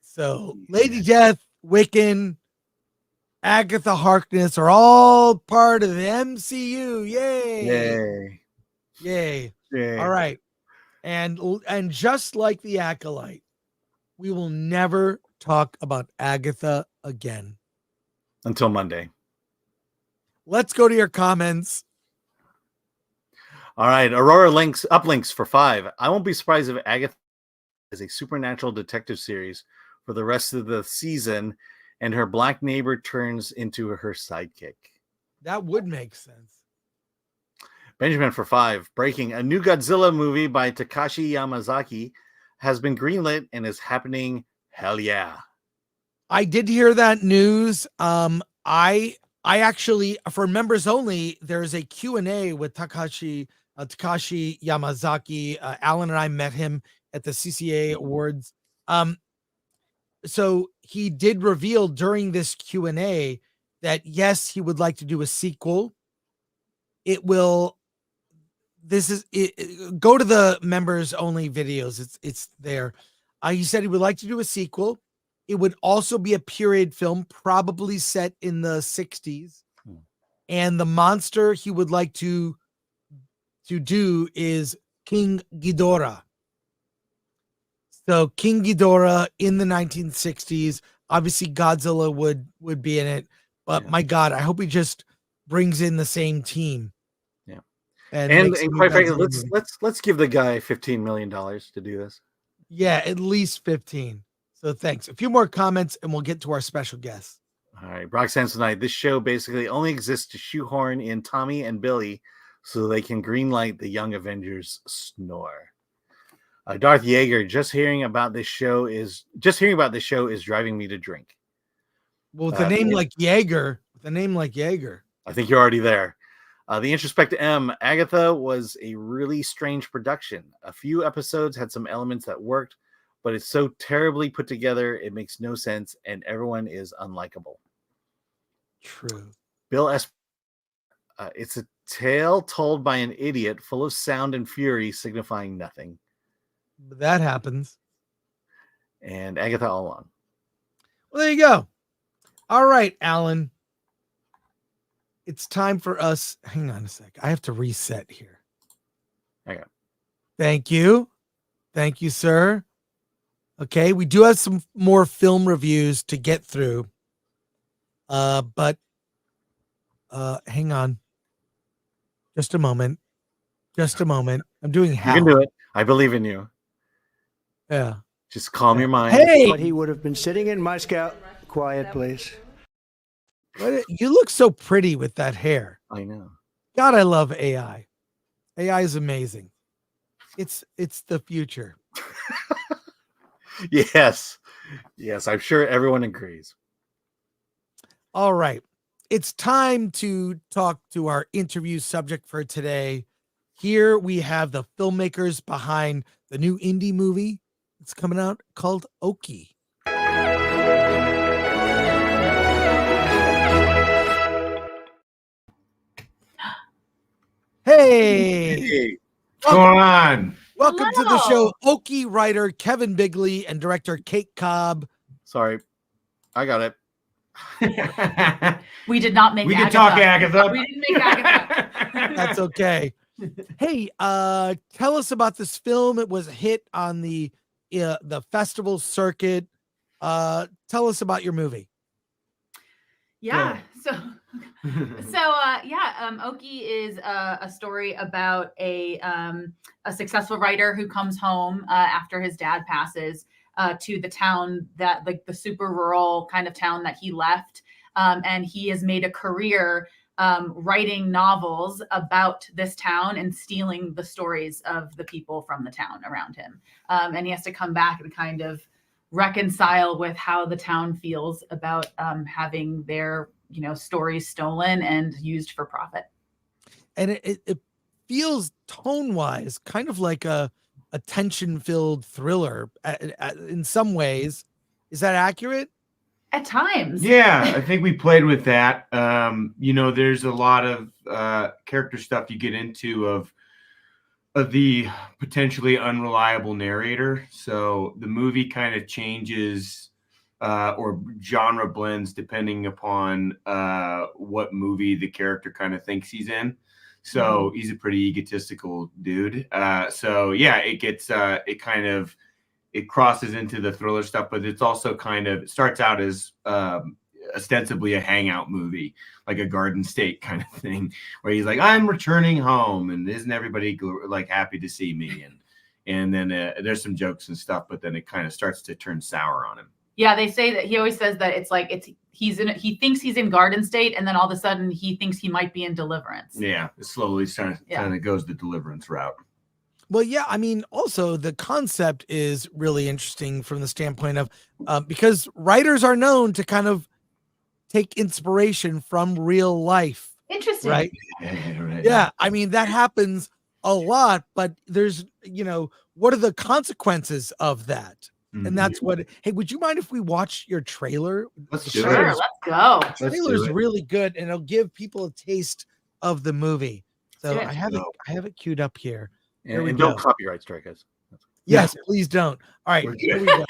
So Lady Death, Wiccan, Agatha Harkness are all part of the MCU. Yay. Yay. All right. And just like the Acolyte, we will never talk about Agatha again. Until Monday. Let's go to your comments. All right. Aurora uplinks for 5. I won't be surprised if Agatha is a supernatural detective series for the rest of the season, and her black neighbor turns into her sidekick. That would make sense. Benjamin for 5. Breaking. A new Godzilla movie by Takashi Yamazaki has been greenlit and is happening. Hell yeah. I did hear that news. I actually, for members only, there's a Q&A with Takashi Yamazaki. Alan and I met him at the CCA Awards. So he did reveal during this Q&A that yes, he would like to do a sequel. Go to the members only videos. It's there. He said he would like to do a sequel. It would also be a period film, probably set in the 60s. And the monster he would like to do is King Ghidorah. So King Ghidorah in the 1960s. Obviously Godzilla would be in it. But my God, I hope he just brings in the same team. Yeah. And quite frankly, let's give the guy $15 million to do this. Yeah, at least 15. So thanks. A few more comments and we'll get to our special guest. All right. Brock Samsonite. This show basically only exists to shoehorn in Tommy and Billy so they can greenlight the Young Avengers snore. Darth Yeager, just hearing about this show is driving me to drink. Well, with a name like Yeager, I think you're already there. The Introspect M, Agatha was a really strange production. A few episodes had some elements that worked, but it's so terribly put together, it makes no sense, and everyone is unlikable. True. Bill S. It's a tale told by an idiot, full of sound and fury, signifying nothing. That happens. And Agatha all on. Well, there you go. All right, Alan. It's time for us. Hang on a sec. I have to reset here. Okay. Thank you. Thank you, sir. Okay, we do have some more film reviews to get through. But hang on. Just a moment. I'm doing Hal. You can do it. I believe in you. Yeah. Just calm your mind. Hey! But he would have been sitting in Moscow. Quiet, please. You look so pretty with that hair. I know. God, I love AI. AI is amazing. It's the future. Yes. Yes, I'm sure everyone agrees. All right. It's time to talk to our interview subject for today. Here we have the filmmakers behind the new indie movie that's coming out called Okie. Hey! What's going on? Welcome to the show, Okie writer Kevin Bigley and director Kate Cobb. Sorry. I got it. We did not make We Agatha. can talk, Agatha. We didn't make Agatha. That's okay. Hey, tell us about this film. It was a hit on the festival circuit. Tell us about your movie. Yeah. Okie is a story about a successful writer who comes home after his dad passes to the town that the super rural kind of town that he left. And he has made a career writing novels about this town and stealing the stories of the people from the town around him. And he has to come back and kind of reconcile with how the town feels about having their stories stolen and used for profit. And it feels tone-wise kind of like a tension-filled thriller in some ways. Is that accurate? At times. Yeah, I think we played with that. There's a lot of character stuff you get into of the potentially unreliable narrator. So the movie kind of changes or genre blends depending upon what movie the character kind of thinks he's in. So he's a pretty egotistical dude. It crosses into the thriller stuff, but it's also it starts out as ostensibly a hangout movie, like a Garden State kind of thing, where he's like, I'm returning home, and isn't everybody happy to see me? And then there's some jokes and stuff, but then it kind of starts to turn sour on him. Yeah, they say that he always says that he thinks he's in Garden State, and then all of a sudden he thinks he might be in Deliverance. Yeah, it slowly kind of goes the Deliverance route. Well, yeah, I mean, also the concept is really interesting from the standpoint of because writers are known to kind of take inspiration from real life. Interesting. Right? Right. Yeah, I mean, that happens a lot, but there's, what are the consequences of that? Mm-hmm. And that's what, hey, would you mind if we watch your trailer? Let's do Sure, it. let's go. The trailer's really good, and it'll give people a taste of the movie. So Good. I have it queued up here. Here we And go. don't copyright strike us. Yes, please don't. All right, here we go.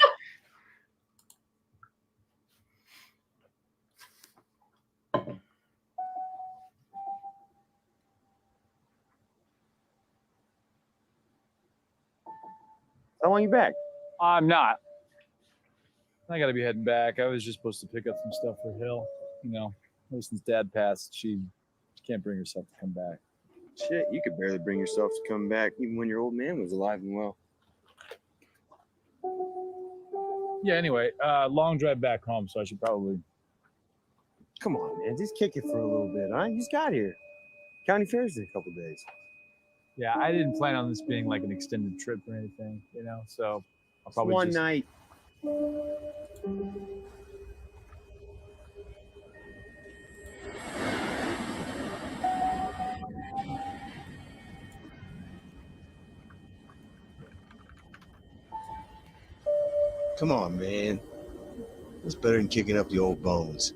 How long you back? I'm not. I got to be heading back. I was just supposed to pick up some stuff for Hill. Ever since Dad passed, she can't bring herself to come back. Shit, you could barely bring yourself to come back even when your old man was alive and well. Yeah, anyway, long drive back home, so I should probably... Come on, man. Just kick it for a little bit, huh? You just got here. County fair's in a couple days. Yeah, I didn't plan on this being like an extended trip or anything, so I'll probably One night. Come on, man. It's better than kicking up the old bones.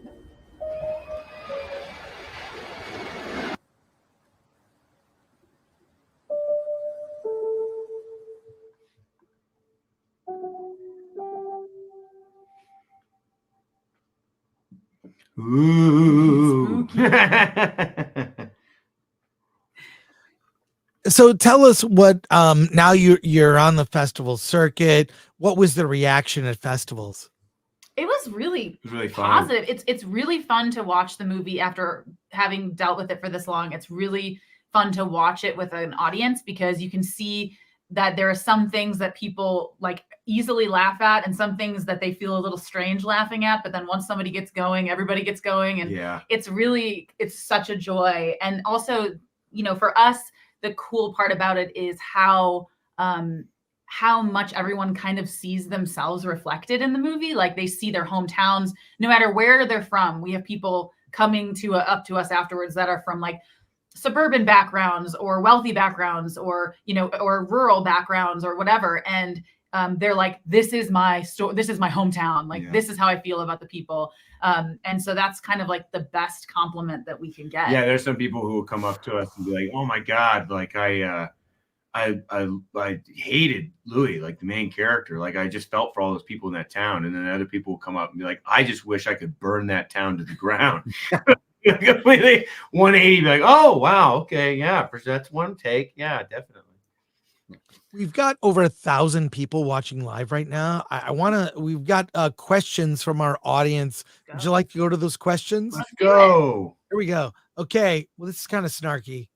Ooh. So tell us what now you're on the festival circuit. What was the reaction at festivals? It was really really fun. positive. It's really fun to watch the movie after having dealt with it for this long. It's really fun to watch it with an audience because you can see that there are some things that people like easily laugh at and some things that they feel a little strange laughing at. But then once somebody gets going, everybody gets going. And it's such a joy. And also, you know, for us, the cool part about it is how much everyone kind of sees themselves reflected in the movie. Like they see their hometowns, no matter where they're from. We have people coming up to us afterwards that are from like suburban backgrounds or wealthy backgrounds or, you know, or rural backgrounds or whatever. And they're like, this is my this is my hometown. Like, this is how I feel about the people. And so that's kind of like the best compliment that we can get. Yeah. There's some people who will come up to us and be like, oh my God, like I hated Louis, like the main character. Like I just felt for all those people in that town. And then other people will come up and be like, I just wish I could burn that town to the ground. Completely 180, be like, oh wow, okay, yeah, that's one take. Yeah, definitely. We've got over 1,000 people watching live right now. We've got questions from our audience. Would you like to go to those questions? Let's go. Here we go. Okay. Well, this is kind of snarky.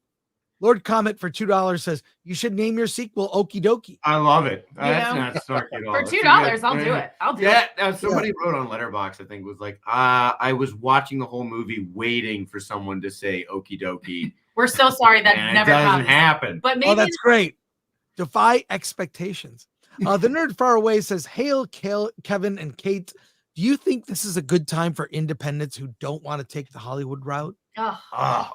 Lord Comet for $2 says, you should name your sequel Okie Dokie. I love it. That's not snarky at all. For $2, I'll do it. I'll do it. Somebody wrote on Letterboxd, I think, was like, I was watching the whole movie waiting for someone to say Okie Dokie. We're so sorry that never doesn't happen. But maybe that's great. Defy expectations. The Nerd Far Away says, hail Kevin and Kate. Do you think this is a good time for independents who don't want to take the Hollywood route? Oh,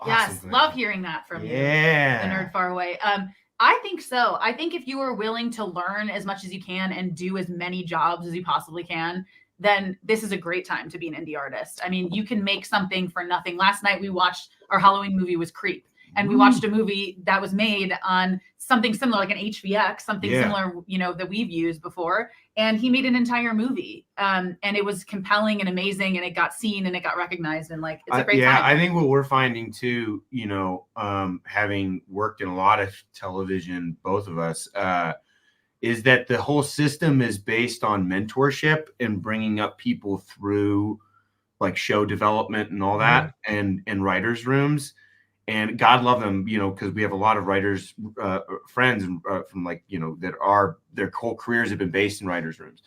yes. Awesome, love hearing that from you. The Nerd Far Away. I think so. I think if you are willing to learn as much as you can and do as many jobs as you possibly can, then this is a great time to be an indie artist. I mean, you can make something for nothing. Last night we watched, our Halloween movie was Creep. And we watched a movie that was made on something similar, like an HVX, something similar, you know, that we've used before. And he made an entire movie. And it was compelling and amazing. And it got seen and it got recognized. And like, it's a great time. I think what we're finding too, you know, having worked in a lot of television, both of us, is that the whole system is based on mentorship and bringing up people through like show development and all that and writers' rooms. And God love them, you know, because we have a lot of writers, friends from like, you know, that are their whole careers have been based in writers' rooms,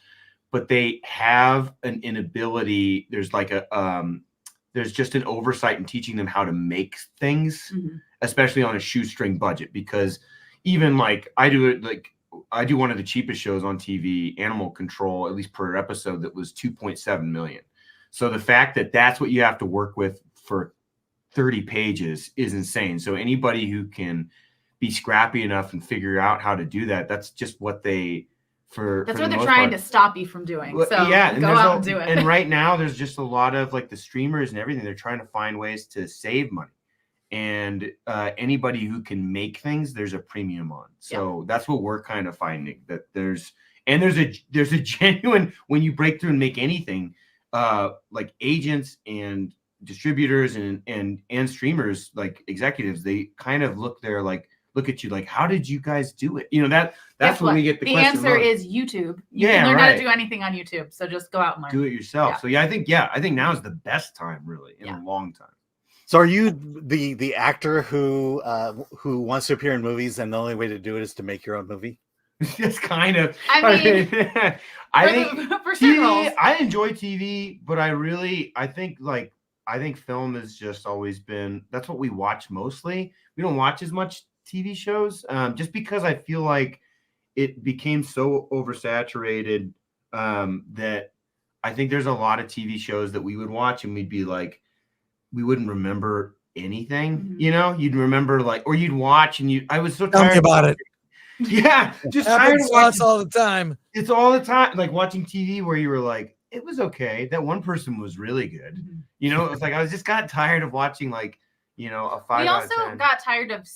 but they have an inability. There's like there's just an oversight in teaching them how to make things, especially on a shoestring budget. Because even like I do one of the cheapest shows on TV, Animal Control, at least per episode, that was $2.7 million. So the fact that that's what you have to work with for 30 pages is insane. So anybody who can be scrappy enough and figure out how to do that, that's just what that's what they're trying to stop you from doing. So yeah, go out and do it. And right now there's just a lot of like the streamers and everything. They're trying to find ways to save money. And anybody who can make things, there's a premium on. So that's what we're kind of finding, that there's a genuine, when you break through and make anything, like agents and distributors and streamers, like executives, they kind of look at you like, how did you guys do it? You know, that's when we get the question. Answer is YouTube. You can learn how to do anything on YouTube. So just go out and learn. Do it yourself. So I think now is the best time really in a long time. So are you the actor who wants to appear in movies and the only way to do it is to make your own movie? It's kind of. I mean, I think for TV, I enjoy TV, but I think film has just always been, that's what we watch mostly. We don't watch as much TV shows, just because I feel like it became so oversaturated that I think there's a lot of TV shows that we would watch and we'd be like, we wouldn't remember anything, you know? You'd remember like, or you'd watch and I was so tired. Tell me about it. Yeah, just tired of watching all the time. It's all the time, like watching TV where you were like, it was okay. That one person was really good. You know, it was like I just got tired of watching like, you know, a 5 We out of also 10. got tired of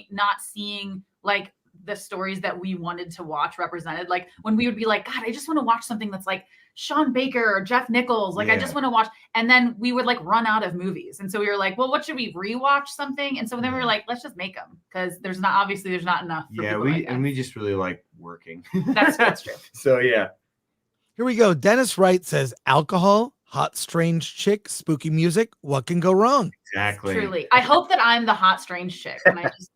not seeing like the stories that we wanted to watch represented. Like when we would be like, God, I just want to watch something that's like Sean Baker or Jeff Nichols. Like, I just want to watch. And then we would like run out of movies. And so we were like, well, what should we rewatch something? And so then we were like, let's just make them, because there's not enough. For we just really like working. That's true. So yeah. Here we go. Dennis Wright says alcohol, hot, strange chick, spooky music. What can go wrong? Exactly. Truly. I hope that I'm the hot, strange chick. And I just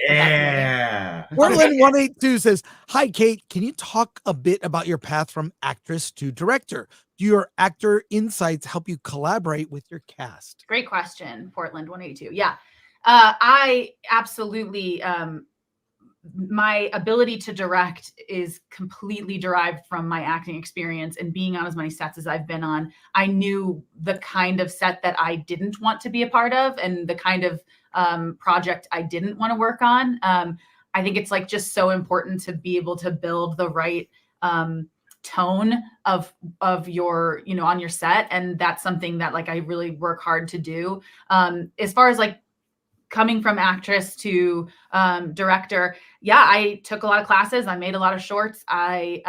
yeah. Portland 182 says, hi, Kate. Can you talk a bit about your path from actress to director? Do your actor insights help you collaborate with your cast? Great question, Portland 182. Yeah. I absolutely, my ability to direct is completely derived from my acting experience and being on as many sets as I've been on. I knew the kind of set that I didn't want to be a part of and the kind of project I didn't want to work on. I think it's like just so important to be able to build the right tone of your, on your set. And that's something that like I really work hard to do. As far as like coming from actress to director, yeah, I took a lot of classes. I made a lot of shorts. I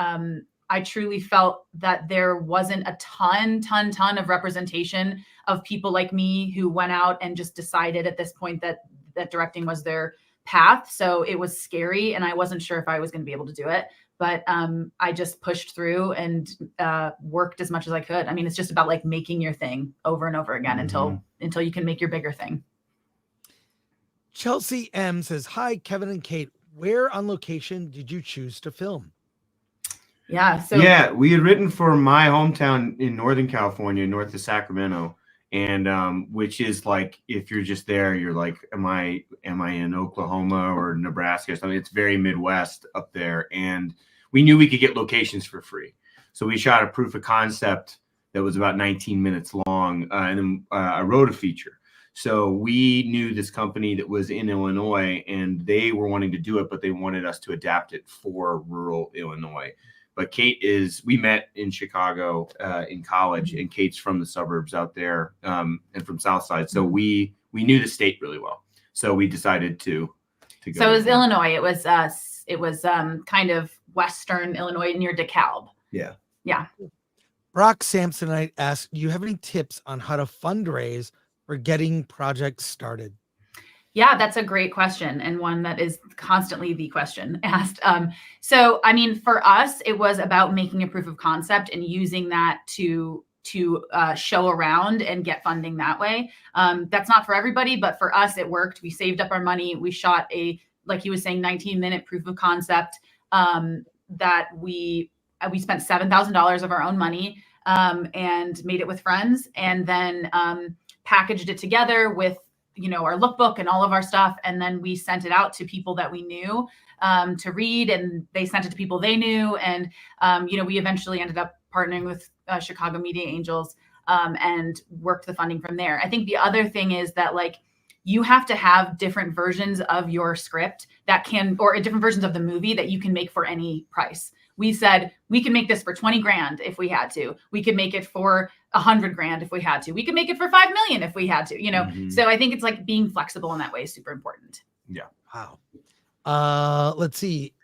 truly felt that there wasn't a ton of representation of people like me who went out and just decided at this point that directing was their path. So it was scary and I wasn't sure if I was going to be able to do it, but I just pushed through and worked as much as I could. I mean, it's just about like making your thing over and over again until you can make your bigger thing. Chelsea M says, hi, Kevin and Kate. Where on location did you choose to film? Yeah. So we had written for my hometown in Northern California, north of Sacramento, and which is like, if you're just there, you're like, am I in Oklahoma or Nebraska or something? It's very Midwest up there, and we knew we could get locations for free, so we shot a proof of concept that was about 19 minutes long, and then I wrote a feature. So we knew this company that was in Illinois, and they were wanting to do it, but they wanted us to adapt it for rural Illinois. But we met in Chicago in college, and Kate's from the suburbs out there and from Southside. So we knew the state really well. So we decided to go. So it was Illinois. It was kind of Western Illinois near DeKalb. Yeah. Yeah. Brock Samsonite asked, do you have any tips on how to fundraise for getting projects started? Yeah, that's a great question, and one that is constantly the question asked. So, I mean, for us, it was about making a proof of concept and using that to show around and get funding that way. That's not for everybody, but for us, it worked. We saved up our money. We shot like he was saying, 19-minute proof of concept that we spent $7,000 of our own money and made it with friends, and then packaged it together with our lookbook and all of our stuff. And then we sent it out to people that we knew to read, and they sent it to people they knew. And, we eventually ended up partnering with Chicago Media Angels and worked the funding from there. I think the other thing is that like, you have to have different versions of your script or different versions of the movie that you can make for any price. We said, we can make this for 20 grand if we had to. We could make it for 100 grand if we had to. We could make it for 5 million if we had to, So I think it's like being flexible in that way is super important. Yeah. Wow. Let's see.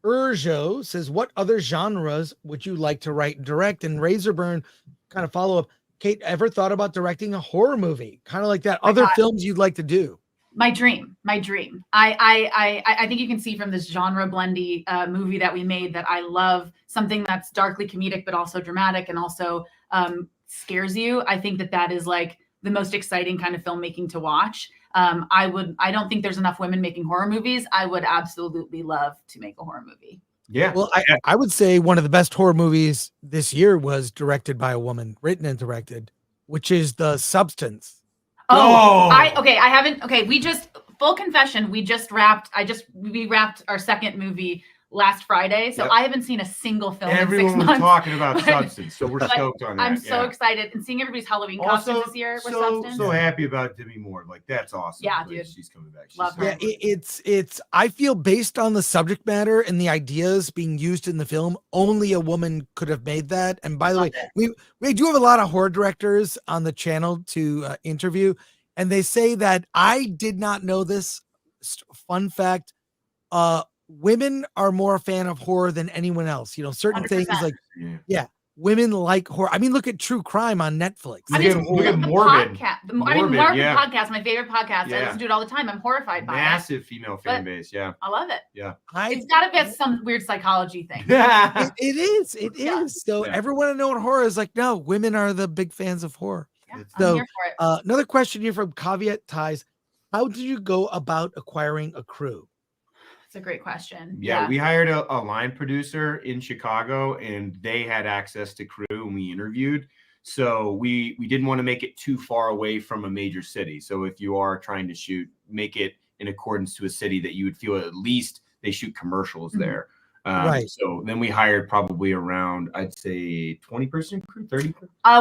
Urjo says, what other genres would you like to write and direct? And Razorburn kind of follow up. Kate, ever thought about directing a horror movie? Kind of like that. Other films you'd like to do? My dream. I think you can see from this genre blendy movie that we made that I love something that's darkly comedic, but also dramatic and also scares you. I think that is like the most exciting kind of filmmaking to watch. I don't think there's enough women making horror movies. I would absolutely love to make a horror movie. Yeah. Well, I would say one of the best horror movies this year was directed by a woman, written and directed, which is The Substance. Full confession, we wrapped our second movie last Friday. So I haven't seen a single film Everyone in 6 months. was talking about Substance, so we're stoked on that. I'm so excited, and seeing everybody's Halloween costumes this year for Substance. So happy about Demi Moore. Like, that's awesome. Yeah, dude. She's coming back. Love her. Yeah, it's I feel based on the subject matter and the ideas being used in the film, only a woman could have made that. And by the way, we do have a lot of horror directors on the channel to interview, and they say that I did not know this. Fun fact, women are more a fan of horror than anyone else. Certain 100%. Things like women like horror. I mean, look at true crime on Netflix. I mean, Look at the Morbid. Morbid yeah. podcast, my favorite podcast. Yeah. I listen to it all the time. I'm horrified by it. Massive female fan But base. Yeah. I love it. Yeah. It's got to be some weird psychology thing. It is. It Yeah. is. So Yeah. everyone I know in horror is like, no, women are the big fans of horror. Yeah, So, I'm here for it. Another question here from Caveat Ties. How did you go about acquiring a crew? It's a great question. Yeah, we hired a line producer in Chicago, and they had access to crew, and we interviewed. So we didn't want to make it too far away from a major city. So if you are trying to shoot, make it in accordance to a city that you would feel at least they shoot commercials there. Right. So then we hired probably around, I'd say 20-person crew, 30.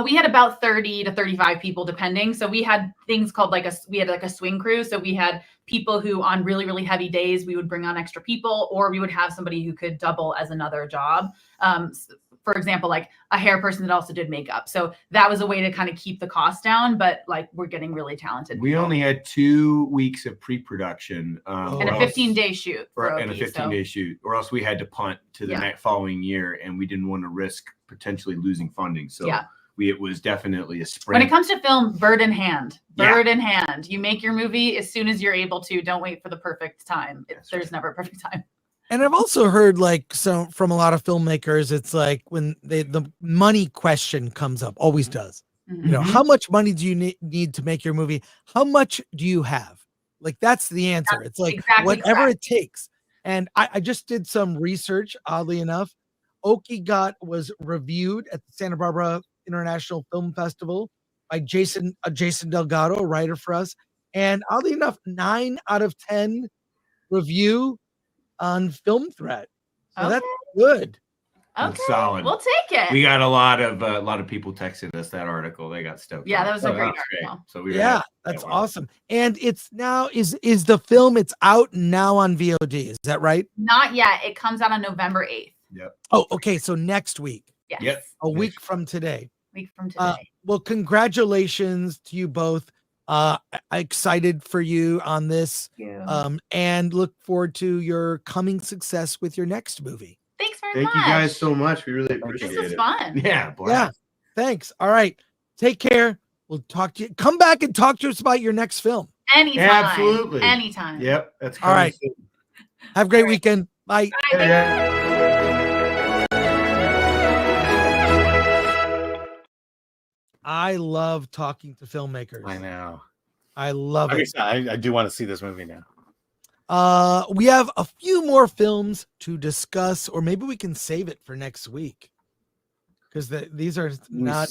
We had about 30 to 35 people, depending. So we had things called we had a swing crew. So we had people who on really, really heavy days, we would bring on extra people, or we would have somebody who could double as another job. For example, like a hair person that also did makeup. So that was a way to kind of keep the cost down, but like we're getting really talented. We only had 2 weeks of pre-production. And a 15-day shoot. And a 15-day shoot, or else we had to punt to the following year, and we didn't want to risk potentially losing funding. So it was definitely a sprint. When it comes to film, bird in hand. You make your movie as soon as you're able to. Don't wait for the perfect time. There's never a perfect time. And I've also heard from a lot of filmmakers, it's like when the money question comes up, always does. Mm-hmm. You know, how much money do you need to make your movie? How much do you have? Like, that's the answer. It's like whatever it takes. And I just did some research, oddly enough. Okie was reviewed at the Santa Barbara International Film Festival by Jason Delgado, a writer for us. And oddly enough, 9 out of 10 review on Film Threat. So that's good. Okay, solid. We'll take it. We got a lot of people texting us that article. They got stoked. Yeah, that was a great article. So that's awesome. And it's now is the film. It's out now on VOD. Is that right? Not yet. It comes out on November 8th. Yep. Oh, okay. So next week. Yes. Yep. A week from today. Well, congratulations to you both. Excited for you on this. And look forward to your coming success with your next movie. Thanks very much. Thank you guys so much. We really appreciate it. This was fun. Yeah. Blast. Yeah. Thanks. All right. Take care. We'll talk to you. Come back and talk to us about your next film. Anytime. Absolutely. Anytime. Yep. That's all right. Soon. Have a great weekend. Bye. I love talking to filmmakers. I know. I love it. I do want to see this movie now. We have a few more films to discuss, or maybe we can save it for next week because these are not.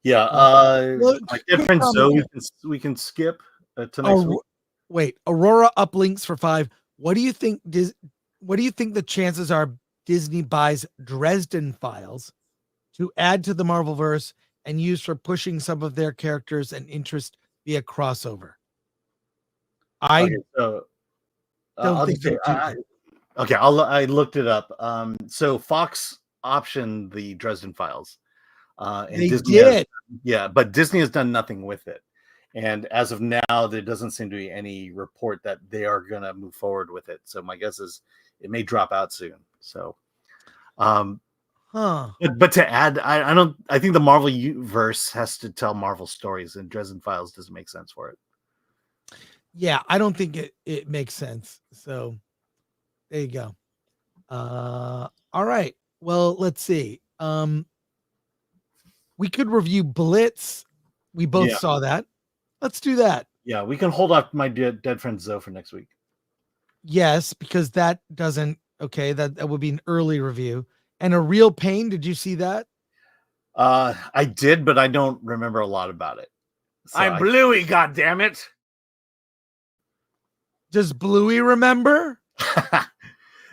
Yeah, my good friend Zoe, we can skip to next week. Wait, Aurora uplinks for 5. What do you think? What do you think the chances are Disney buys Dresden Files to add to the Marvelverse and use for pushing some of their characters and interest via crossover? I don't think okay, I looked it up. So Fox optioned the Dresden Files. And they Disney did. But Disney has done nothing with it. And as of now, there doesn't seem to be any report that they are going to move forward with it. So my guess is it may drop out soon. So, but to add, I think the Marvel universe has to tell Marvel stories, and Dresden Files doesn't make sense for it. Yeah, I don't think it makes sense. So there you go. All right. Well, let's see. We could review Blitz. We both saw that. Let's do that. Yeah, we can hold off my dead friend Zoe for next week. Yes, because that doesn't. Okay, that would be an early review. And A Real Pain. Did you see that? I did, but I don't remember a lot about it. So I'm Bluey, goddammit. Does Bluey remember?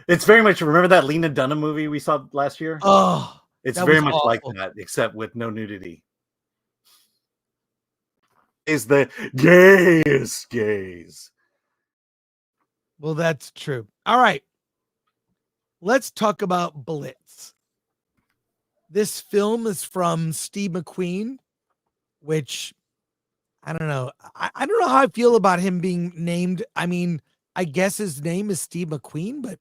It's very much. Remember that Lena Dunham movie we saw last year? Oh, it's very much awful. Like that, except with no nudity. Is the gayest gays. Well, that's true. All right. Let's talk about Blitz. This film is from Steve McQueen, which I don't know. I don't know how I feel about him being named. I mean, I guess his name is Steve McQueen, but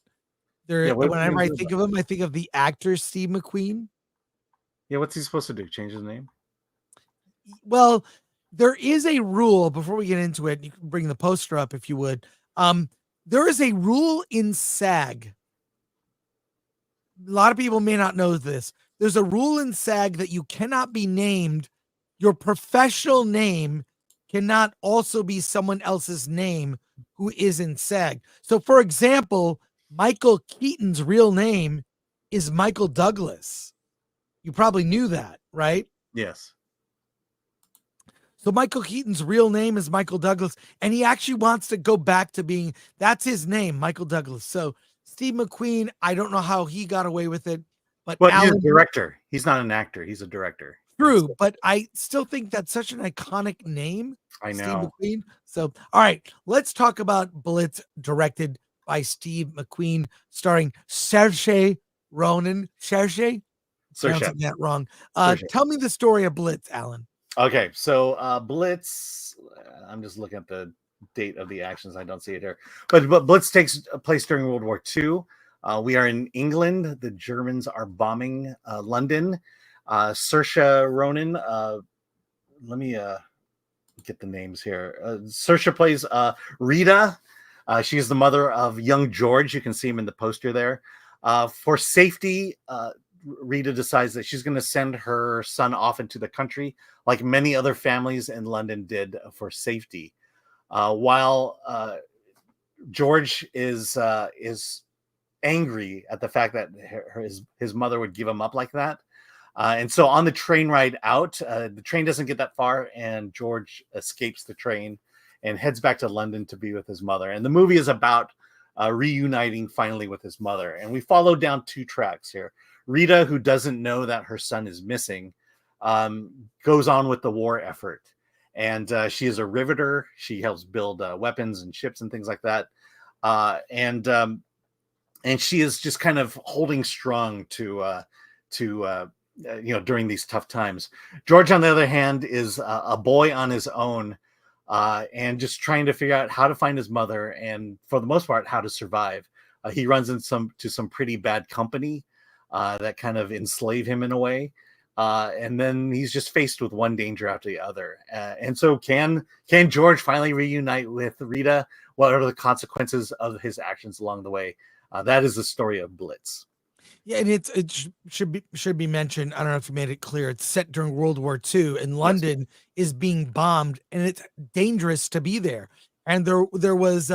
whenever I think of him, I think of the actor Steve McQueen. Yeah, what's he supposed to do? Change his name? Well, there is a rule before we get into it. You can bring the poster up if you would. There is a rule in SAG. A lot of people may not know this. There's a rule in SAG that you cannot be named. Your professional name cannot also be someone else's name who is in SAG. So, for example, Michael Keaton's real name is Michael Douglas. You probably knew that, right? Yes. So Michael Keaton's real name is Michael Douglas, and he actually wants to go back to being, that's his name, Michael Douglas. So Steve McQueen, I don't know how he got away with it, but Well, he's Alan, a director. He's not an actor. He's a director. true, but I still think that's such an iconic name, I Steve know. McQueen. So, all right, let's talk about Blitz, directed by Steve McQueen, starring Saoirse Ronan. Saoirse? Pronouncing that wrong. Saoirse. Tell me the story of Blitz, Alan. Okay, so Blitz, I'm just looking at the date of the actions. I don't see it here. But Blitz takes place during World War II. We are in England. The Germans are bombing London. Saoirse Ronan, let me get the names here. Saoirse plays Rita. She is the mother of young George. You can see him in the poster there. For safety, Rita decides that she's going to send her son off into the country, like many other families in London did, for safety. While George is angry at the fact that his mother would give him up like that. And so on the train ride out, the train doesn't get that far, and George escapes the train and heads back to London to be with his mother. And the movie is about reuniting finally with his mother. And we follow down two tracks here. Rita, who doesn't know that her son is missing, goes on with the war effort. And she is a riveter. She helps build weapons and ships and things like that. And she is just kind of holding strong to during these tough times. George, on the other hand, is a boy on his own, and just trying to figure out how to find his mother, and for the most part, how to survive. He runs into some pretty bad company that kind of enslave him in a way. And then he's just faced with one danger after the other. And so can George finally reunite with Rita? What are the consequences of his actions along the way? That is the story of Blitz. Yeah, and it should be mentioned. I don't know if you made it clear. It's set during World War II, and London is being bombed, and it's dangerous to be there. And there was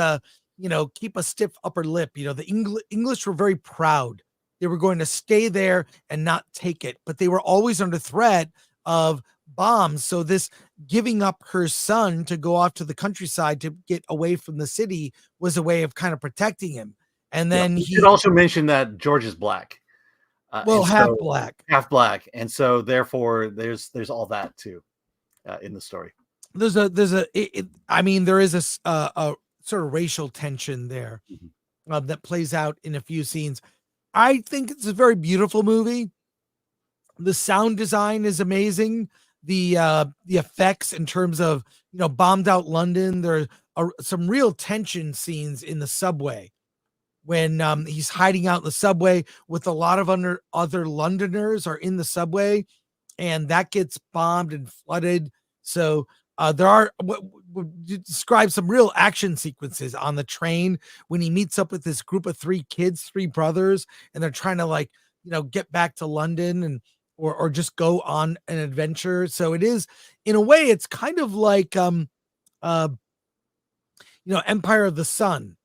keep a stiff upper lip. The English were very proud. They were going to stay there and not take it, but they were always under threat of bombs. So this giving up her son to go off to the countryside to get away from the city was a way of kind of protecting him. And then he should also mention that George is black. Half black. And so therefore there's all that too in the story. There is a sort of racial tension there that plays out in a few scenes. I think it's a very beautiful movie. The sound design is amazing. The effects in terms of, bombed out London. There are some real tension scenes in the subway when he's hiding out in the subway with a lot of other Londoners are in the subway, and that gets bombed and flooded. So there are what would describe some real action sequences on the train when he meets up with this group of three brothers, and they're trying to get back to London and or just go on an adventure. So it is, in a way, it's kind of like Empire of the Sun.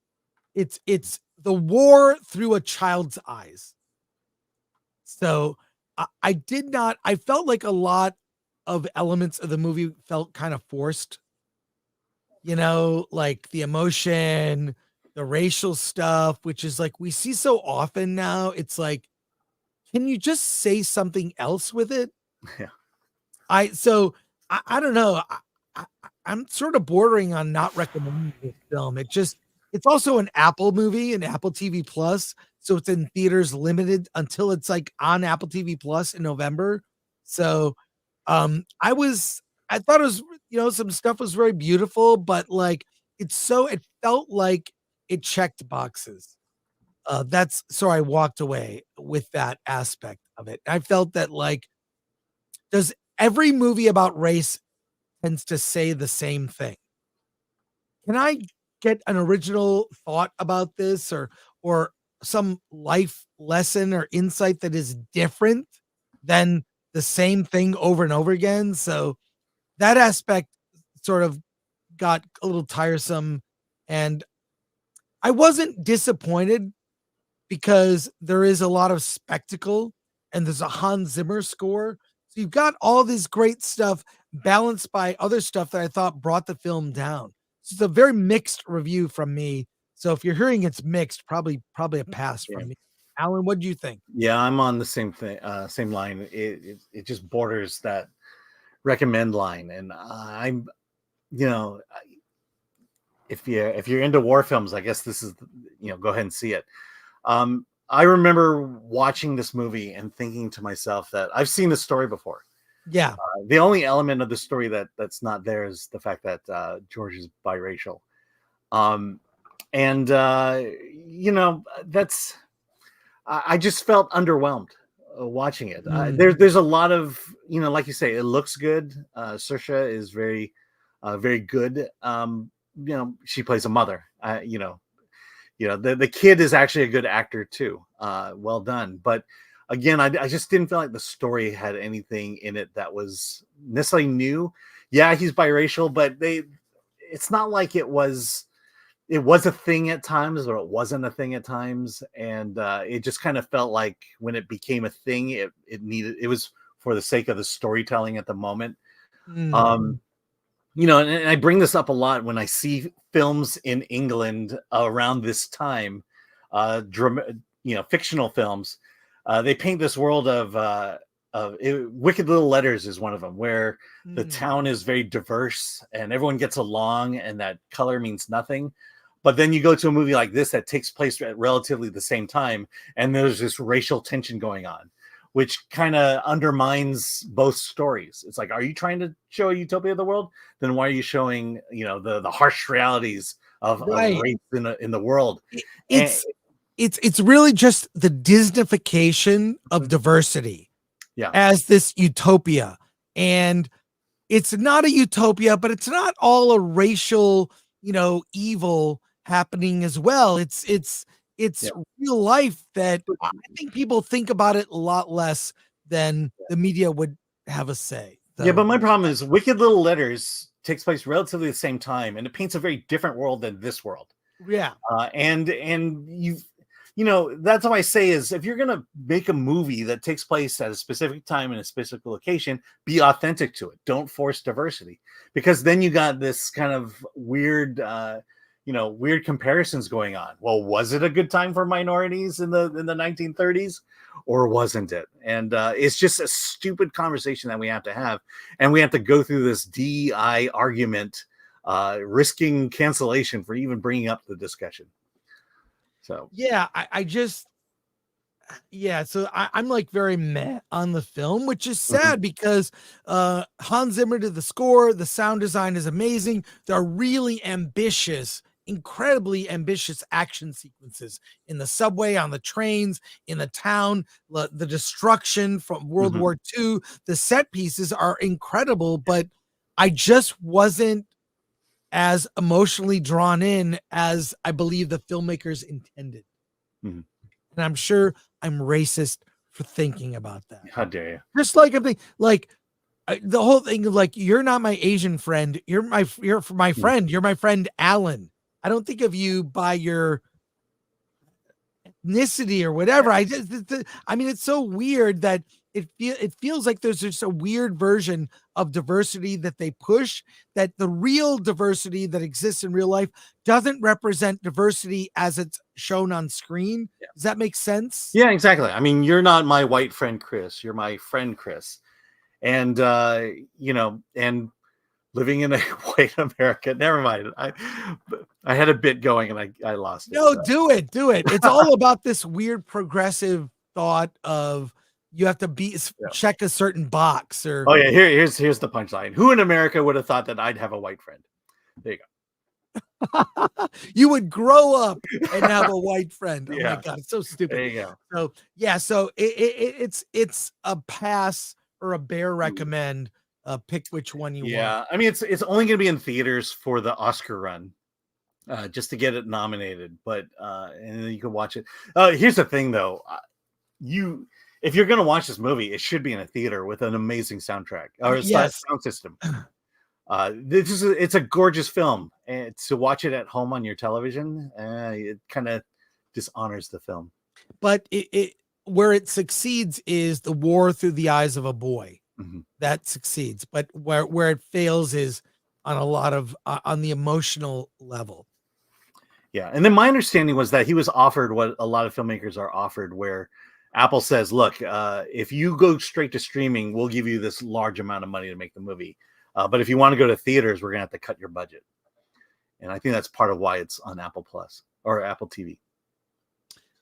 It's the war through a child's eyes. So I felt like a lot of elements of the movie felt kind of forced, like the emotion, the racial stuff, which is like we see so often now. It's like, can you just say something else with it? Yeah. I don't know. I'm sort of bordering on not recommending this film. It's also an Apple movie, an Apple TV Plus. So it's in theaters limited until it's like on Apple TV Plus in November. So I thought it was, some stuff was very beautiful, but it felt like it checked boxes. So I walked away with that aspect of it. I felt that does every movie about race tends to say the same thing? Can I get an original thought about this, or some life lesson or insight that is different than the same thing over and over again? So that aspect sort of got a little tiresome, and I wasn't disappointed because there is a lot of spectacle and there's a Hans Zimmer score. So you've got all this great stuff balanced by other stuff that I thought brought the film down. So it's a very mixed review from me. So if you're hearing it's mixed, probably a pass from me. Alan, what do you think? Yeah, I'm on the same thing, same line. It just borders that recommend line, and I'm, if you're into war films, I guess this is, go ahead and see it. I remember watching this movie and thinking to myself that I've seen this story before. Yeah. The only element of the story that's not there is the fact that George is biracial. That's, I just felt underwhelmed watching it. There's a lot of, like you say, it looks good. Saoirse is very, very good. She plays a mother. The kid is actually a good actor too. Well done. But again, I just didn't feel like the story had anything in it that was necessarily new. Yeah, he's biracial, but it's not like it was a thing at times, or it wasn't a thing at times. And it just kind of felt like when it became a thing, it was for the sake of the storytelling at the moment. And I bring this up a lot when I see films in England around this time, fictional films. They paint this world of Wicked Little Letters is one of them, where the town is very diverse and everyone gets along, and that color means nothing. But then you go to a movie like this that takes place at relatively the same time, and there's this racial tension going on, which kind of undermines both stories. It's like, are you trying to show a utopia of the world? Then why are you showing, the harsh realities of race in the world? It's really just the Disneyfication of diversity as this utopia. And it's not a utopia, but it's not all a racial, evil happening as well. It's real life that I think people think about it a lot less than the media would have us say. So. Yeah, but my problem is Wicked Little Letters takes place relatively the same time, and it paints a very different world than this world. Yeah. And that's how I say is, if you're going to make a movie that takes place at a specific time in a specific location, be authentic to it. Don't force diversity, because then you got this kind of weird, weird comparisons going on. Well, was it a good time for minorities in the 1930s, or wasn't it? And it's just a stupid conversation that we have to have, and we have to go through this DEI argument, risking cancellation for even bringing up the discussion. So yeah, so I'm like very meh on the film, which is sad because Hans Zimmer did the score, the sound design is amazing. There are really ambitious, incredibly ambitious action sequences in the subway, on the trains, in the town, the destruction from World War II. The set pieces are incredible, but I just wasn't as emotionally drawn in as I believe the filmmakers intended. And I'm sure I'm racist for thinking about that. How dare you? Just like I'm thinking, the whole thing of you're not my Asian friend. You're my friend. You're my friend, Alan. I don't think of you by your ethnicity or whatever. It's so weird that it feels like there's just a weird version of diversity that they push, that the real diversity that exists in real life doesn't represent diversity as it's shown on screen. Does that make sense? Yeah, exactly. I mean, you're not my white friend, Chris. You're my friend, Chris. And, and living in a white America, never mind. I had a bit going and I lost it. No, do it. It's all about this weird progressive thought of, you have to check a certain box, or here's the punchline. Who in America would have thought that I'd have a white friend? There you go. You would grow up and have a white friend. Oh my God, it's so stupid. There you go. So it's a pass or a bear recommend. Pick which one you want. Yeah, I mean it's only going to be in theaters for the Oscar run, just to get it nominated. But and then you can watch it. Here's the thing, though, if you're going to watch this movie, it should be in a theater with an amazing soundtrack or Yes. sound system. It's a gorgeous film, and to watch it at home on your television, it kind of dishonors the film. But it where it succeeds is the war through the eyes of a boy. That succeeds, but where it fails is on a lot of on the emotional level. Yeah, and then my understanding was that he was offered what a lot of filmmakers are offered, where Apple says, "Look, if you go straight to streaming, we'll give you this large amount of money to make the movie, but if you want to go to theaters, we're gonna have to cut your budget." And I think that's part of why it's on Apple Plus or Apple TV.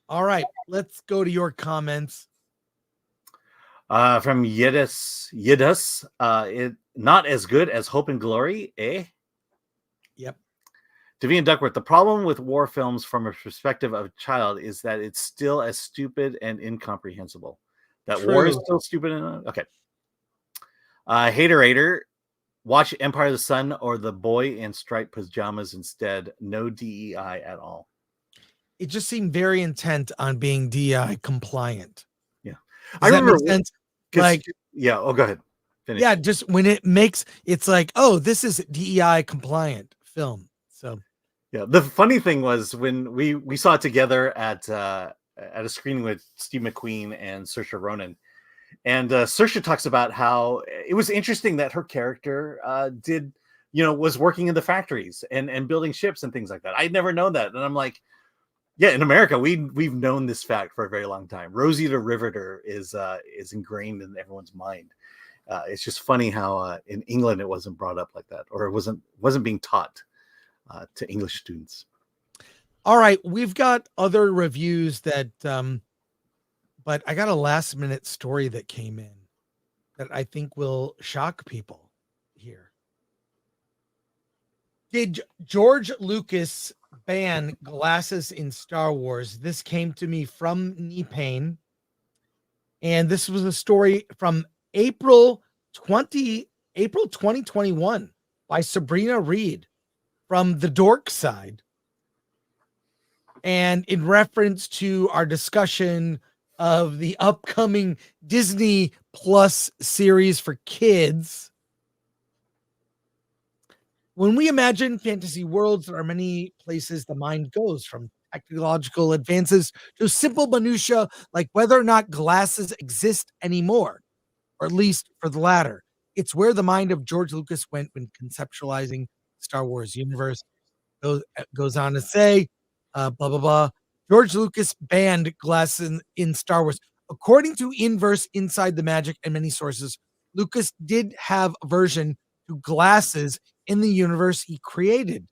All right, let's go to your comments. From Yidus, it not as good as Hope and Glory, eh? Yep. Davian Duckworth, the problem with war films from a perspective of a child is that it's still as stupid and incomprehensible. That war is still stupid. Okay. Haterator, watch Empire of the Sun or The Boy in Striped Pajamas instead. No DEI at all. It just seemed very intent on being DEI compliant. Yeah. Does that make sense? Like, yeah. Oh, go ahead. Finish. Yeah, just when it's like, oh, this is DEI compliant film. So, yeah. The funny thing was when we saw it together at a screening with Steve McQueen and Saoirse Ronan, and Saoirse talks about how it was interesting that her character was working in the factories and building ships and things like that. I'd never known that, and I'm like, yeah, in America, we've known this fact for a very long time. Rosie the Riveter is ingrained in everyone's mind. It's just funny how in England it wasn't brought up like that, or it wasn't being taught to English students. All right, we've got other reviews that, but I got a last minute story that came in that I think will shock people here. Did George Lucas ban glasses in Star Wars? This came to me from Knee Pain, and this was a story from April 2021 by Sabrina Reed from The Dork Side, and in reference to our discussion of the upcoming Disney Plus series for kids. When we imagine fantasy worlds, there are many places the mind goes, from technological advances to simple minutiae like whether or not glasses exist anymore, or at least for the latter. It's where the mind of George Lucas went when conceptualizing Star Wars universe. Goes on to say, blah, blah, blah. George Lucas banned glasses in Star Wars. According to Inverse Inside the Magic and many sources, Lucas did have aversion to glasses in the universe he created.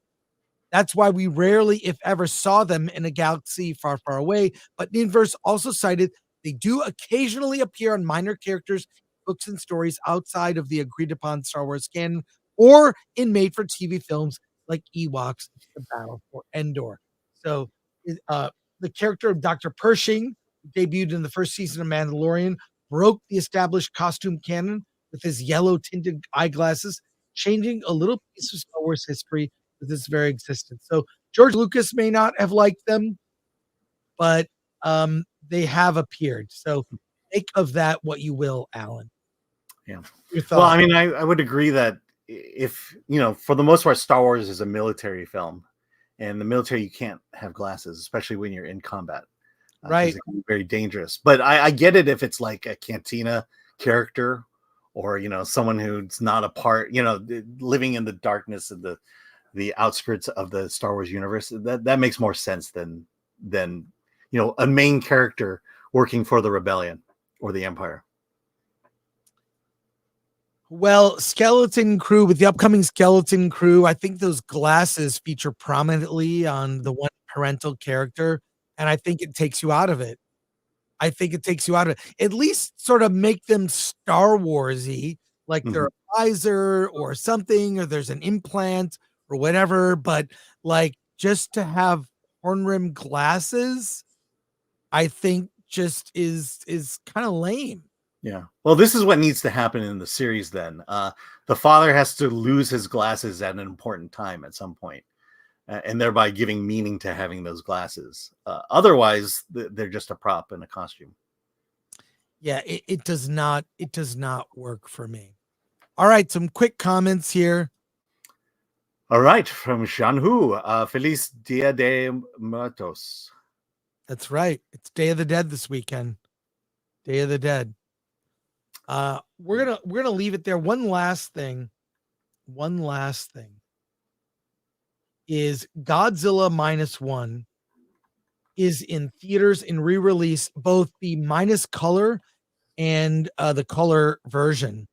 That's why we rarely, if ever, saw them in a galaxy far, far away. But Inverse also cited they do occasionally appear on minor characters, books, and stories outside of the agreed upon Star Wars canon, or in made-for-TV films like Ewoks, The Battle for Endor. So the character of Dr. Pershing, who debuted in the first season of Mandalorian, broke the established costume canon with his yellow-tinted eyeglasses, changing a little piece of Star Wars history with its very existence. So George Lucas may not have liked them, but they have appeared. So make of that what you will, Alan. Yeah. Well, I mean, I would agree that if, for the most part, Star Wars is a military film, and the military, you can't have glasses, especially when you're in combat. Right. It can be very dangerous. But I get it if it's like a cantina character, or, someone who's not a part, living in the darkness of the outskirts of the Star Wars universe. That makes more sense than a main character working for the rebellion or the Empire. Well, Skeleton Crew, with the upcoming Skeleton Crew, I think those glasses feature prominently on the one parental character, and I think it takes you out of it. At least sort of make them Star Wars-y, like they're a visor or something, or there's an implant or whatever. But like just to have horn-rimmed glasses, I think just is kind of lame. Yeah. Well, this is what needs to happen in the series then. The father has to lose his glasses at an important time at some point, and thereby giving meaning to having those glasses. Otherwise, they're just a prop and a costume. Yeah, it does not work for me. All right, some quick comments here. All right, from Shanhu, Feliz Dia de Muertos. That's right. It's Day of the Dead this weekend. Day of the Dead. We're gonna leave it there. One last thing is Godzilla -1 is in theaters in re-release, both the minus color and the color version.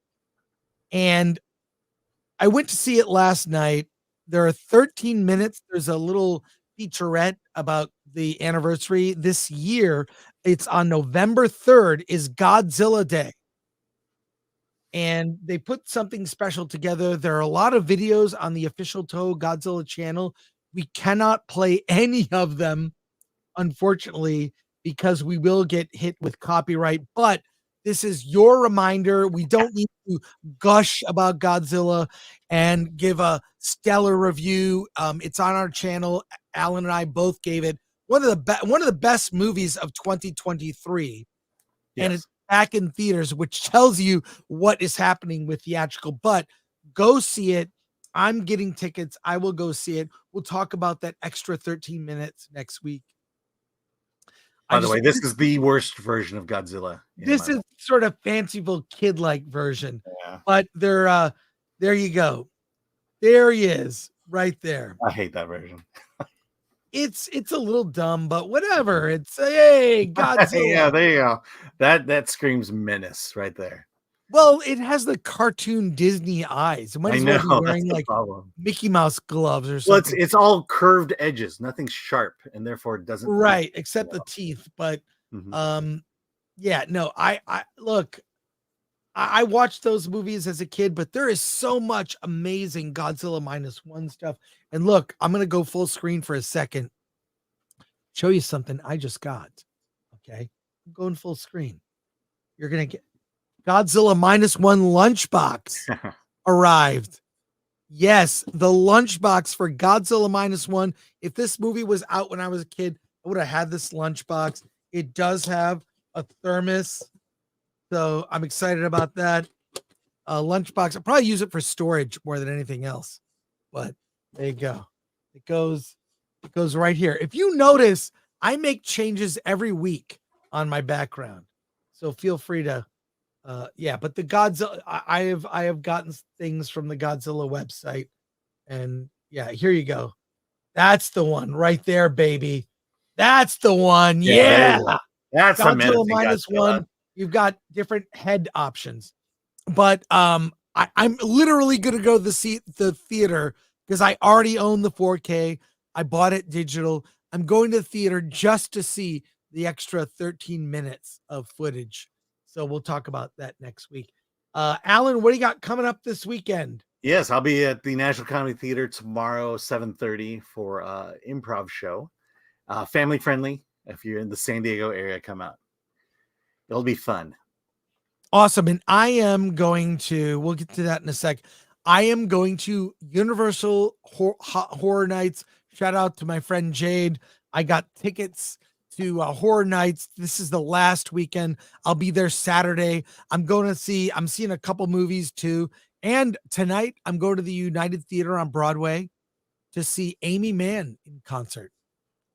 And I went to see it last night. There are 13 minutes. There's a little featurette about the anniversary this year. It's on November 3rd is Godzilla Day. And they put something special together. There are a lot of videos on the official Toho Godzilla channel. We cannot play any of them, unfortunately, because we will get hit with copyright. But this is your reminder. We don't need to gush about Godzilla and give a stellar review. It's on our channel. Alan and I both gave it one of the best movies of 2023. Yes. And it's back in theaters, which tells you what is happening with theatrical. But go see it. I'm getting tickets. I will go see it. We'll talk about that extra 13 minutes next week. By the way, this is the worst version of Godzilla. This is sort of fanciful kid-like version. Yeah. But there you go. There he is, right there. I hate that version. It's a little dumb, but whatever. It's hey, Godzilla. Yeah, there you go. That screams menace right there. Well, it has the cartoon Disney eyes. It might as well be wearing like problem. Mickey Mouse gloves or Well, something. it's all curved edges, nothing sharp, and therefore it doesn't Right, except the teeth. But yeah, no, I look, I watched those movies as a kid, but there is so much amazing Godzilla -1 stuff. And look, I'm gonna go full screen for a second. Show you something I just got. Okay, I'm going full screen. You're gonna get Godzilla -1 lunchbox arrived. Yes, the lunchbox for Godzilla -1. If this movie was out when I was a kid, I would have had this lunchbox. It does have a thermos, so I'm excited about that. Lunchbox. I'll probably use it for storage more than anything else. But there you go. It goes right here. If you notice, I make changes every week on my background, so feel free to. Yeah, but the Godzilla, I have gotten things from the Godzilla website, and yeah, here you go. That's the one right there, baby. That's the one. Yeah, that's Godzilla -1. You've got different head options, but I'm literally gonna go to the theater because I already own the 4K. I bought it digital. I'm going to the theater just to see the extra 13 minutes of footage. So we'll talk about that next week. Alan, what do you got coming up this weekend? Yes, I'll be at the National Comedy Theater tomorrow, 7:30 for improv show. Family friendly. If you're in the San Diego area, come out. It'll be fun. Awesome. And I am going to, we'll get to that in a sec. I am going to Universal Horror Nights. Shout out to my friend Jade. I got tickets to Horror Nights. This is the last weekend. I'll be there Saturday. I'm seeing a couple movies too. And tonight I'm going to the United Theater on Broadway to see Amy Mann in concert.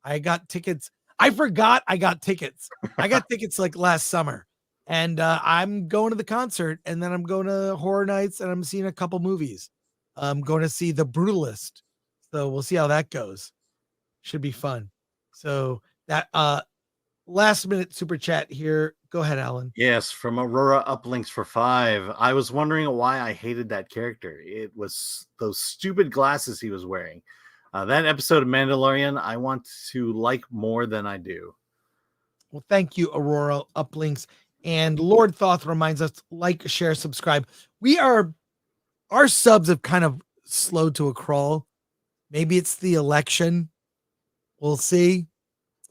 I got tickets. I forgot I got tickets. I got tickets like last summer, and I'm going to the concert, and then I'm going to Horror Nights, and I'm seeing a couple movies. I'm going to see The Brutalist. So we'll see how that goes. Should be fun. So that last minute super chat here. Go ahead, Alan. Yes, from Aurora Uplinks for 5. I was wondering why I hated that character. It was those stupid glasses he was wearing. That episode of Mandalorian, I want to like more than I do. Well, thank you, Aurora Uplinks. And Lord Thoth reminds us, like, share, subscribe. Our subs have kind of slowed to a crawl. Maybe it's the election. We'll see.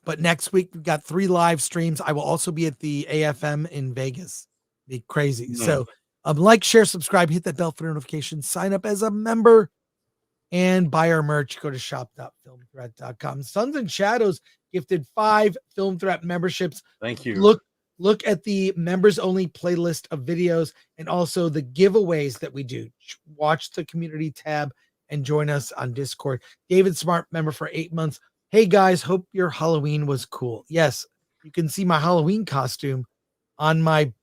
But next week, we've got 3 live streams. I will also be at the AFM in Vegas Be crazy. So like, share, subscribe, hit that bell for notifications, sign up as a member, and buy our merch. Go to shop.filmthreat.com. Sons and Shadows gifted 5 Film Threat memberships. Thank you. Look at the members only playlist of videos and also the giveaways that we do. Watch the community tab and join us on Discord. David Smart, member for 8 months. Hey guys, hope your Halloween was cool. Yes, you can see my Halloween costume on my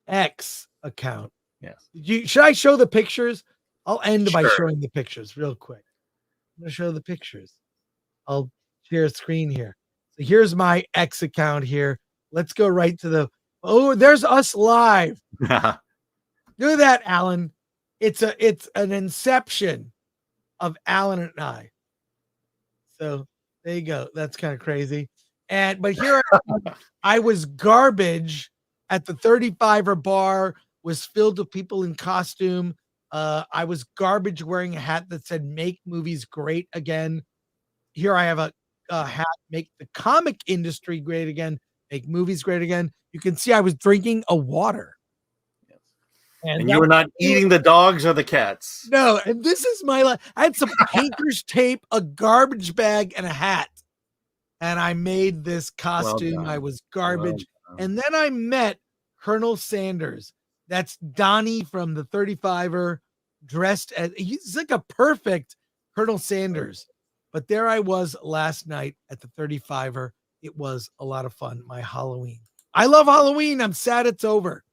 X account. Yes. Should I show the pictures? I'll end by showing the pictures real quick. I'm gonna show the pictures. I'll share a screen here. So here's my X account here. Let's go right to there's us live. Look at that, Alan. It's an inception of Alan and I. So there you go. That's kind of crazy. But here I was garbage at the 35er bar, was filled with people in costume. I was garbage wearing a hat that said "Make Movies Great Again." Here I have a hat, "Make the comic industry great again, make movies great again." You can see I was drinking a water. Yes. And you that were not eating the dogs or the cats. No, and this is my life. I had some painter's tape, a garbage bag, and a hat. And I made this costume. I was garbage. And then I met Colonel Sanders. That's Donnie from the 35er, dressed as, he's like a perfect Colonel Sanders. But there I was last night at the 35er. It was a lot of fun. My Halloween. I love Halloween. I'm sad it's over.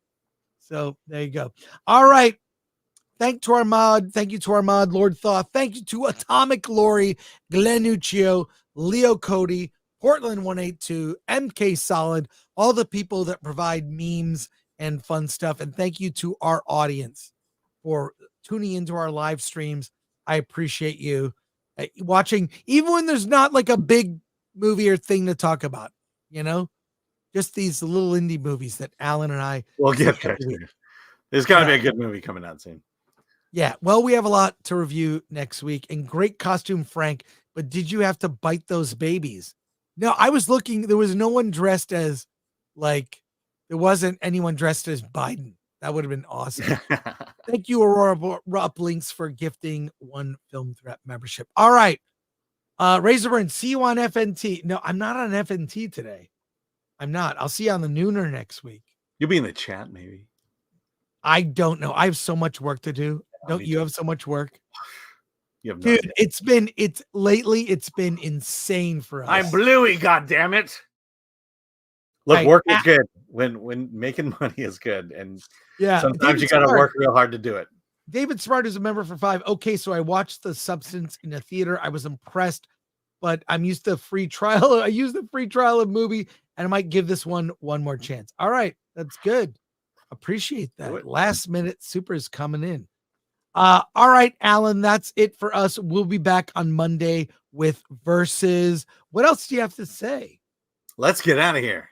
So there you go. All right. Thank you to our mod, Lord Thaw. Thank you to Atomic Lori, Glenn Uccio, Leo Cody, Portland 182, MK Solid, all the people that provide memes and fun stuff. And thank you to our audience for tuning into our live streams. I appreciate you watching, even when there's not like a big movie or thing to talk about, just these little indie movies that Alan and I will get there. There's got to be a good movie coming out soon. Yeah. Well, we have a lot to review next week, and great costume, Frank. But did you have to bite those babies? No, I was looking. There was no one dressed as there wasn't anyone dressed as Biden. That would have been awesome. Thank you, Aurora Links, for gifting 1 Film Threat membership. All right. Razorburn, see you on FNT. No, I'm not on FNT today. I'm not. I'll see you on the Nooner next week. You'll be in the chat, maybe. I don't know. I have so much work to do. Don't you have so much work? You have Dude, it's been insane for us. I'm Bluey, goddammit. Look, work is good. When making money is good. And sometimes you gotta work real hard to do it. David Smart is a member for 5. Okay, so I watched The Substance in a theater. I was impressed, but I'm used to free trial. I used the free trial of movie, and I might give this one more chance. All right, that's good. Appreciate that. Last minute super is coming in. All right, Alan, that's it for us. We'll be back on Monday with Versus. What else do you have to say? Let's get out of here.